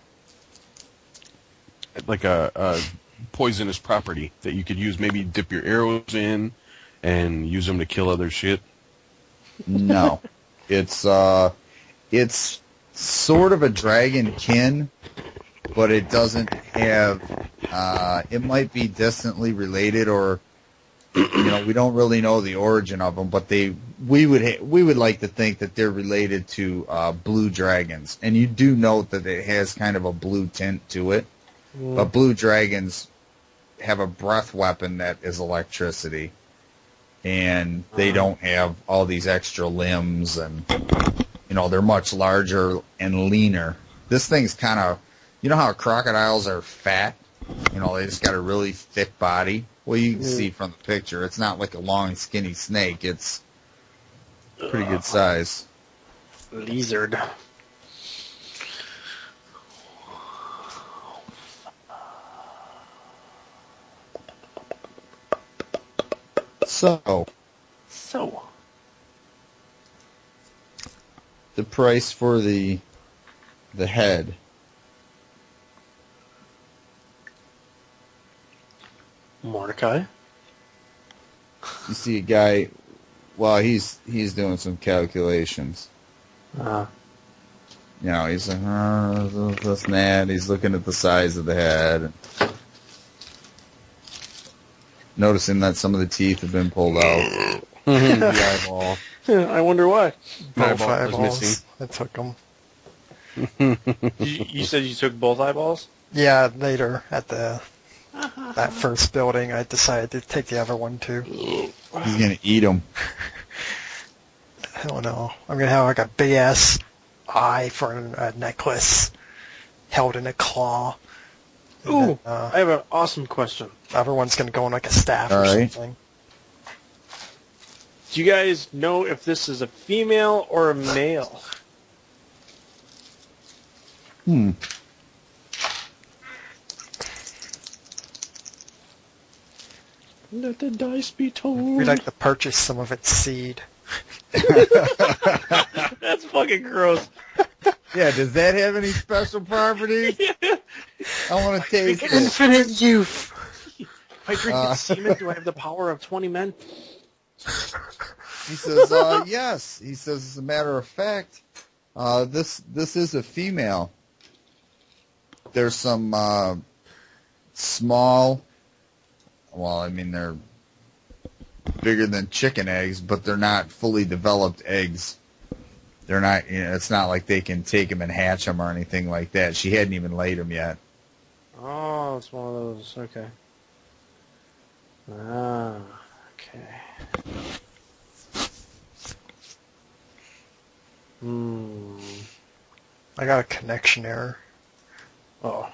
a poisonous property that you could use. Maybe dip your arrows in and use them to kill other shit. No, it's sort of a dragon kin, but it doesn't have. It might be distantly related, or we don't really know the origin of them. But we would like to think that they're related to blue dragons, and you do note that it has kind of a blue tint to it. But blue dragons have a breath weapon that is electricity, and they don't have all these extra limbs, and they're much larger and leaner. This thing's kind of, how crocodiles are fat? They just got a really thick body. Well, you can see from the picture, it's not like a long, skinny snake. It's pretty good size. Lizard. So, the price for the head. Mordecai? You see a guy, well, he's doing some calculations. He's like, that's mad. He's looking at the size of the head. Noticing that some of the teeth have been pulled out. The eyeball. I wonder why. Both Eyeball was eyeballs. missing. I took them. You said you took both eyeballs? Yeah, later at that first building, I decided to take the other one too. He's gonna eat them. I don't know. I'm gonna have like a big ass eye for a necklace held in a claw. Ooh, I have an awesome question. Everyone's gonna go on like a staff All or right. something. Do you guys know if this is a female or a male? Let the dice be told. We'd like to purchase some of its seed. That's fucking gross. Yeah, does that have any special properties? I want to taste it. Infinite youth. If I drink its semen, do I have the power of 20 men? He says, yes. He says, as a matter of fact, this is a female. There's some small, well, I mean, they're bigger than chicken eggs, but they're not fully developed eggs. They're not, it's not like they can take them and hatch them or anything like that. She hadn't even laid them yet. Oh, it's one of those. Okay. Ah, okay. I got a connection error. Oh.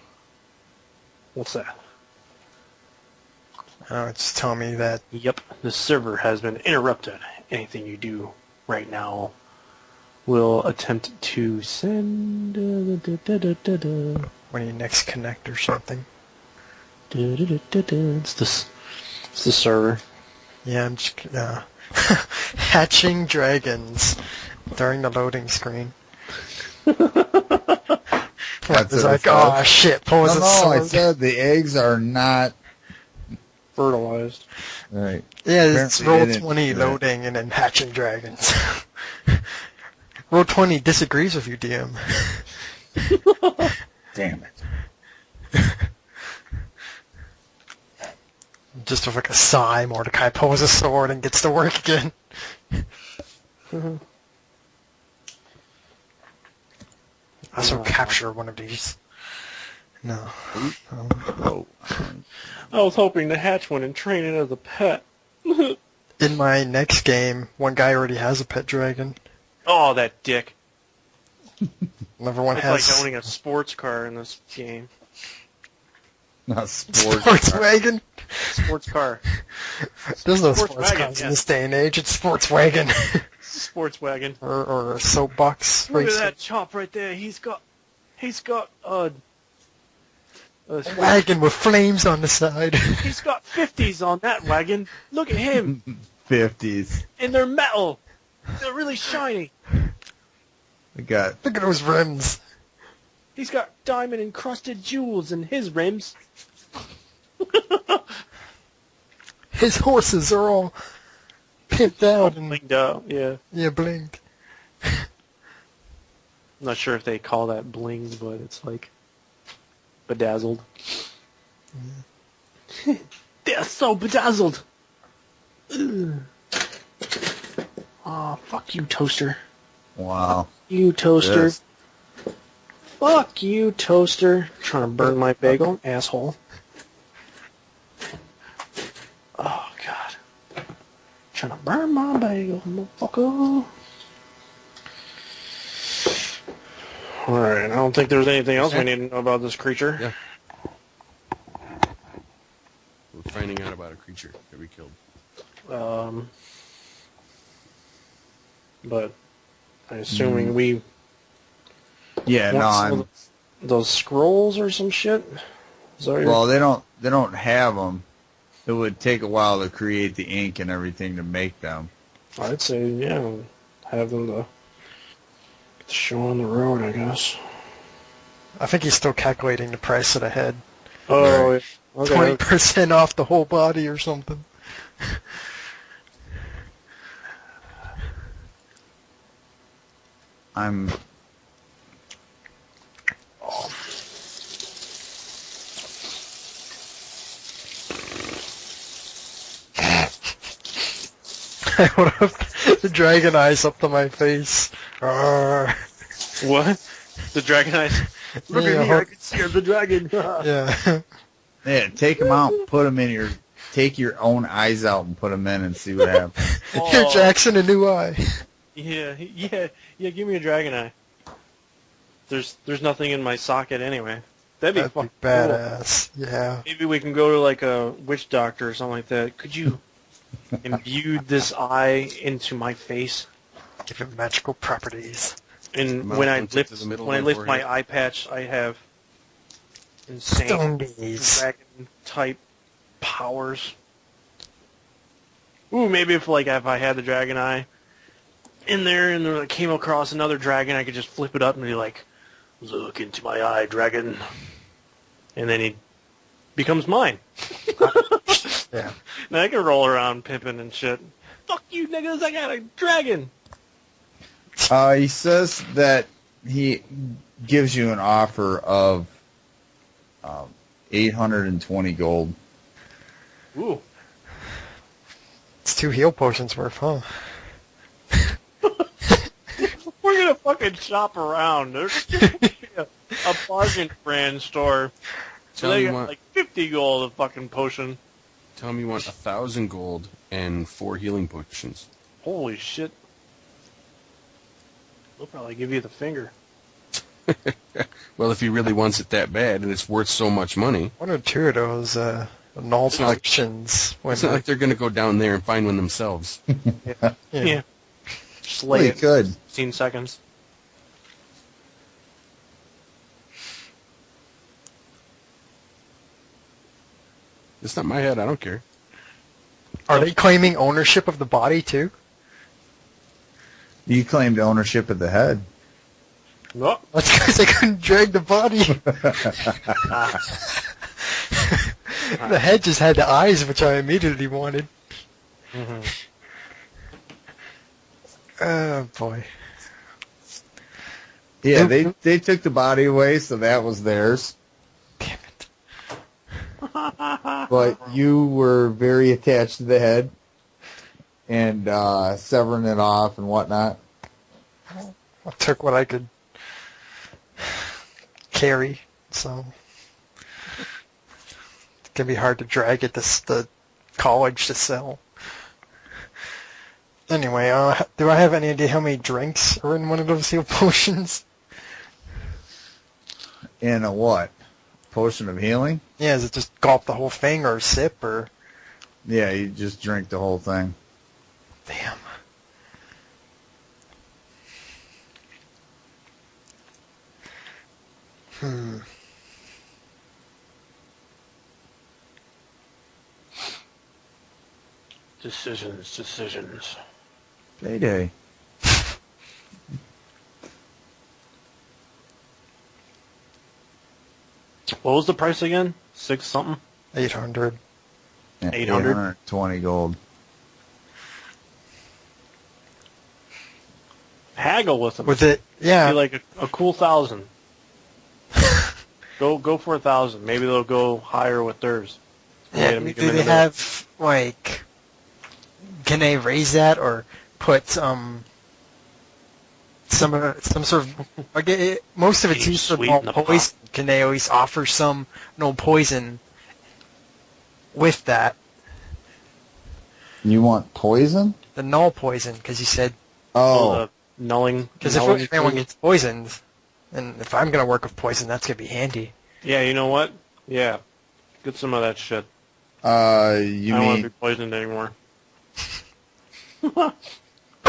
What's that? It's telling me that Yep, the server has been interrupted. Anything you do right now will attempt to send... when you next connect or something. It's the server. Yeah, I'm just hatching dragons. during the loading screen. That's It's what like, it says. oh shit, pose a No, I sword. said the eggs are not Fertilized. right. Yeah, it's Apparently they roll didn't 20 do that. loading and then hatching dragons. Roll 20 disagrees with you, DM. Damn it. Just with like a sigh, Mordecai pulls a sword and gets to work again. Also capture one of these. No. Oh. I was hoping to hatch one and train it as a pet. In my next game, one guy already has a pet dragon. Oh, that dick. Another one It's has like owning a sports car in this game. Not sports. sports wagon. Sports car. There's no Sports sports wagon, cars in yeah. this day and age. It's sports wagon. Sports wagon. or a soapbox Look at racing. that chop right there. He's got a Wagon with flames on the side. he's got 50s on that wagon. Look at him. 50s. And they're metal. They're really shiny. We got Look at those rims. He's got diamond encrusted jewels in his rims. His horses are all pimped out and Blinged out, yeah. blinged. I'm not sure if they call that blinged, but it's like bedazzled. They're so bedazzled. Oh, fuck you, toaster. wow. You toaster. Yes. Fuck you, toaster. Trying to burn my bagel, asshole. Oh, God. Trying to burn my bagel, motherfucker. Alright, I don't think there's anything else we need to know about this creature. Yeah. We're finding out about a creature that we killed. But I'm assuming we Yeah, no, want some I'm of those scrolls or some shit. Is that what you're- well, they don't have them. It would take a while to create the ink and everything to make them. I'd say, yeah, have them to show on the road, I guess. I think he's still calculating the price of the head. Oh, Right. yeah. Okay. 20% off the whole body or something. I'm I would have the dragon eyes up to my face. Arrgh. What? The dragon eyes? Look Yeah, at me, I can see the dragon. Yeah. yeah. Take them out, and put them in your. Take your own eyes out and put them in and see what happens. Here, Jackson, a new eye. Yeah, give me a dragon eye. There's nothing in my socket anyway. That'd be That'd fucking be badass. Yeah. Maybe we can go to like a witch doctor or something like that. Could you imbue this eye into my face? Give it magical properties. And Mount when I once lift into the middle when I of my lift forehead. my eye patch, I have insane Stone gaze. dragon type powers. Ooh, maybe if I had the dragon eye in there and I came across another dragon, I could just flip it up and be like, "Look into my eye, dragon," and then he becomes mine. Yeah. Now I can roll around pimping and shit. Fuck you, niggas! I got a dragon. He says that he gives you an offer of 820 gold. Ooh. It's 2 heal potions worth, huh? We're gonna fucking shop around. There's a bargain brand store. So Tell they me got what. like 50 gold a fucking potion. Tell me you want 1,000 gold and 4 healing potions. Holy shit. They'll probably give you the finger. Well, if he really wants it that bad and it's worth so much money, One or two of those null It's not like- potions. it's not like they're going to go down there and find one themselves. Yeah. Slay Well, he it. could. 15 seconds. It's not my head. I don't care. Are they claiming ownership of the body too? You claimed ownership of the head. Oh, That's because I couldn't drag the body. The head just had the eyes, which I immediately wanted. mhm. Oh, boy. Yeah, they took the body away, so that was theirs. Damn it. But you were very attached to the head and severing it off and whatnot. I took what I could carry, so it can be hard to drag it to the college to sell. Anyway, do I have any idea how many drinks are in one of those heal potions? In a what? Potion of healing? Yeah, is it just gulp the whole thing or sip or... Yeah, you just drink the whole thing. Damn. Decisions. Payday. What was the price again? 6 something? 800. Yeah, 800? 820 gold. Haggle with them. With it, yeah. Be like a cool 1,000. Go for 1,000. Maybe they'll go higher with theirs. Yeah, do they have, like... Can they raise that or put some sort of... Like most of it's used for no poison. Can they at least offer some no poison with that? You want poison? The null poison, because you said... Oh. The nulling. Because if anyone gets poisoned, and if I'm going to work with poison, that's going to be handy. Yeah, you know what? Yeah. Get some of that shit. You I don't want mean to be poisoned anymore.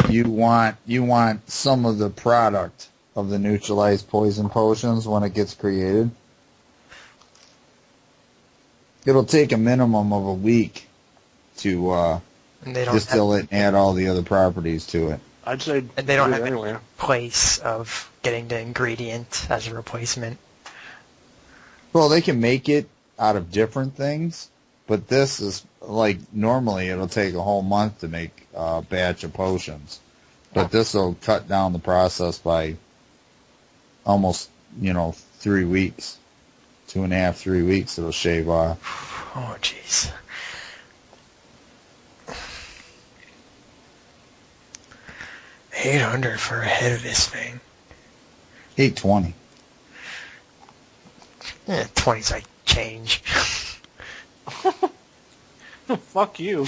you want some of the product of the neutralized poison potions when it gets created? It'll take a minimum of a week to And they don't distill it and add all the other properties to it. I'd say And they don't do have it any anyway. place of getting the ingredient as a replacement. Well, they can make it out of different things, but this is like normally it'll take a whole month to make a batch of potions. But this will cut down the process by almost, 3 weeks. 2.5, 3 weeks it'll shave off. Oh, jeez. $800 for a head of this thing. 820. Yeah, 20's like change. Fuck you.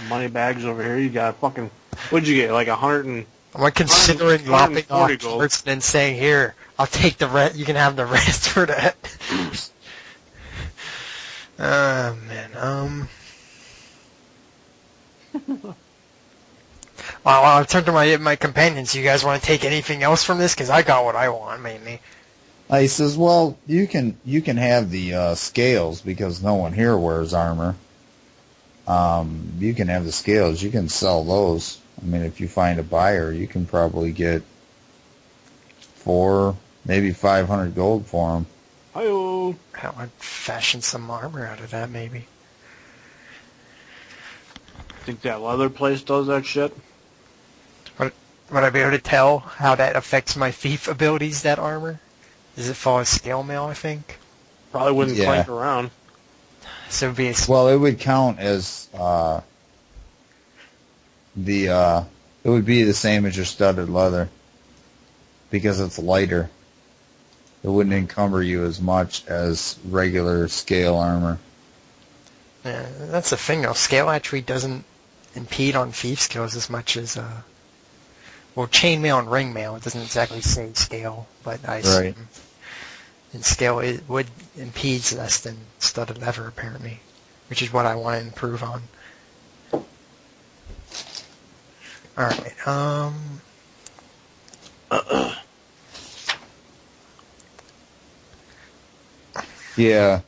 Money bags over here. You got fucking... What'd you get? Like 100 and... I'm like considering lopping off 140 gold. parts and then saying, here, I'll take the rest. You can have the rest for that. Oh, man. Well, I've turned to my companions. You guys want to take anything else from this? Because I got what I want, mainly. He says, well, you can have the scales because no one here wears armor. You can have the scales. You can sell those. I mean, if you find a buyer, you can probably get 400, maybe 500 gold for them. Hi-oh. I'd fashion some armor out of that, maybe. Think that leather place does that shit? Would I be able to tell how that affects my thief abilities, that armor? Does it fall as scale mail, I think? Probably wouldn't Yeah. clank around. So it'd be a... Well, it would count as it would be the same as your studded leather because it's lighter. It wouldn't encumber you as much as regular scale armor. Yeah, that's the thing, though. Scale actually doesn't impede on thief skills as much as... Well, chainmail and ringmail, it doesn't exactly say scale, but I assume Right. in scale it would impede less than studded leather, apparently, which is what I want to improve on. Alright, Yeah.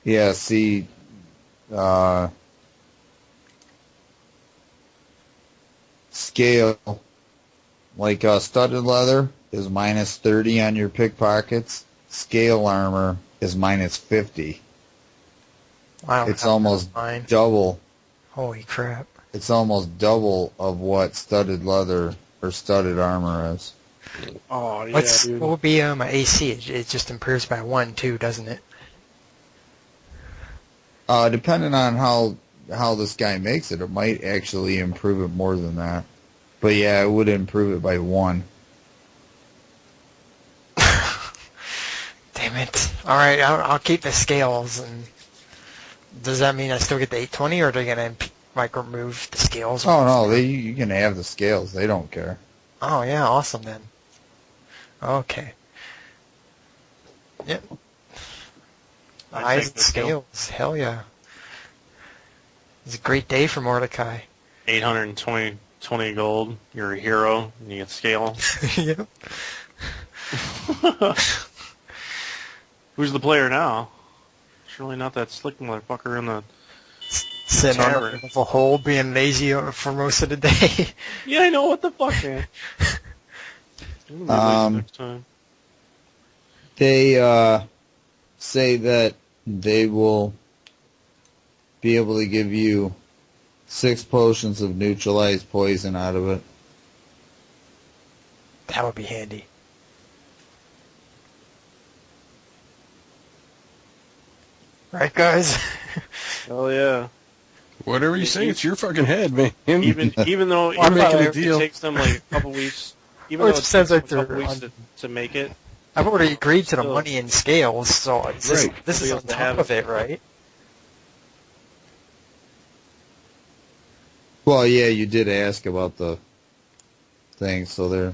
Yeah, see, scale, like studded leather is minus 30 on your pickpockets. Scale armor is minus 50. Wow, It's almost mine. double. Holy crap. It's almost double of what studded leather or studded armor is. Oh yeah, dude. What would be my AC? It just improves by 1 too, doesn't it? Depending on how this guy makes it, it might actually improve it more than that. But yeah, it would improve it by 1. Damn it. Alright, I'll keep the scales. And does that mean I still get the 820, or are they going to remove the scales? Oh no, you can have the scales. They don't care. Oh yeah, awesome then. Okay. Yep. Eyes and scales. Hell yeah. It's a great day for Mordecai. 820 gold. You're a hero, and you get scale. Yep. Who's the player now? Surely not that slick motherfucker in the Sitting on tavern. a hole, being lazy for most of the day. Yeah, I know. What the fuck, man? Next time. They say that they will be able to give you 6 potions of neutralized poison out of it. That would be handy. Right, guys? Hell yeah. Whatever you say, it's your fucking head, man. Even though I'm making a it deal. takes them like a couple weeks, even Well, though it it sounds takes them like a couple they're weeks to make it. I've already agreed to the So- money and scales, so it's just, Right. this is on To top have- of it, right? Well, yeah, you did ask about the thing, so they're,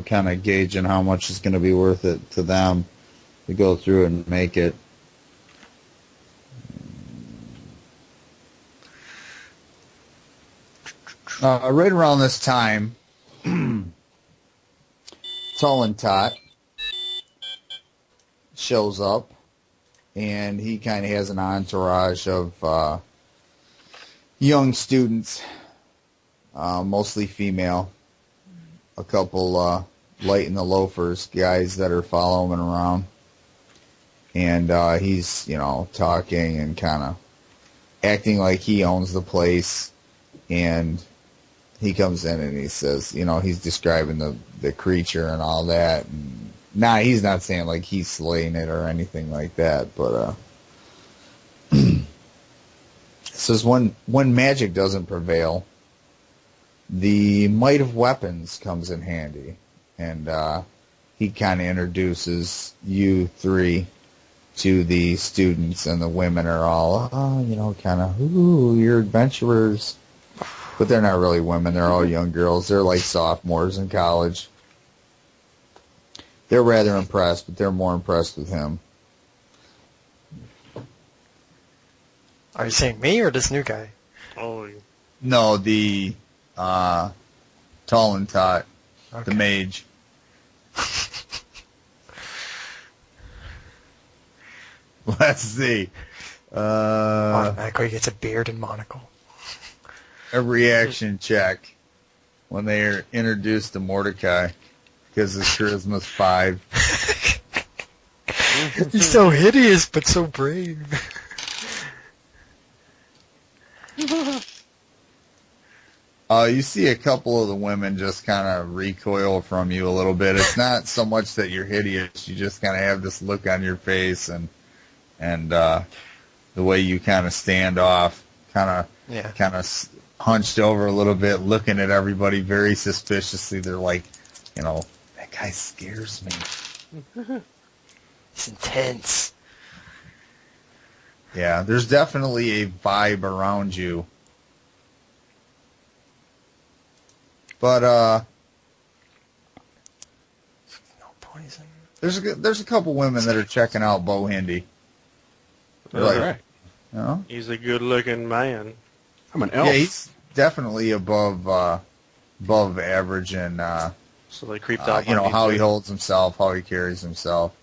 kind of gauging how much is going to be worth it to them to go through and make it. Right around this time, Tull and Tot shows up, and he kind of has an entourage of young students, mostly female, a couple light in the loafers, guys that are following him around. And he's, talking and kind of acting like he owns the place. And he comes in and he says, he's describing the creature and all that. And he's not saying like he's slaying it or anything like that. But it says when magic doesn't prevail, the might of weapons comes in handy. And he kind of introduces you 3 to the students, and the women are all, kind of, ooh, you're adventurers. But they're not really women. They're all young girls. They're like sophomores in college. They're rather impressed, but they're more impressed with him. Are you saying me or this new guy? Oh, No, the Tall and Tot, Okay. the mage. Let's see. Automatically gets a beard and monocle. A reaction check when they are introduced to Mordecai, because his charisma's 5. He's so hideous, but so brave. You see a couple of the women just kind of recoil from you a little bit. It's not so much that you're hideous; you just kind of have this look on your face, and the way you kind of stand off, kind of hunched over a little bit, looking at everybody very suspiciously. They're like, that guy scares me. He's intense. Yeah, there's definitely a vibe around you. But No poison. there's a couple women that are checking out Bo Hindi. They're All like, right. he's a good-looking man. I'm an elf. Yeah, he's definitely above average in So they creeped out. how he holds himself, how he carries himself.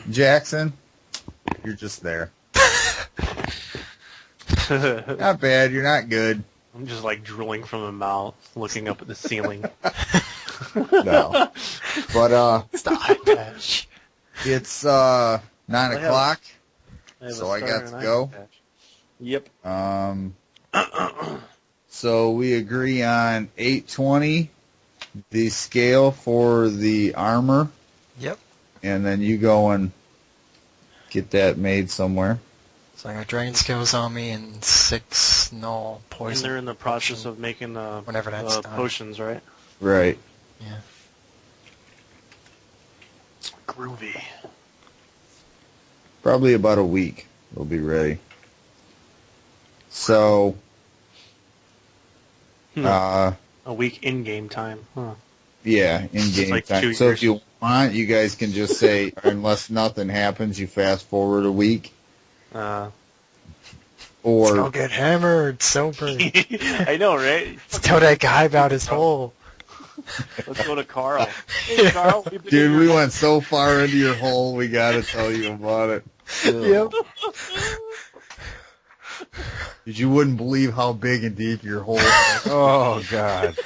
Jackson, you're just there. Not bad. You're not good. I'm just like drooling from the mouth, looking up at the ceiling. No. But It's the eye patch. it's 9 have- o'clock, have a so I star got and to an go. eye patch. Yep. So we agree on 820, the scale for the armor, Yep. and then you go and get that made somewhere. So I got dragon scales on me and 6 null And poison. they're in the process of making the Whenever that's done. potions, right? Right. Yeah. Groovy. Probably about a week we'll be ready. So, A week in-game time. Huh. yeah, in-game like time. 2 So if years. you want, you guys can just say, unless nothing happens, you fast forward a week. Uh, Go Or, get hammered, sober. I know, right? Tell that guy about his hole. Let's go to Carl. Hey, Carl. we've been in dude, your we hole. went so far into your hole, we gotta tell you about it. Yep. Dude, you wouldn't believe how big and deep your hole is. Oh, God.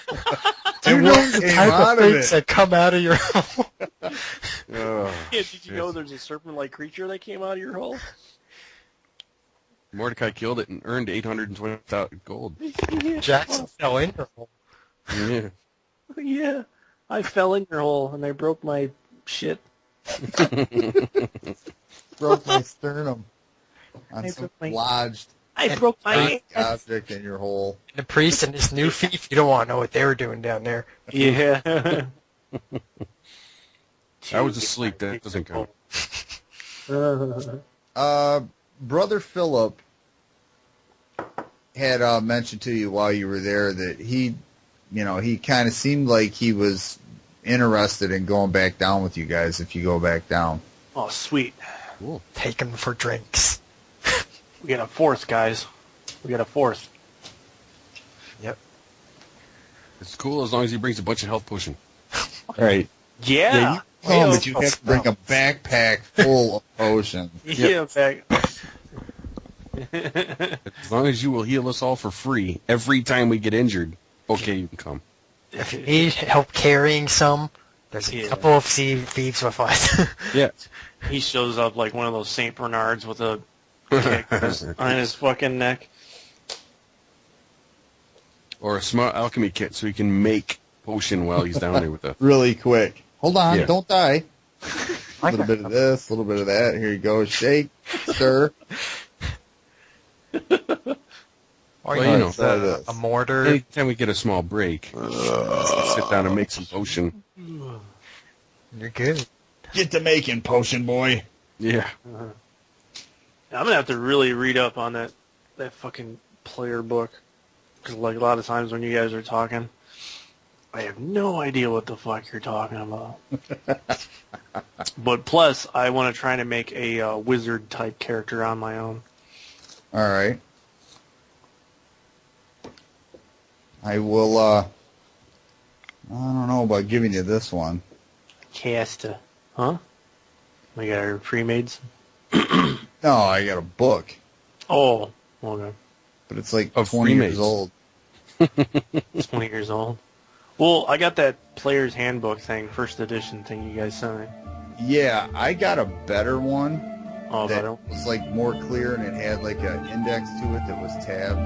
Do you And know what the came type out of of things it? that come out of your hole? Oh, Yeah, did you know there's a serpent-like creature that came out of your hole? Mordecai killed it and earned 820,000 gold. Jackson fell in your hole. Yeah. Yeah. I fell in your hole and I broke my shit. Broke my sternum on I some broke my- lodged I broke my object in your hole. The priest and his new thief, you don't want to know what they were doing down there. Yeah. I was asleep. That doesn't count. Brother Philip had mentioned to you while you were there that he kind of seemed like he was interested in going back down with you guys if you go back down. Oh, sweet. Cool. Take him for drinks. We got a fourth, guys. We got a fourth. Yep. It's cool as long as he brings a bunch of health potion. Right. Yeah. Oh, but you have to bring a backpack full of potions. Yeah, back. As long as you will heal us all for free every time we get injured, okay, you can come. If you need help carrying some, there's a Yeah. couple of thieves with us. Yeah. He shows up like one of those St. Bernards with a kick on his fucking neck. Or a smart alchemy kit so he can make potion while he's down there with the... Really quick. Hold on, Yeah. don't die. A little bit of this, a little bit of that. Here you go. Shake, stir. Or Well, you you know, know. a mortar. Anytime we get a small break, sit down and make some potion. You're good. Get to making, potion boy. Yeah. I'm gonna have to really read up on that fucking player book, because like a lot of times when you guys are talking, I have no idea what the fuck you're talking about. But plus, I want to try to make a wizard type character on my own. All right. I will, I don't know about giving you this one. Casta, huh? We got our pre-mades. No, I got a book, Oh, okay. but it's like Of 20 years remakes. old. 20 years old. Well, I got that player's handbook thing, first edition thing you guys sent me. Yeah, I got a better one Oh, that better. was like more clear and it had like an index to it that was tabbed.